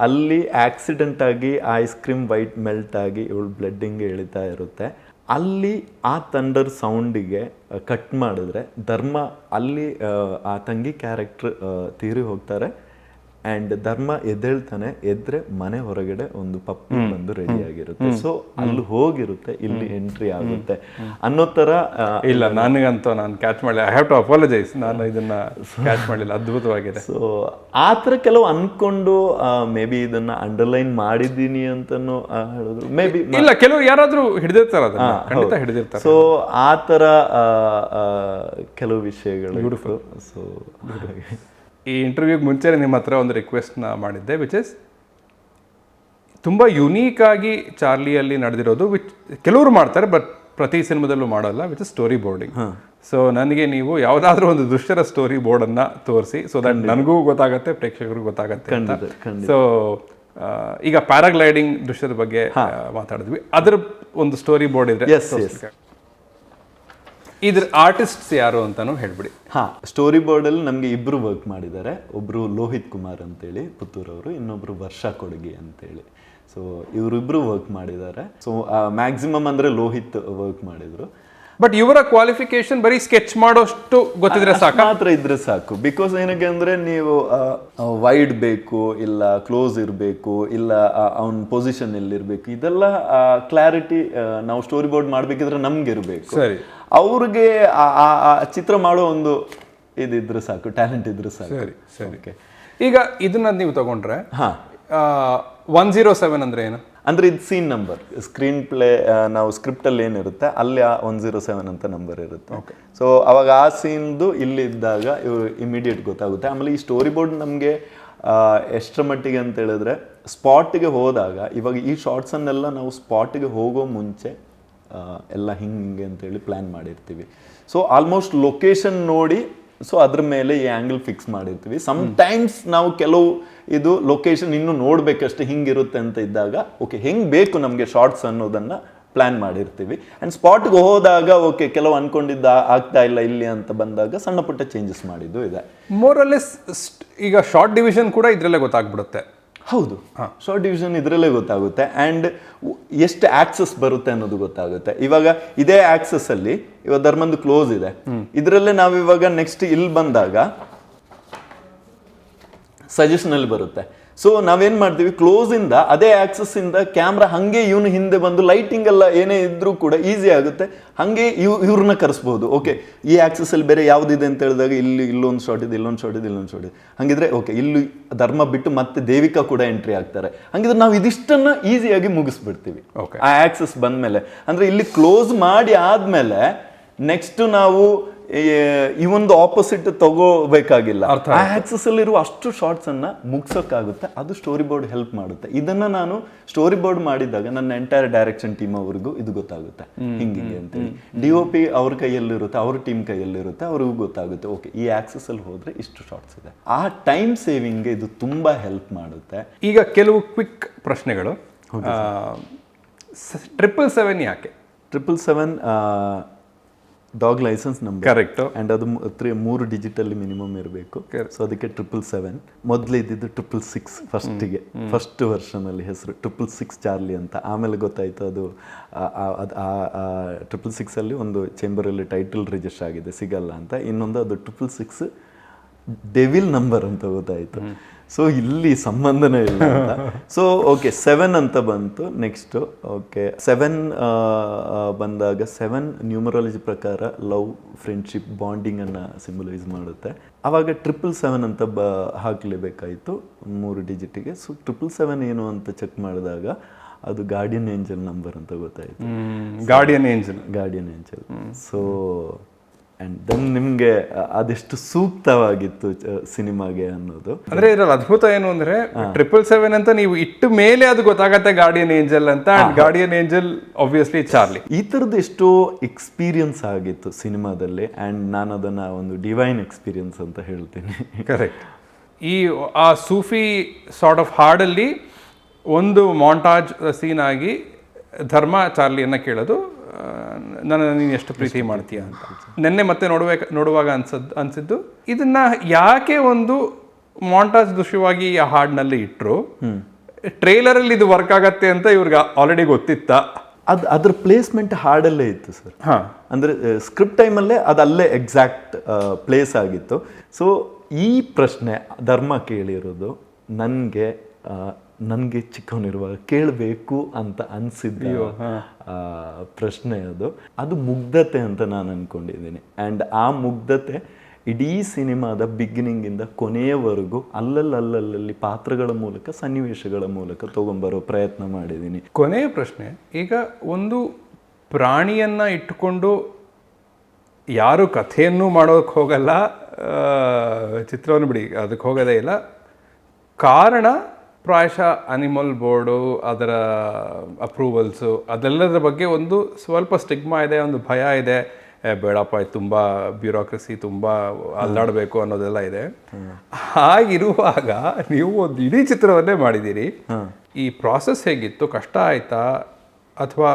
C: ಅಲ್ಲಿ ಆಕ್ಸಿಡೆಂಟ್ ಆಗಿ ಆ ಐಸ್ ಕ್ರೀಮ್ ವೈಟ್ ಮೆಲ್ಟ್ ಆಗಿ ಇವಳು ಬ್ಲಡ್ಡಿಂಗ್ ಇಳಿತಾ ಇರುತ್ತೆ. ಅಲ್ಲಿ ಆ ಥಂಡರ್ ಸೌಂಡಿಗೆ ಕಟ್ ಮಾಡಿದ್ರೆ ಧರ್ಮ ಅಲ್ಲಿ ಆ ತಂಗಿ ಕ್ಯಾರೆಕ್ಟರ್ ತೀರಿ ಹೋಗ್ತಾರೆ. ಆ್ಯಂಡ್ ಧರ್ಮ ಎದ್ದೇಳ್ತಾನೆ, ಎದ್ರೆ ಮನೆ ಹೊರಗಡೆ ಒಂದು ಪಪ್ಪಿ ಬಂದು ರೆಡಿ ಆಗಿರುತ್ತೆ. ಸೊ ಅಲ್ಲಿ ಹೋಗಿರುತ್ತೆ, ಇಲ್ಲಿ ಎಂಟ್ರಿ ಆಗುತ್ತೆ ಅನ್ನೋ ಥರ.
B: ಇಲ್ಲ, ನನಗಂತೂ ನಾನು ಕ್ಯಾಚ್ ಮಾಡಲಿಲ್ಲ. ಐ ಹ್ಯಾವ್ ಟು ಅಪಾಲಜೈಸ್, ನಾನು ಇದನ್ನ ಕ್ಯಾಚ್ ಮಾಡಲಿಲ್ಲ. ಅದ್ಭುತವಾಗಿದೆ.
C: ಸೊ ಆ ಥರ ಕೆಲವು ಅನ್ಕೊಂಡು ಮೇ ಬಿ ಇದನ್ನ ಅಂಡರ್ಲೈನ್ ಮಾಡಿದ್ದೀನಿ ಅಂತನೂ ಹೇಳಿದ್ರು. ಮೇ ಬಿ
B: ಇಲ್ಲ, ಕೆಲವು ಯಾರಾದ್ರೂ ಹಿಡಿದಿರ್ತಾರೆ, ಖಂಡಿತ ಹಿಡಿದಿರ್ತಾರೆ.
C: ಸೊ ಆ ಥರ ಕೆಲವು ವಿಷಯಗಳು.
B: ಬ್ಯೂಟಿಫುಲ್.
C: ಸೊ
B: ಈ ಇಂಟರ್ವ್ಯೂಗೆ ಮುಂಚೆ ನಿಮ್ಮ ಹತ್ರ ಒಂದು ರಿಕ್ವೆಸ್ಟ್ನ ಮಾಡಿದ್ದೆ, ವಿಚ್ ಇಸ್ ತುಂಬ ಯುನೀಕ್ ಆಗಿ ಚಾರ್ಲಿಯಲ್ಲಿ ನಡೆದಿರೋದು, ವಿಚ್ ಕೆಲವರು ಮಾಡ್ತಾರೆ ಬಟ್ ಪ್ರತಿ ಸಿನಿಮಾದಲ್ಲೂ ಮಾಡಲ್ಲ, which is story boarding. So ನನಗೆ ನೀವು ಯಾವುದಾದ್ರೂ ಒಂದು ದೃಶ್ಯದ ಸ್ಟೋರಿ ಬೋರ್ಡನ್ನು ತೋರಿಸಿ, ಸೊ ದಟ್ ನನಗೂ ಗೊತ್ತಾಗತ್ತೆ, ಪ್ರೇಕ್ಷಕರಿಗೂ ಗೊತ್ತಾಗತ್ತೆ ಅಂತ. ಸೊ ಈಗ ಪ್ಯಾರಾಗ್ಲೈಡಿಂಗ್ ದೃಶ್ಯದ ಬಗ್ಗೆ ಮಾತಾಡಿದ್ವಿ, ಅದರ ಒಂದು ಸ್ಟೋರಿ ಬೋರ್ಡ್ ಇದ್ರೆ ಇದ್ರ ಆರ್ಟಿಸ್ಟ್ಸ್ ಯಾರು ಅಂತಾನು ಹೇಳ್ಬಿಡಿ.
C: ಸ್ಟೋರಿ ಬೋರ್ಡಲ್ಲಿ ನಮಗೆ ಇಬ್ಬರು ವರ್ಕ್ ಮಾಡಿದ್ದಾರೆ. ಒಬ್ಬರು ಲೋಹಿತ್ ಕುಮಾರ್ ಅಂತೇಳಿ ಪುತ್ತೂರವರು, ಇನ್ನೊಬ್ರು ವರ್ಷಾ ಕೊಡಗಿ ಅಂತೇಳಿ. ಸೊ ಇವರಿಬ್ರು ವರ್ಕ್ ಮಾಡಿದ್ದಾರೆ. ಸೊ ಮ್ಯಾಕ್ಸಿಮಮ್ ಅಂದರೆ ಲೋಹಿತ್ ವರ್ಕ್ ಮಾಡಿದ್ರು.
B: ಬಟ್ ಇವರ ಕ್ವಾಲಿಫಿಕೇಶನ್ ಬರೀ ಸ್ಕೆಚ್ ಮಾಡೋಷ್ಟು ಗೊತ್ತಿದ್ರೆ ಸಾಕು,
C: ಮಾತ್ರ ಇದ್ರೆ ಸಾಕು. ಬಿಕಾಸ್ ಏನಕ್ಕೆ ಅಂದರೆ ನೀವು ವೈಡ್ ಬೇಕು, ಇಲ್ಲ ಕ್ಲೋಸ್ ಇರಬೇಕು, ಇಲ್ಲ ಅವನ ಪೊಸಿಷನ್ ಎಲ್ಲಿರಬೇಕು, ಇದೆಲ್ಲ ಕ್ಲಾರಿಟಿ ನಾವು ಸ್ಟೋರಿ ಬೋರ್ಡ್ ಮಾಡಬೇಕಿದ್ರೆ ನಮ್ಗೆ ಇರಬೇಕು.
B: ಸರಿ,
C: ಅವ್ರಿಗೆ ಚಿತ್ರ ಮಾಡೋ ಒಂದು ಇದಿದ್ರೆ ಸಾಕು, ಟ್ಯಾಲೆಂಟ್ ಇದ್ರೆ ಸಾಕು.
B: ಸರಿ ಸರಿ. ಈಗ ಇದನ್ನ ನೀವು ತಗೊಂಡ್ರೆ 107 ಅಂದ್ರೆ ಏನು?
C: ಅಂದ್ರೆ ಇದು ಸೀನ್ ನಂಬರ್, ಸ್ಕ್ರೀನ್ ಪ್ಲೇ ನಾವು ಸ್ಕ್ರಿಪ್ಟ್ ಅಲ್ಲಿ ಏನಿರುತ್ತೆ ಅಲ್ಲಿ 107 ಅಂತ ನಂಬರ್ ಇರುತ್ತೆ. ಸೊ ಅವಾಗ ಆ ಸೀನ್ದು ಇಲ್ಲಿ ಇದ್ದಾಗ ಇವರು ಇಮಿಡಿಯೇಟ್ ಗೊತ್ತಾಗುತ್ತೆ. ಆಮೇಲೆ ಈ ಸ್ಟೋರಿ ಬೋರ್ಡ್ ನಮಗೆ ಎಷ್ಟರ ಮಟ್ಟಿಗೆ ಅಂತ ಹೇಳಿದ್ರೆ, ಸ್ಪಾಟಿಗೆ ಹೋದಾಗ ಇವಾಗ ಈ ಶಾರ್ಟ್ಸನ್ನೆಲ್ಲ ನಾವು ಸ್ಪಾಟಿಗೆ ಹೋಗೋ ಮುಂಚೆ ಎಲ್ಲ ಹಿಂಗೆ ಅಂತೇಳಿ ಪ್ಲ್ಯಾನ್ ಮಾಡಿರ್ತೀವಿ. ಸೊ ಆಲ್ಮೋಸ್ಟ್ ಲೊಕೇಶನ್ ನೋಡಿ, ಸೊ ಅದ್ರ ಮೇಲೆ ಈ ಆ್ಯಂಗಲ್ ಫಿಕ್ಸ್ ಮಾಡಿರ್ತೀವಿ. ಸಮ್ಟೈಮ್ಸ್ ನಾವು ಕೆಲವು ಇದು ಲೊಕೇಶನ್ ಇನ್ನೂ ನೋಡಬೇಕಷ್ಟೇ ಹಿಂಗಿರುತ್ತೆ ಅಂತ ಇದ್ದಾಗ ಓಕೆ ಹೆಂಗೆ ಬೇಕು ನಮಗೆ ಶಾರ್ಟ್ಸ್ ಅನ್ನೋದನ್ನು ಪ್ಲ್ಯಾನ್ ಮಾಡಿರ್ತೀವಿ. ಆ್ಯಂಡ್ ಸ್ಪಾಟ್ಗೆ ಹೋದಾಗ ಓಕೆ ಕೆಲವು ಅನ್ಕೊಂಡಿದ್ದ ಆಗ್ತಾ ಇಲ್ಲ ಇಲ್ಲಿ ಅಂತ ಬಂದಾಗ ಸಣ್ಣ ಪುಟ್ಟ ಚೇಂಜಸ್ ಮಾಡಿದ್ದು ಇದೆ.
B: ಮೋರಲ್ಲೆಸ್ ಈಗ ಶಾರ್ಟ್ ಡಿವಿಷನ್ ಕೂಡ ಇದರಲ್ಲೇ ಗೊತ್ತಾಗ್ಬಿಡುತ್ತೆ.
C: ಹೌದು, ಶಾರ್ಟ್ ಡಿವಿಷನ್ ಇದರಲ್ಲೇ ಗೊತ್ತಾಗುತ್ತೆ. ಆ್ಯಂಡ್ ಎಷ್ಟು ಆಕ್ಸಸ್ ಬರುತ್ತೆ ಅನ್ನೋದು ಗೊತ್ತಾಗುತ್ತೆ. ಇವಾಗ ಇದೇ ಆಕ್ಸಸ್ ಅಲ್ಲಿ ಇವಾಗ ಧರ್ಮಂದು ಕ್ಲೋಸ್ ಇದೆ, ಇದರಲ್ಲೇ ನಾವಿವಾಗ ನೆಕ್ಸ್ಟ್ ಇಲ್ಲಿ ಬಂದಾಗ ಸಜೆಷನ್ ಅಲ್ಲಿ ಬರುತ್ತೆ. ಸೊ ನಾವೇನ್ ಮಾಡ್ತೀವಿ, ಕ್ಲೋಸ್ ಇಂದ ಅದೇ ಆಕ್ಸಸ್ ಇಂದ ಕ್ಯಾಮ್ರಾ ಹಂಗೆ ಇವನು ಹಿಂದೆ ಬಂದು ಲೈಟಿಂಗ್ ಎಲ್ಲ ಏನೇ ಇದ್ರೂ ಕೂಡ ಈಸಿ ಆಗುತ್ತೆ. ಹಂಗೆ ಇವ್ರನ್ನ ಕರೆಸ್ಬೋದು. ಓಕೆ ಈ ಆಕ್ಸಸ್ ಅಲ್ಲಿ ಬೇರೆ ಯಾವ್ದಿದೆ ಅಂತ ಹೇಳಿದಾಗ ಇಲ್ಲಿ ಇಲ್ಲೊಂದು ಶಾಟ್ ಇದೆ, ಇಲ್ಲೊಂದು ಶಾಟ್ ಇದೆ, ಇಲ್ಲೊಂದು ಶಾಟ್ ಇದೆ. ಹಂಗಿದ್ರೆ ಓಕೆ ಇಲ್ಲಿ ಧರ್ಮ ಬಿಟ್ಟು ಮತ್ತೆ ದೇವಿಕಾ ಕೂಡ ಎಂಟ್ರಿ ಆಗ್ತಾರೆ. ಹಂಗಿದ್ರೆ ನಾವು ಇದಿಷ್ಟನ್ನ ಈಸಿಯಾಗಿ ಮುಗಿಸ್ಬಿಡ್ತೀವಿ ಆ ಆಕ್ಸಸ್ ಬಂದ್ಮೇಲೆ. ಅಂದ್ರೆ ಇಲ್ಲಿ ಕ್ಲೋಸ್ ಮಾಡಿ ಆದ್ಮೇಲೆ ನೆಕ್ಸ್ಟ್ ನಾವು ಈ ಒಂದು ಆಪೋಸಿಟ್ ತಗೋಬೇಕಾಗಿಲ್ಲ. ಆ ಆಕ್ಸಸ್ ಅಲ್ಲಿರುವ ಅಷ್ಟು ಶಾರ್ಟ್ಸ್ ಅನ್ನ ಮುಗ್ಸೋಕ್ಕಾಗುತ್ತೆ. ಅದು ಸ್ಟೋರಿ ಬೋರ್ಡ್ ಹೆಲ್ಪ್ ಮಾಡುತ್ತೆ. ಇದನ್ನ ನಾನು ಸ್ಟೋರಿ ಬೋರ್ಡ್ ಮಾಡಿದಾಗ ನನ್ನ ಎಂಟೈರ್ ಡೈರೆಕ್ಷನ್ ಟೀಮ್ ಅವ್ರಿಗೂ ಇದು ಗೊತ್ತಾಗುತ್ತೆ ಹಿಂಗಿಗೆ ಅಂತೇಳಿ. DOP ಅವ್ರ ಕೈಯಲ್ಲಿರುತ್ತೆ, ಅವ್ರ ಟೀಮ್ ಕೈಯಲ್ಲಿರುತ್ತೆ, ಅವ್ರಿಗೂ ಗೊತ್ತಾಗುತ್ತೆ ಓಕೆ ಈ ಆಕ್ಸಸ್ ಅಲ್ಲಿ ಹೋದ್ರೆ ಇಷ್ಟು ಶಾರ್ಟ್ಸ್ ಇದೆ. ಆ ಟೈಮ್ ಸೇವಿಂಗ್ ಇದು ತುಂಬಾ ಹೆಲ್ಪ್ ಮಾಡುತ್ತೆ.
B: ಈಗ ಕೆಲವು ಕ್ವಿಕ್ ಪ್ರಶ್ನೆಗಳು. 777 ಯಾಕೆ?
C: 777 dog licence number.
B: Correct.
C: And ಅದು 3 ಡಿಜಿಟಲ್ಲಿ ಮಿನಿಮಮ್ ಇರಬೇಕು. ಸೊ ಅದಕ್ಕೆ 777. ಮೊದಲು ಇದ್ದಿದ್ದು 666 ಫಸ್ಟಿಗೆ, ಫಸ್ಟ್ ವರ್ಷನಲ್ಲಿ ಹೆಸರು 666 ಚಾರ್ಲಿ ಅಂತ. ಆಮೇಲೆ ಗೊತ್ತಾಯಿತು ಅದು 666ಅಲ್ಲಿ ಒಂದು ಚೇಂಬರಲ್ಲಿ ಟೈಟಲ್ ರಿಜಿಸ್ಟರ್ ಆಗಿದೆ, ಸಿಗಲ್ಲ ಅಂತ. ಇನ್ನೊಂದು ಅದು 666 ಡೆವಿಲ್ ನಂಬರ್ ಅಂತ ಗೊತ್ತಾಯಿತು. ಸೊ ಇಲ್ಲಿ ಸಂಬಂಧನೇ ಇಲ್ಲ ಅಂತ. ಸೊ ಓಕೆ 7 ಅಂತ ಬಂತು. ನೆಕ್ಸ್ಟು ಓಕೆ 7 ಬಂದಾಗ 7 ನ್ಯೂಮರಾಲಜಿ ಪ್ರಕಾರ ಲವ್, ಫ್ರೆಂಡ್ಶಿಪ್, ಬಾಂಡಿಂಗನ್ನು ಸಿಂಬಲೈಸ್ ಮಾಡುತ್ತೆ. ಆವಾಗ 777 ಅಂತ ಹಾಕಲೇಬೇಕಾಯಿತು 3 ಡಿಜಿಟಿಗೆ. ಸೊ 777 ಏನು ಅಂತ ಚೆಕ್ ಮಾಡಿದಾಗ ಅದು ಗಾರ್ಡಿಯನ್ ಏಂಜಲ್ ನಂಬರ್ ಅಂತ ಗೊತ್ತಾಯಿತು.
B: Guardian angel. So and then ನಿಮಗೆ ಅದೆಷ್ಟು ಸೂಕ್ತವಾಗಿತ್ತು ಸಿನಿಮಾಗೆ ಅನ್ನೋದು. ಅಂದ್ರೆ ಇದ್ರಲ್ಲಿ ಅದ್ಭುತ ಏನು ಅಂದ್ರೆ 777 ಅಂತ ನೀವು ಇಟ್ಟ ಮೇಲೆ ಅದು ಗೊತ್ತಾಗತ್ತೆ ಗಾರ್ಡಿಯನ್ ಏಂಜಲ್ ಅಂತ. Guardian angel obviously Charlie.
C: ಈ ಥರದ್ದು ಎಷ್ಟೋ ಎಕ್ಸ್ಪೀರಿಯನ್ಸ್ ಆಗಿತ್ತು ಸಿನಿಮಾದಲ್ಲಿ. ಆ್ಯಂಡ್ ನಾನು ಅದನ್ನು ಒಂದು ಡಿವೈನ್ ಎಕ್ಸ್ಪೀರಿಯನ್ಸ್ ಅಂತ ಹೇಳ್ತೀನಿ.
B: ಕರೆಕ್ಟ್. ಆ ಸೂಫಿ ಸಾರ್ಟ್ ಆಫ್ ಹಾಡಲ್ಲಿ ಒಂದು ಮಾಂಟಾಜ್ ಸೀನ್ ಆಗಿ ಧರ್ಮ ಚಾರ್ಲಿಯನ್ನ ಕೇಳೋದು, ನನ್ನ ನೀನು ಎಷ್ಟು ಪ್ರೀತಿ ಮಾಡ್ತೀಯ ಅಂತ. ನೆನ್ನೆ ಮತ್ತೆ ನೋಡುವಾಗ ಅನ್ಸಿದ್ದು ಇದನ್ನ ಯಾಕೆ ಒಂದು ಮಾಂಟಾಜ್ ದೃಶ್ಯವಾಗಿ ಆ ಹಾಡಿನಲ್ಲಿ ಇಟ್ಟರು, ಟ್ರೇಲರ್ ಅಲ್ಲಿ ಇದು ವರ್ಕ್ ಆಗತ್ತೆ ಅಂತ ಇವ್ರಿಗೆ ಆಲ್ರೆಡಿ ಗೊತ್ತಿತ್ತ?
C: ಅದ್ರ ಪ್ಲೇಸ್ಮೆಂಟ್ ಹಾಡಲ್ಲೇ ಇತ್ತು ಸರ್. ಅಂದ್ರೆ ಸ್ಕ್ರಿಪ್ಟ್ ಟೈಮಲ್ಲೇ ಅದಲ್ಲೇ ಎಕ್ಸಾಕ್ಟ್ ಪ್ಲೇಸ್ ಆಗಿತ್ತು. ಸೊ ಈ ಪ್ರಶ್ನೆ ಧರ್ಮ ಕೇಳಿರೋದು ನನಗೆ ಚಿಕ್ಕವನಿರುವಾಗ ಕೇಳಬೇಕು ಅಂತ ಅನಿಸಿದ್ದ ಪ್ರಶ್ನೆ ಅದು ಮುಗ್ಧತೆ ಅಂತ ನಾನು ಅನ್ಕೊಂಡಿದ್ದೀನಿ. ಆ್ಯಂಡ್ ಆ ಮುಗ್ಧತೆ ಇಡೀ ಸಿನಿಮಾದ ಬಿಗಿನಿಂಗಿಂದ ಕೊನೆಯವರೆಗೂ ಅಲ್ಲಲ್ಲಿ ಪಾತ್ರಗಳ ಮೂಲಕ, ಸನ್ನಿವೇಶಗಳ ಮೂಲಕ ತಗೊಂಬರೋ ಪ್ರಯತ್ನ ಮಾಡಿದ್ದೀನಿ.
B: ಕೊನೆಯ ಪ್ರಶ್ನೆ, ಈಗ ಒಂದು ಪ್ರಾಣಿಯನ್ನ ಇಟ್ಟುಕೊಂಡು ಯಾರು ಕಥೆಯನ್ನು ಮಾಡೋಕ್ಕೆ ಹೋಗಲ್ಲ, ಚಿತ್ರವನ್ನು ಬಿಡಿ ಅದಕ್ಕೆ ಹೋಗೋದೇ ಇಲ್ಲ. ಕಾರಣ ಪ್ರಾಯಶಃ ಅನಿಮಲ್ ಬೋರ್ಡು, ಅದರ ಅಪ್ರೂವಲ್ಸು, ಅದೆಲ್ಲದರ ಬಗ್ಗೆ ಒಂದು ಸ್ವಲ್ಪ ಸ್ಟಿಗ್ಮಾ ಇದೆ, ಒಂದು ಭಯ ಇದೆ. ಬೇಡಪ್ಪ, ತುಂಬ ಬ್ಯೂರೋಕ್ರಸಿ, ತುಂಬ ಅಲ್ಲಾಡಬೇಕು ಅನ್ನೋದೆಲ್ಲ ಇದೆ. ಹಾಗಿರುವಾಗ ನೀವು ಒಂದು ಇಡೀ ಚಿತ್ರವನ್ನೇ ಮಾಡಿದ್ದೀರಿ. ಈ ಪ್ರಾಸೆಸ್ ಹೇಗಿತ್ತು? ಕಷ್ಟ ಆಯ್ತಾ ಅಥವಾ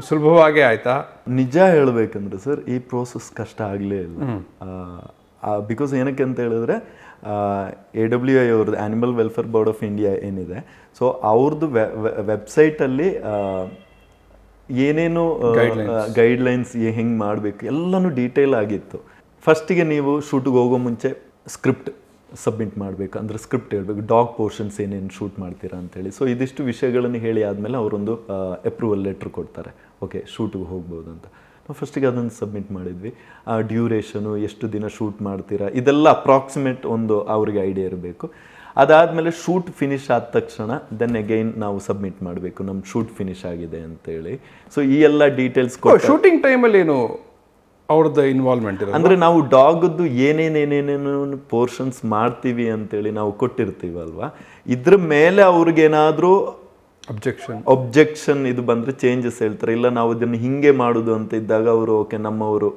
B: ಸುಲಭವಾಗೇ ಆಯ್ತಾ?
C: ನಿಜ ಹೇಳಬೇಕಂದ್ರೆ ಸರ್, ಈ ಪ್ರೋಸೆಸ್ ಕಷ್ಟ ಆಗಲೇ ಇಲ್ಲ. ಬಿಕಾಸ್ ಏನಕ್ಕೆ ಅಂತ ಹೇಳಿದ್ರೆ AWI ಅವ್ರದ್ದು animal welfare board of India ಏನಿದೆ, ಸೊ ಅವ್ರದ್ದು ವೆಬ್ಸೈಟಲ್ಲಿ ಏನೇನು ಗೈಡ್ಲೈನ್ಸ್ ಹೆಂಗೆ ಮಾಡಬೇಕು ಎಲ್ಲನೂ ಡೀಟೇಲ್ ಆಗಿತ್ತು. ಫಸ್ಟಿಗೆ ನೀವು ಶೂಟಿಗೆ ಹೋಗೋ ಮುಂಚೆ ಸ್ಕ್ರಿಪ್ಟ್ ಸಬ್ಮಿಟ್ ಮಾಡಬೇಕು. ಅಂದರೆ ಸ್ಕ್ರಿಪ್ಟ್ ಹೇಳಬೇಕು, ಡಾಗ್ ಪೋರ್ಷನ್ಸ್ ಏನೇನು ಶೂಟ್ ಮಾಡ್ತೀರಾ ಅಂತೇಳಿ. ಸೊ ಇದಿಷ್ಟು ವಿಷಯಗಳನ್ನು ಹೇಳಿ ಆದಮೇಲೆ ಅವರೊಂದು ಅಪ್ರೂವಲ್ ಲೆಟ್ರ್ ಕೊಡ್ತಾರೆ, ಓಕೆ ಶೂಟಿಗೆ ಹೋಗ್ಬೋದು ಅಂತ. ನಾವು ಫಸ್ಟಿಗೆ ಅದನ್ನು ಸಬ್ಮಿಟ್ ಮಾಡಿದ್ವಿ. ಡ್ಯೂರೇಷನು, ಎಷ್ಟು ದಿನ ಶೂಟ್ ಮಾಡ್ತೀರಾ, ಇದೆಲ್ಲ ಅಪ್ರಾಕ್ಸಿಮೇಟ್ ಒಂದು ಅವ್ರಿಗೆ ಐಡಿಯಾ ಇರಬೇಕು. ಅದಾದಮೇಲೆ ಶೂಟ್ ಫಿನಿಶ್ ಆದ ತಕ್ಷಣ ದೆನ್ ಅಗೈನ್ ನಾವು ಸಬ್ಮಿಟ್ ಮಾಡಬೇಕು, ನಮ್ಮ ಶೂಟ್ ಫಿನಿಶ್ ಆಗಿದೆ ಅಂತೇಳಿ. ಸೊ ಈ ಎಲ್ಲ ಡೀಟೇಲ್ಸ್
B: ಶೂಟಿಂಗ್ ಟೈಮಲ್ಲಿ ಏನು ಅವ್ರದ್ದು ಇನ್ವಾಲ್ವ್ಮೆಂಟ್ ಇರೋದು?
C: ಅಂದರೆ ನಾವು ಡಾಗದ್ದು ಏನೇನೇನೇನೇನು ಪೋರ್ಷನ್ಸ್ ಮಾಡ್ತೀವಿ ಅಂತೇಳಿ ನಾವು ಕೊಟ್ಟಿರ್ತೀವಲ್ವ, ಇದ್ರ ಮೇಲೆ ಅವ್ರಿಗೇನಾದರೂ ಒಬ್ಜೆಕ್ಷನ್ ಇದು ಬಂದರೆ ಚೇಂಜಸ್ ಹೇಳ್ತಾರೆ. ಇಲ್ಲ ನಾವು ಇದನ್ನು ಹಿಂಗೆ ಮಾಡೋದು ಅಂತ ಇದ್ದಾಗ ಅವರು ಓಕೆ ನಮ್ಮವರು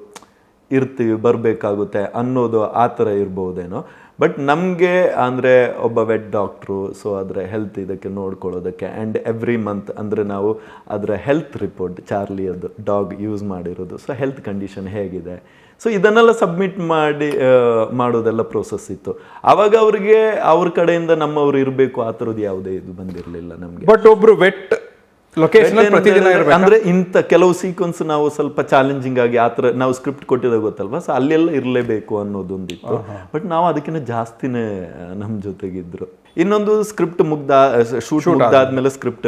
C: ಇರ್ತೀವಿ, ಬರಬೇಕಾಗುತ್ತೆ ಅನ್ನೋದು ಆ ಥರ ಇರ್ಬೋದೇನೋ. ಬಟ್ ನಮಗೆ ಅಂದರೆ ಒಬ್ಬ ವೆಟ್ ಡಾಕ್ಟ್ರು, ಸೊ ಅದರ ಹೆಲ್ತ್ ಇದಕ್ಕೆ ನೋಡ್ಕೊಳ್ಳೋದಕ್ಕೆ ಆ್ಯಂಡ್ ಎವ್ರಿ ಮಂತ್ ಅಂದರೆ ನಾವು ಅದರ ಹೆಲ್ತ್ ರಿಪೋರ್ಟ್, ಚಾರ್ಲಿಯದ್ದು ಡಾಗ್ ಯೂಸ್ ಮಾಡಿರೋದು, ಸೊ ಹೆಲ್ತ್ ಕಂಡೀಷನ್ ಹೇಗಿದೆ, ಸೊ ಇದನ್ನೆಲ್ಲ ಸಬ್ಮಿಟ್ ಮಾಡೋದೆಲ್ಲ ಪ್ರೋಸೆಸ್ ಇತ್ತು. ಆವಾಗ ಅವ್ರಿಗೆ ಅವ್ರ ಕಡೆಯಿಂದ ನಮ್ಮವ್ರು ಇರಬೇಕು ಆ ಥರದ್ದು ಯಾವುದೇ ಇದು ಬಂದಿರಲಿಲ್ಲ ನಮಗೆ.
B: ಬಟ್ ಒಬ್ರು ವೆಟ್
C: ಅಂದ್ರೆ ಇಂಥ ಕೆಲವು ಸೀಕ್ವೆನ್ಸ್ ನಾವು ಸ್ವಲ್ಪ ಚಾಲೆಂಜಿಂಗ್ ಆಗಿ ಆ ಥರ ನಾವು ಸ್ಕ್ರಿಪ್ಟ್ ಕೊಟ್ಟಿದಾಗ ಗೊತ್ತಲ್ವಾ, ಸೊ ಅಲ್ಲೆಲ್ಲ ಇರಲೇಬೇಕು ಅನ್ನೋದೊಂದಿತ್ತು. ಬಟ್ ನಾವು ಅದಕ್ಕಿಂತ ಜಾಸ್ತಿನೇ ನಮ್ಮ ಜೊತೆಗಿದ್ರು. ಇನ್ನೊಂದು ಸ್ಕ್ರಿಪ್ಟ್ ಶೂಟ್ ಮುಗ್ದಾದ್ಮೇಲೆ ಸ್ಕ್ರಿಪ್ಟ್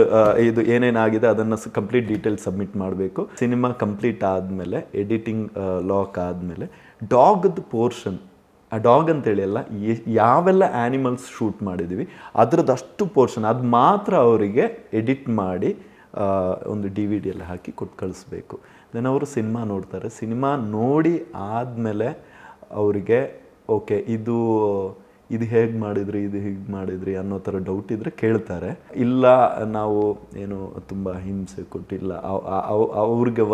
C: ಇದು ಏನೇನಾಗಿದೆ ಅದನ್ನು ಕಂಪ್ಲೀಟ್ ಡೀಟೇಲ್ ಸಬ್ಮಿಟ್ ಮಾಡಬೇಕು. ಸಿನಿಮಾ ಕಂಪ್ಲೀಟ್ ಆದಮೇಲೆ ಎಡಿಟಿಂಗ್ ಲಾಕ್ ಆದಮೇಲೆ ಡಾಗ್ದು ಪೋರ್ಷನ್, ಆ ಡಾಗ್ ಅಂತೇಳಿ ಅಲ್ಲ, ಯಾವೆಲ್ಲ ಆ್ಯನಿಮಲ್ಸ್ ಶೂಟ್ ಮಾಡಿದ್ದೀವಿ ಅದರದ್ದಷ್ಟು ಪೋರ್ಷನ್ ಅದು ಮಾತ್ರ ಅವರಿಗೆ ಎಡಿಟ್ ಮಾಡಿ ಒಂದು DVD ಎಲ್ಲ ಹಾಕಿ ಕೊಟ್ಟು ಕಳಿಸ್ಬೇಕು. ದೆನ್ ಅವರು ಸಿನಿಮಾ ನೋಡ್ತಾರೆ. ಸಿನಿಮಾ ನೋಡಿ ಆದಮೇಲೆ ಅವರಿಗೆ ಓಕೆ ಇದು ಹೇಗೆ ಮಾಡಿದ್ರಿ, ಇದು ಹೀಗೆ ಮಾಡಿದ್ರಿ ಅನ್ನೋ ಥರ ಡೌಟ್ ಇದ್ದರೆ ಕೇಳ್ತಾರೆ. ಇಲ್ಲ ನಾವು ಏನು ತುಂಬ ಹಿಂಸೆ ಕೊಟ್ಟಿಲ್ಲ, ಅವ್ರಿಗೆ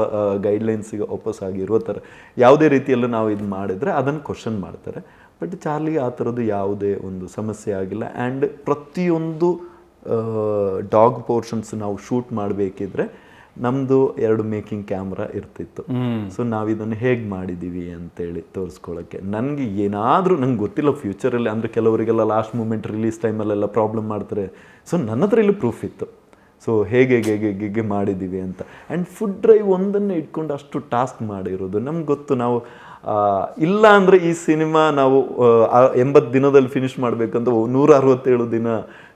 C: ಗೈಡ್ಲೈನ್ಸಿಗೆ ವಾಪಸ್ ಆಗಿರೋ ಥರ ಯಾವುದೇ ರೀತಿಯಲ್ಲೂ ನಾವು ಇದು ಮಾಡಿದರೆ ಅದನ್ನು ಕ್ವಶನ್ ಮಾಡ್ತಾರೆ. ಬಟ್ ಚಾರ್ಲಿಗೆ ಆ ಥರದ್ದು ಯಾವುದೇ ಒಂದು ಸಮಸ್ಯೆ ಆಗಿಲ್ಲ. ಆ್ಯಂಡ್ ಪ್ರತಿಯೊಂದು ಡಾಗ್ ಪೋರ್ಷನ್ಸ್ ನಾವು ಶೂಟ್ ಮಾಡಬೇಕಿದ್ರೆ ನಮ್ಮದು 2 ಮೇಕಿಂಗ್ ಕ್ಯಾಮ್ರಾ ಇರ್ತಿತ್ತು. ಸೊ ನಾವಿದನ್ನು ಹೇಗೆ ಮಾಡಿದ್ದೀವಿ ಅಂತೇಳಿ ತೋರಿಸ್ಕೊಳ್ಳೋಕ್ಕೆ ನನಗೆ ಏನಾದರೂ ನಂಗೆ ಗೊತ್ತಿಲ್ಲ ಫ್ಯೂಚರಲ್ಲಿ, ಅಂದರೆ ಕೆಲವರಿಗೆಲ್ಲ ಲಾಸ್ಟ್ ಮೂಮೆಂಟ್ ರಿಲೀಸ್ ಟೈಮಲ್ಲೆಲ್ಲ ಪ್ರಾಬ್ಲಮ್ ಮಾಡ್ತಾರೆ. ಸೊ ನನ್ನ ಹತ್ರ ಇಲ್ಲಿ ಪ್ರೂಫ್ ಇತ್ತು. ಸೊ ಹೇಗೆ ಮಾಡಿದ್ದೀವಿ ಅಂತ. ಆ್ಯಂಡ್ ಫುಡ್ ಡ್ರೈವ್ ಒಂದನ್ನೇ ಇಟ್ಕೊಂಡು ಅಷ್ಟು ಟಾಸ್ಕ್ ಮಾಡಿರೋದು ನಮ್ಗೆ ಗೊತ್ತು. ನಾವು ಇಲ್ಲ ಅಂದರೆ ಈ ಸಿನಿಮಾ ನಾವು 80 ದಿನದಲ್ಲಿ ಫಿನಿಷ್ ಮಾಡಬೇಕಂತ 167 ದಿನ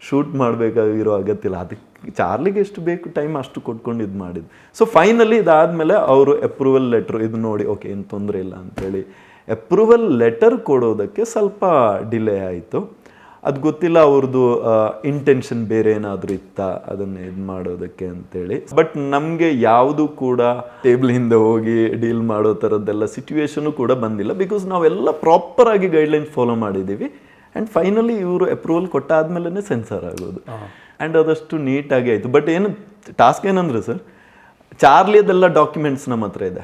C: ಶೂಟ್ ಮಾಡಬೇಕಾಗಿರೋ ಅಗತ್ಯ ಇಲ್ಲ. ಅದಕ್ಕೆ ಚಾರ್ಲಿಗೆ ಎಷ್ಟು ಬೇಕು ಟೈಮ್ ಅಷ್ಟು ಕೊಟ್ಕೊಂಡು ಇದು ಮಾಡಿದ್ದು. ಸೊ ಫೈನಲಿ ಇದಾದಮೇಲೆ ಅವರು ಅಪ್ರೂವಲ್ ಲೆಟ್ರು ಇದು ನೋಡಿ ಓಕೆ ಏನು ತೊಂದರೆ ಇಲ್ಲ ಅಂಥೇಳಿ ಅಪ್ರೂವಲ್ ಲೆಟರ್ ಕೊಡೋದಕ್ಕೆ ಸ್ವಲ್ಪ ಡಿಲೇ ಆಯಿತು. ಅದು ಗೊತ್ತಿಲ್ಲ ಅವ್ರದ್ದು ಇಂಟೆನ್ಷನ್ ಬೇರೆ ಏನಾದರೂ ಇತ್ತಾ ಅದನ್ನು ಇದು ಮಾಡೋದಕ್ಕೆ ಅಂತೇಳಿ. ಬಟ್ ನಮಗೆ ಯಾವುದು ಕೂಡ ಟೇಬಲ್ ಹಿಂದೆ ಹೋಗಿ ಡೀಲ್ ಮಾಡೋ ಥರದ್ದೆಲ್ಲ ಸಿಚುವೇಶನು ಕೂಡ ಬಂದಿಲ್ಲ. ಬಿಕಾಸ್ ನಾವೆಲ್ಲ ಪ್ರಾಪರಾಗಿ ಗೈಡ್ಲೈನ್ಸ್ ಫಾಲೋ ಮಾಡಿದ್ದೀವಿ. ಆ್ಯಂಡ್ ಫೈನಲಿ ಇವರು ಅಪ್ರೂವಲ್ ಕೊಟ್ಟಾದ್ಮೇಲೆ ಸೆನ್ಸರ್ ಆಗೋದು. ಆ್ಯಂಡ್ ಅದಷ್ಟು ನೀಟಾಗಿ ಆಯಿತು. ಬಟ್ ಏನು ಟಾಸ್ಕ್ ಏನಂದರೆ ಸರ್, ಚಾರ್ಲಿಯದೆಲ್ಲ ಡಾಕ್ಯುಮೆಂಟ್ಸ್ ನಮ್ಮ ಹತ್ರ ಇದೆ.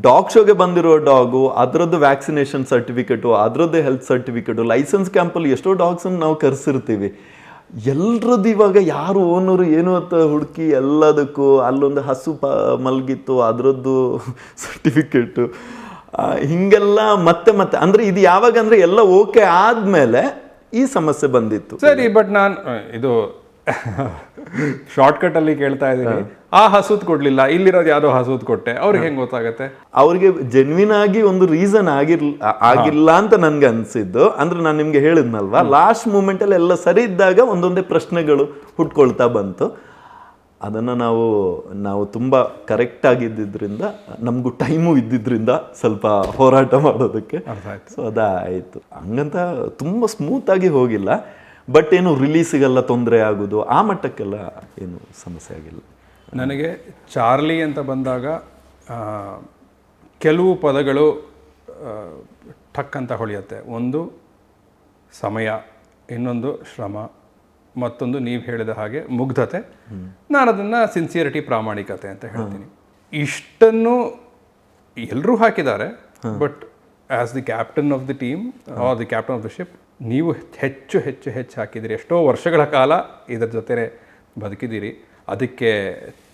C: ಡಾಗ್ ಶೋಗೆ ಬಂದಿರೋ ಡಾಗು, ಅದರದ್ದು ವ್ಯಾಕ್ಸಿನೇಷನ್ ಸರ್ಟಿಫಿಕೇಟು, ಅದರದ್ದೇ ಹೆಲ್ತ್ ಸರ್ಟಿಫಿಕೇಟು, ಲೈಸೆನ್ಸ್ ಕ್ಯಾಂಪಲ್ಲಿ ಎಷ್ಟೋ ಡಾಗ್ಸನ್ನು ನಾವು ಕರೆಸಿರ್ತೀವಿ. ಎಲ್ಲರದ್ದು ಇವಾಗ ಯಾರು ಓನರು ಏನು ಅಂತ ಹುಡುಕಿ ಎಲ್ಲದಕ್ಕೂ ಅಲ್ಲೊಂದು ಹಸು ಮಲಗಿತ್ತು ಅದರದ್ದು ಸರ್ಟಿಫಿಕೇಟು ಹಿಂಗೆಲ್ಲ ಮತ್ತೆ ಅಂದರೆ ಇದು ಯಾವಾಗ ಅಂದರೆ ಎಲ್ಲ ಓಕೆ ಆದಮೇಲೆ ಈ ಸಮಸ್ಯೆ ಬಂದಿತ್ತು.
B: ಸರಿ, ಬಟ್ ನಾನು ಇದು ಶಾರ್ಟ್ಕಟ್ ಅಲ್ಲಿ ಕೇಳ್ತಾ ಇದ್ದೀನಿ. ಆ ಹಸುದ್ ಕೊಡ್ಲಿಲ್ಲ, ಇಲ್ಲಿರೋದು ಯಾವ್ದೋ ಹಸುದ್ ಕೊಟ್ಟೆ, ಅವ್ರಿಗೆ ಹೆಂಗ್ ಗೊತ್ತಾಗತ್ತೆ?
C: ಅವ್ರಿಗೆ ಜೆನ್ವಿನ್ ಆಗಿ ಒಂದು ರೀಸನ್ ಆಗಿಲ್ಲ ಅಂತ ನನ್ಗೆ ಅನ್ಸಿದ್ದು. ಅಂದ್ರೆ ನಾನು ನಿಮ್ಗೆ ಹೇಳಿದ್ನಲ್ವಾ, ಲಾಸ್ಟ್ ಮೂಮೆಂಟ್ ಅಲ್ಲಿ ಎಲ್ಲ ಸರಿ ಇದ್ದಾಗ ಒಂದೊಂದೇ ಪ್ರಶ್ನೆಗಳು ಹುಟ್ಕೊಳ್ತಾ ಬಂತು. ಅದನ್ನ ನಾವು ತುಂಬಾ ಕರೆಕ್ಟ್ ಆಗಿದ್ದರಿಂದ, ನಮಗೂ ಟೈಮು ಇದ್ದಿದ್ರಿಂದ ಸ್ವಲ್ಪ ಹೋರಾಟ ಮಾಡೋದಕ್ಕೆ ಸೊ ಅದಾಯಿತು. ಹಂಗಂತ ತುಂಬಾ ಸ್ಮೂತ್ ಆಗಿ ಹೋಗಿಲ್ಲ. ಬಟ್ ಏನು ರಿಲೀಸಿಗೆಲ್ಲ ತೊಂದರೆ ಆಗೋದು ಆ ಮಟ್ಟಕ್ಕೆಲ್ಲ ಏನು ಸಮಸ್ಯೆ ಆಗಿಲ್ಲ.
B: ನನಗೆ ಚಾರ್ಲಿ ಅಂತ ಬಂದಾಗ ಕೆಲವು ಪದಗಳು ಠಕ್ ಅಂತ ಹೊಳೆಯುತ್ತೆ. ಒಂದು ಸಮಯ, ಇನ್ನೊಂದು ಶ್ರಮ, ಮತ್ತೊಂದು ನೀವು ಹೇಳಿದ ಹಾಗೆ ಮುಗ್ಧತೆ. ನಾನು ಅದನ್ನು ಸಿನ್ಸಿಯರಿಟಿ, ಪ್ರಾಮಾಣಿಕತೆ ಅಂತ ಹೇಳ್ತೀನಿ. ಇಷ್ಟನ್ನು ಎಲ್ಲರೂ ಹಾಕಿದ್ದಾರೆ. But as the captain of the team R the captain of the ship, ನೀವು ಹೆಚ್ಚು ಹೆಚ್ಚು ಹೆಚ್ಚು ಹಾಕಿದ್ದೀರಿ. ಎಷ್ಟೋ ವರ್ಷಗಳ ಕಾಲ ಇದರ ಜೊತೆ ಬದುಕಿದ್ದೀರಿ. ಅದಕ್ಕೆ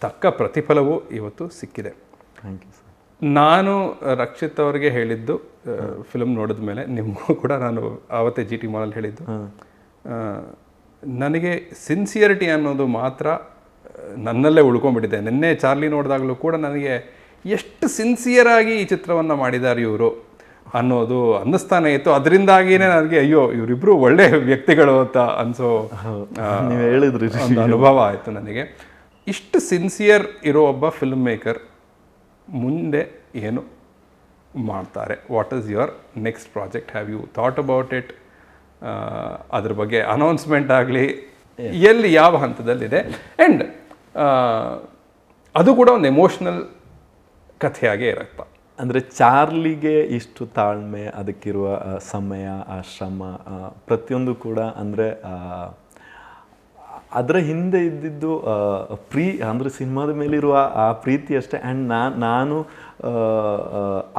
B: ತಕ್ಕ ಪ್ರತಿಫಲವೂ ಇವತ್ತು ಸಿಕ್ಕಿದೆ.
C: Thank you sir.
B: ನಾನು ರಕ್ಷಿತ್ ಅವರಿಗೆ ಹೇಳಿದ್ದು ಫಿಲ್ಮ್ ನೋಡಿದ ಮೇಲೆ, ನಿಮಗೂ ಕೂಡ ನಾನು ಆವತ್ತೇ GT ಮಾಲಲ್ಲಿ ಹೇಳಿದ್ದು, ನನಗೆ ಸಿನ್ಸಿಯರಿಟಿ ಅನ್ನೋದು ಮಾತ್ರ ನನ್ನಲ್ಲೇ ಉಳ್ಕೊಂಡ್ಬಿಟ್ಟಿದೆ. ನಿನ್ನೆ ಚಾರ್ಲಿ ನೋಡಿದಾಗಲೂ ಕೂಡ ನನಗೆ ಎಷ್ಟು ಸಿನ್ಸಿಯರಾಗಿ ಈ ಚಿತ್ರವನ್ನು ಮಾಡಿದ್ದಾರೆ ಇವರು ಅನ್ನೋದು ಅನ್ನಿಸ್ತಾನೆ ಇತ್ತು. ಅದರಿಂದಾಗಿಯೇ ನನಗೆ ಅಯ್ಯೋ ಇವರಿಬ್ರು ಒಳ್ಳೆ ವ್ಯಕ್ತಿಗಳು ಅಂತ ಅನ್ಸೋ
C: ನೀವು ಹೇಳಿದ್ರಿ
B: ಒಂದು ಅನುಭವ ಆಯಿತು ನನಗೆ. ಇಷ್ಟು ಸಿನ್ಸಿಯರ್ ಇರೋ ಒಬ್ಬ ಫಿಲ್ಮ್ ಮೇಕರ್ ಮುಂದೆ ಏನು ಮಾಡ್ತಾರೆ? What is your next project? Have you thought about it? ಅದ್ರ ಬಗ್ಗೆ ಅನೌನ್ಸ್ಮೆಂಟ್ ಆಗಲಿ, ಎಲ್ಲಿ ಯಾವ ಹಂತದಲ್ಲಿದೆ? ಆ್ಯಂಡ್ ಅದು ಕೂಡ ಒಂದು ಎಮೋಷ್ನಲ್ ಕಥೆಯಾಗೇ ಇರುತ್ತೆ.
C: ಅಂದರೆ ಚಾರ್ಲಿಗೆ ಇಷ್ಟು ತಾಳ್ಮೆ, ಅದಕ್ಕಿರುವ ಸಮಯ, ಆ ಶ್ರಮ, ಪ್ರತಿಯೊಂದು ಕೂಡ ಅಂದರೆ ಅದರ ಹಿಂದೆ ಇದ್ದಿದ್ದು ಅಂದರೆ ಸಿನಿಮಾದ ಮೇಲಿರುವ ಆ ಪ್ರೀತಿ ಅಷ್ಟೇ. ಆ್ಯಂಡ್ ನಾನು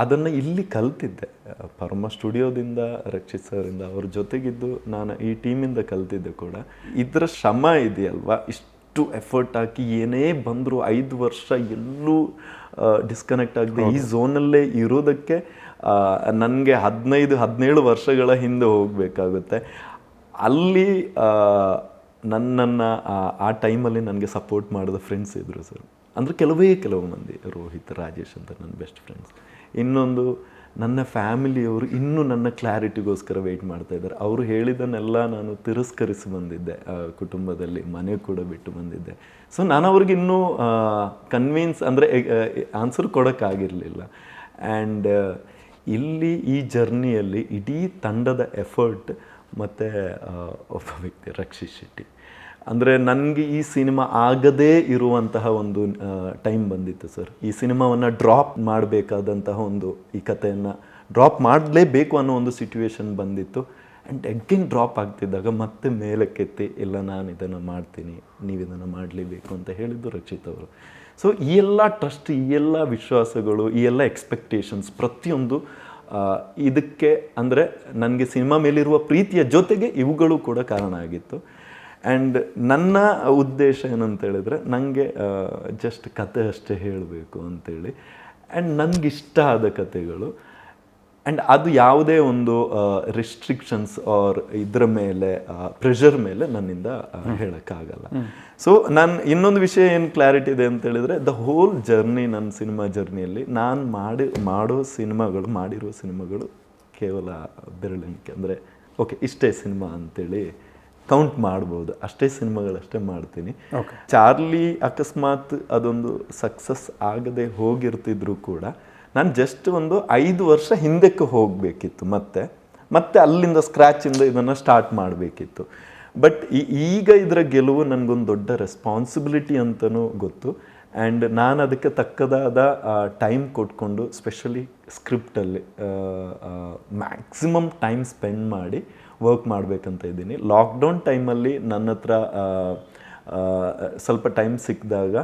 C: ಅದನ್ನು ಇಲ್ಲಿ ಕಲ್ತಿದ್ದೆ. ಪರಮ ಸ್ಟುಡಿಯೋದಿಂದ, ರಕ್ಷಿತ್ ಸರಿಂದ ಅವ್ರ ಜೊತೆಗಿದ್ದು ನಾನು ಈ ಟೀಮಿಂದ ಕಲ್ತಿದ್ದೆ ಕೂಡ. ಇದರ ಶ್ರಮ ಇದೆಯಲ್ವಾ, ಇಷ್ಟು ಎಫರ್ಟ್ ಹಾಕಿ ಏನೇ ಬಂದರೂ 5 ವರ್ಷ ಎಲ್ಲೂ ಡಿಸ್ಕನೆಕ್ಟ್ ಆಗದೆ ಈ ಝೋನಲ್ಲೇ ಇರೋದಕ್ಕೆ ನನಗೆ 15-17 ವರ್ಷಗಳ ಹಿಂದೆ ಹೋಗಬೇಕಾಗುತ್ತೆ. ಅಲ್ಲಿ ನನ್ನನ್ನು ಆ ಟೈಮಲ್ಲಿ ನನಗೆ ಸಪೋರ್ಟ್ ಮಾಡಿದ ಫ್ರೆಂಡ್ಸ್ ಇದ್ದರು ಸರ್. ಅಂದರೆ ಕೆಲವು ಮಂದಿ, ರೋಹಿತ್, ರಾಜೇಶ್ ಅಂತ ನನ್ನ ಬೆಸ್ಟ್ ಫ್ರೆಂಡ್ಸ್. ಇನ್ನೊಂದು ನನ್ನ ಫ್ಯಾಮಿಲಿಯವರು ಇನ್ನೂ ನನ್ನ ಕ್ಲಾರಿಟಿಗೋಸ್ಕರ ವೆಯ್ಟ್ ಮಾಡ್ತಾ ಇದ್ದಾರೆ. ಅವರು ಹೇಳಿದ್ದನ್ನೆಲ್ಲ ನಾನು ತಿರಸ್ಕರಿಸಿ ಬಂದಿದ್ದೆ, ಕುಟುಂಬದಲ್ಲಿ ಮನೆ ಕೂಡ ಬಿಟ್ಟು ಬಂದಿದ್ದೆ. ಸೊ ನಾನು ಅವ್ರಿಗೆ ಇನ್ನೂ ಕನ್ವಿನ್ಸ್ ಅಂದರೆ ಆನ್ಸರ್ ಕೊಡೋಕ್ಕಾಗಿರಲಿಲ್ಲ. ಆ್ಯಂಡ್ ಇಲ್ಲಿ ಈ ಜರ್ನಿಯಲ್ಲಿ ಇಡೀ ತಂಡದ ಎಫರ್ಟ್ ಮತ್ತು ಒಬ್ಬ ವ್ಯಕ್ತಿ ರಕ್ಷಿತ್ ಶೆಟ್ಟಿ, ಅಂದರೆ ನನಗೆ ಈ ಸಿನಿಮಾ ಆಗದೇ ಇರುವಂತಹ ಒಂದು ಟೈಮ್ ಬಂದಿತ್ತು ಸರ್. ಈ ಸಿನಿಮಾವನ್ನು ಡ್ರಾಪ್ ಮಾಡಬೇಕಾದಂತಹ ಒಂದು, ಈ ಕಥೆಯನ್ನು ಡ್ರಾಪ್ ಮಾಡಲೇಬೇಕು ಅನ್ನೋ ಒಂದು ಸಿಚುವೇಶನ್ ಬಂದಿತ್ತು. ಆ್ಯಂಡ್ ಅಗೇನ್ ಡ್ರಾಪ್ ಆಗ್ತಿದ್ದಾಗ ಮತ್ತೆ ಮೇಲಕ್ಕೆತ್ತಿ, ಇಲ್ಲ ನಾನು ಇದನ್ನು ಮಾಡ್ತೀನಿ, ನೀವು ಇದನ್ನು ಮಾಡಲೇಬೇಕು ಅಂತ ಹೇಳಿದ್ದು ರಕ್ಷಿತ್ ಅವರು. ಸೊ ಈ ಎಲ್ಲ ಟ್ರಸ್ಟ್, ಈ ಎಲ್ಲ ವಿಶ್ವಾಸಗಳು, ಈ ಎಲ್ಲ ಎಕ್ಸ್ಪೆಕ್ಟೇಷನ್ಸ್ ಪ್ರತಿಯೊಂದು ಇದಕ್ಕೆ ಅಂದರೆ ನನಗೆ ಸಿನಿಮಾ ಮೇಲಿರುವ ಪ್ರೀತಿಯ ಜೊತೆಗೆ ಇವುಗಳು ಕೂಡ ಕಾರಣ ಆಗಿತ್ತು. ಆ್ಯಂಡ್ ನನ್ನ ಉದ್ದೇಶ ಏನಂತ ಹೇಳಿದ್ರೆ ನನಗೆ ಜಸ್ಟ್ ಕತೆ ಅಷ್ಟೇ ಹೇಳಬೇಕು ಅಂತೇಳಿ, ಆ್ಯಂಡ್ ನನಗಿಷ್ಟ ಆದ ಕತೆಗಳು, ಆ್ಯಂಡ್ ಅದು ಯಾವುದೇ ಒಂದು ರಿಸ್ಟ್ರಿಕ್ಷನ್ಸ್ ಆರ್ ಇದರ ಮೇಲೆ ಪ್ರೆಷರ್ ಮೇಲೆ ನನ್ನಿಂದ ಹೇಳೋಕ್ಕಾಗಲ್ಲ. ಸೊ ನಾನು ಇನ್ನೊಂದು ವಿಷಯ ಏನು ಕ್ಲಾರಿಟಿ ಇದೆ ಅಂತ ಹೇಳಿದ್ರೆ, ದ ಹೋಲ್ ಜರ್ನಿ, ನನ್ನ ಸಿನಿಮಾ ಜರ್ನಿಯಲ್ಲಿ ನಾನು ಮಾಡಿರೋ ಸಿನಿಮಾಗಳು ಕೇವಲ ಬೆರಳೆಣಿಕೆ, ಅಂದರೆ ಓಕೆ ಇಷ್ಟೇ ಸಿನಿಮಾ ಅಂತೇಳಿ ಕೌಂಟ್ ಮಾಡ್ಬೋದು, ಅಷ್ಟೇ ಸಿನಿಮಾಗಳಷ್ಟೇ ಮಾಡ್ತೀನಿ. ಚಾರ್ಲಿ ಅಕಸ್ಮಾತ್ ಅದೊಂದು ಸಕ್ಸಸ್ ಆಗದೆ ಹೋಗಿರ್ತಿದ್ರು ಕೂಡ ನಾನು ಜಸ್ಟ್ ಒಂದು 5 ವರ್ಷ ಹಿಂದಕ್ಕೆ ಹೋಗಬೇಕಿತ್ತು, ಮತ್ತೆ ಅಲ್ಲಿಂದ ಸ್ಕ್ರ್ಯಾಚಿಂದ ಇದನ್ನು ಸ್ಟಾರ್ಟ್ ಮಾಡಬೇಕಿತ್ತು. ಬಟ್ ಈಗ ಇದರ ಗೆಲುವು ನನಗೊಂದು ದೊಡ್ಡ ರೆಸ್ಪಾನ್ಸಿಬಿಲಿಟಿ ಅಂತಲೂ ಗೊತ್ತು, ಆ್ಯಂಡ್ ನಾನು ಅದಕ್ಕೆ ತಕ್ಕದಾದ ಟೈಮ್ ಕೊಟ್ಕೊಂಡು ಸ್ಪೆಷಲಿ ಸ್ಕ್ರಿಪ್ಟಲ್ಲಿ ಮ್ಯಾಕ್ಸಿಮಮ್ ಟೈಮ್ ಸ್ಪೆಂಡ್ ಮಾಡಿ ವರ್ಕ್ ಮಾಡಬೇಕಂತ ಇದ್ದೀನಿ. ಲಾಕ್ಡೌನ್ ಟೈಮಲ್ಲಿ ನನ್ನ ಹತ್ರ ಸ್ವಲ್ಪ ಟೈಮ್ ಸಿಕ್ಕಿದಾಗ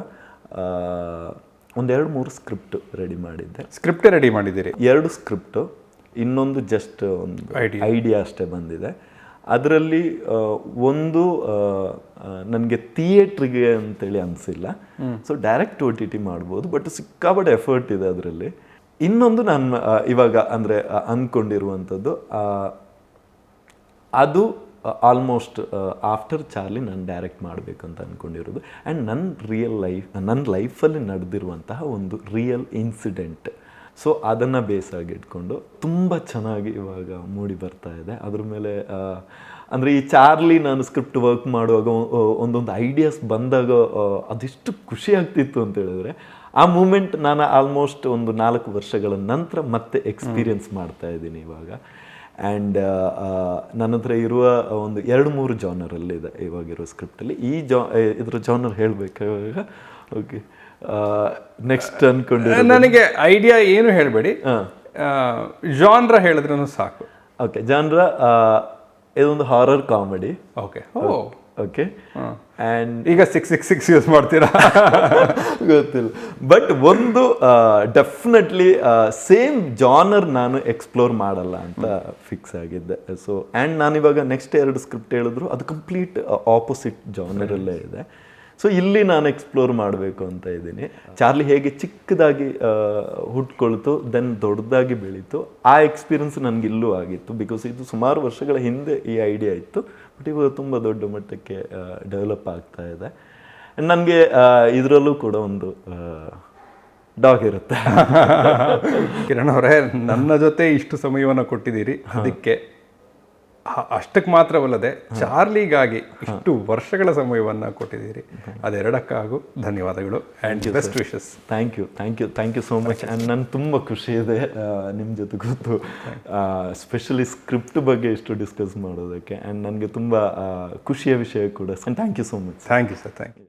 C: 1-2-3 ಸ್ಕ್ರಿಪ್ಟ್ ರೆಡಿ ಮಾಡಿದ್ದೆ.
B: ಸ್ಕ್ರಿಪ್ಟೇ ರೆಡಿ ಮಾಡಿದ್ದೀರಿ? 2
C: ಸ್ಕ್ರಿಪ್ಟು, ಇನ್ನೊಂದು ಜಸ್ಟ್ ಒಂದು ಐಡಿಯಾ ಅಷ್ಟೇ ಬಂದಿದೆ. ಅದರಲ್ಲಿ ಒಂದು ನನಗೆ ಥಿಯೇಟ್ರಿಗೆ ಅಂತೇಳಿ ಅನಿಸಿಲ್ಲ, ಸೊ ಡೈರೆಕ್ಟ್ OTT ಮಾಡ್ಬೋದು, ಬಟ್ ಸಿಕ್ಕಾಪಟ್ಟೆ ಎಫರ್ಟ್ ಇದೆ ಅದರಲ್ಲಿ. ಇನ್ನೊಂದು ನಾನು ಇವಾಗ ಅಂದರೆ ಅಂದ್ಕೊಂಡಿರುವಂಥದ್ದು, ಅದು ಆಲ್ಮೋಸ್ಟ್ ಆಫ್ಟರ್ ಚಾರ್ಲಿ ನಾನು ಡೈರೆಕ್ಟ್ ಮಾಡಬೇಕಂತ ಅಂದ್ಕೊಂಡಿರೋದು, ಆ್ಯಂಡ್ ನನ್ನ ಲೈಫಲ್ಲಿ ನಡೆದಿರುವಂತಹ ಒಂದು ರಿಯಲ್ ಇನ್ಸಿಡೆಂಟ್. ಸೊ ಅದನ್ನು ಬೇಸಾಗಿ ಇಟ್ಕೊಂಡು ತುಂಬ ಚೆನ್ನಾಗಿ ಇವಾಗ ಮೂಡಿ ಬರ್ತಾ ಇದೆ. ಅದ್ರ ಮೇಲೆ ಅಂದರೆ ಈ ಚಾರ್ಲಿ ನಾನು ಸ್ಕ್ರಿಪ್ಟ್ ವರ್ಕ್ ಮಾಡುವಾಗ ಒಂದೊಂದು ಐಡಿಯಾಸ್ ಬಂದಾಗ ಅದೆಷ್ಟು ಖುಷಿ ಆಗ್ತಿತ್ತು ಅಂತ ಹೇಳಿದ್ರೆ, ಆ ಮೂಮೆಂಟ್ ನಾನು ಆಲ್ಮೋಸ್ಟ್ ಒಂದು 4 ವರ್ಷಗಳ ನಂತರ ಮತ್ತೆ ಎಕ್ಸ್ಪೀರಿಯನ್ಸ್ ಮಾಡ್ತಾ ಇದ್ದೀನಿ ಇವಾಗ. ಆ್ಯಂಡ್ ನನ್ನ ಹತ್ರ ಇರುವ ಒಂದು 2-3 ಜಾನರಲ್ಲಿದೆ ಇವಾಗಿರೋ ಸ್ಕ್ರಿಪ್ಟಲ್ಲಿ. ಇದ್ರ ಜಾನರ್ ಹೇಳಬೇಕು ಇವಾಗ? ಓಕೆ, ನೆಕ್ಸ್ಟ್ ಅನ್ಕೊಂಡು
B: ನನಗೆ ಐಡಿಯಾ ಏನು ಹೇಳಬೇಡಿ, ಜಾನ್ರ ಹೇಳಿದ್ರೂ ಸಾಕು.
C: ಓಕೆ, ಜಾನ್ರ ಇದೊಂದು horror comedy.
B: Okay
C: okay, and
B: ಈಗ 666 ಯೂಸ್ ಮಾಡ್ತೀರಾ?
C: ಗೊತ್ತಿಲ್ಲ, ಬಟ್ ಒಂದು ಡೆಫಿನೆಟ್ಲಿ ಸೇಮ್ ಜಾನರ್ ನಾನು ಎಕ್ಸ್ಪ್ಲೋರ್ ಮಾಡಲ್ಲ ಅಂತ ಫಿಕ್ಸ್ ಆಗಿದ್ದೆ. ಸೊ ಆ್ಯಂಡ್ ನಾನಿವಾಗ ನೆಕ್ಸ್ಟ್ 2 ಸ್ಕ್ರಿಪ್ಟ್ ಹೇಳಿದ್ರು ಅದು ಕಂಪ್ಲೀಟ್ ಆಪೋಸಿಟ್ ಜಾನರಲ್ಲೇ ಇದೆ. ಸೊ ಇಲ್ಲಿ ನಾನು ಎಕ್ಸ್ಪ್ಲೋರ್ ಮಾಡಬೇಕು ಅಂತ ಇದ್ದೀನಿ. ಚಾರ್ಲಿ ಹೇಗೆ ಚಿಕ್ಕದಾಗಿ ಹುಟ್ಕೊಳ್ತು, ದೆನ್ ದೊಡ್ಡದಾಗಿ ಬೆಳೀತು, ಆ ಎಕ್ಸ್ಪೀರಿಯನ್ಸ್ ನನಗಿಲ್ಲೂ ಆಗಿತ್ತು. ಬಿಕಾಸ್ ಇದು ಸುಮಾರು ವರ್ಷಗಳ ಹಿಂದೆ ಈ ಐಡಿಯಾ ಇತ್ತು, ಬಟ್ ಇವಾಗ ತುಂಬ ದೊಡ್ಡ ಮಟ್ಟಕ್ಕೆ ಡೆವಲಪ್ ಆಗ್ತಾ ಇದೆ. ನನಗೆ ಇದರಲ್ಲೂ ಕೂಡ ಒಂದು ಡಾಗ್ ಇರುತ್ತೆ.
B: ಕಿರಣ್ ಅವರೇ, ನನ್ನ ಜೊತೆ ಇಷ್ಟು ಸಮಯವನ್ನು ಕೊಟ್ಟಿದ್ದೀರಿ, ಅದಕ್ಕೆ ಅಷ್ಟಕ್ಕೆ ಮಾತ್ರವಲ್ಲದೆ ಚಾರ್ಲಿಗಾಗಿ ಇಷ್ಟು ವರ್ಷಗಳ ಸಮಯವನ್ನು ಕೊಟ್ಟಿದ್ದೀರಿ, ಅದೆರಡಕ್ಕಾಗೂ ಧನ್ಯವಾದಗಳು and best wishes.
C: Thank you so much. And ನನಗೆ ತುಂಬ ಖುಷಿ ಇದೆ ನಿಮ್ಮ ಜೊತೆ ಗೊತ್ತು, ಸ್ಪೆಷಲಿ ಸ್ಕ್ರಿಪ್ಟ್ ಬಗ್ಗೆ ಇಷ್ಟು ಡಿಸ್ಕಸ್ ಮಾಡೋದಕ್ಕೆ, ಆ್ಯಂಡ್ ನನಗೆ ತುಂಬ ಖುಷಿಯ ವಿಷಯ ಕೂಡ. Thank you so much.
B: Thank you sir, thank you.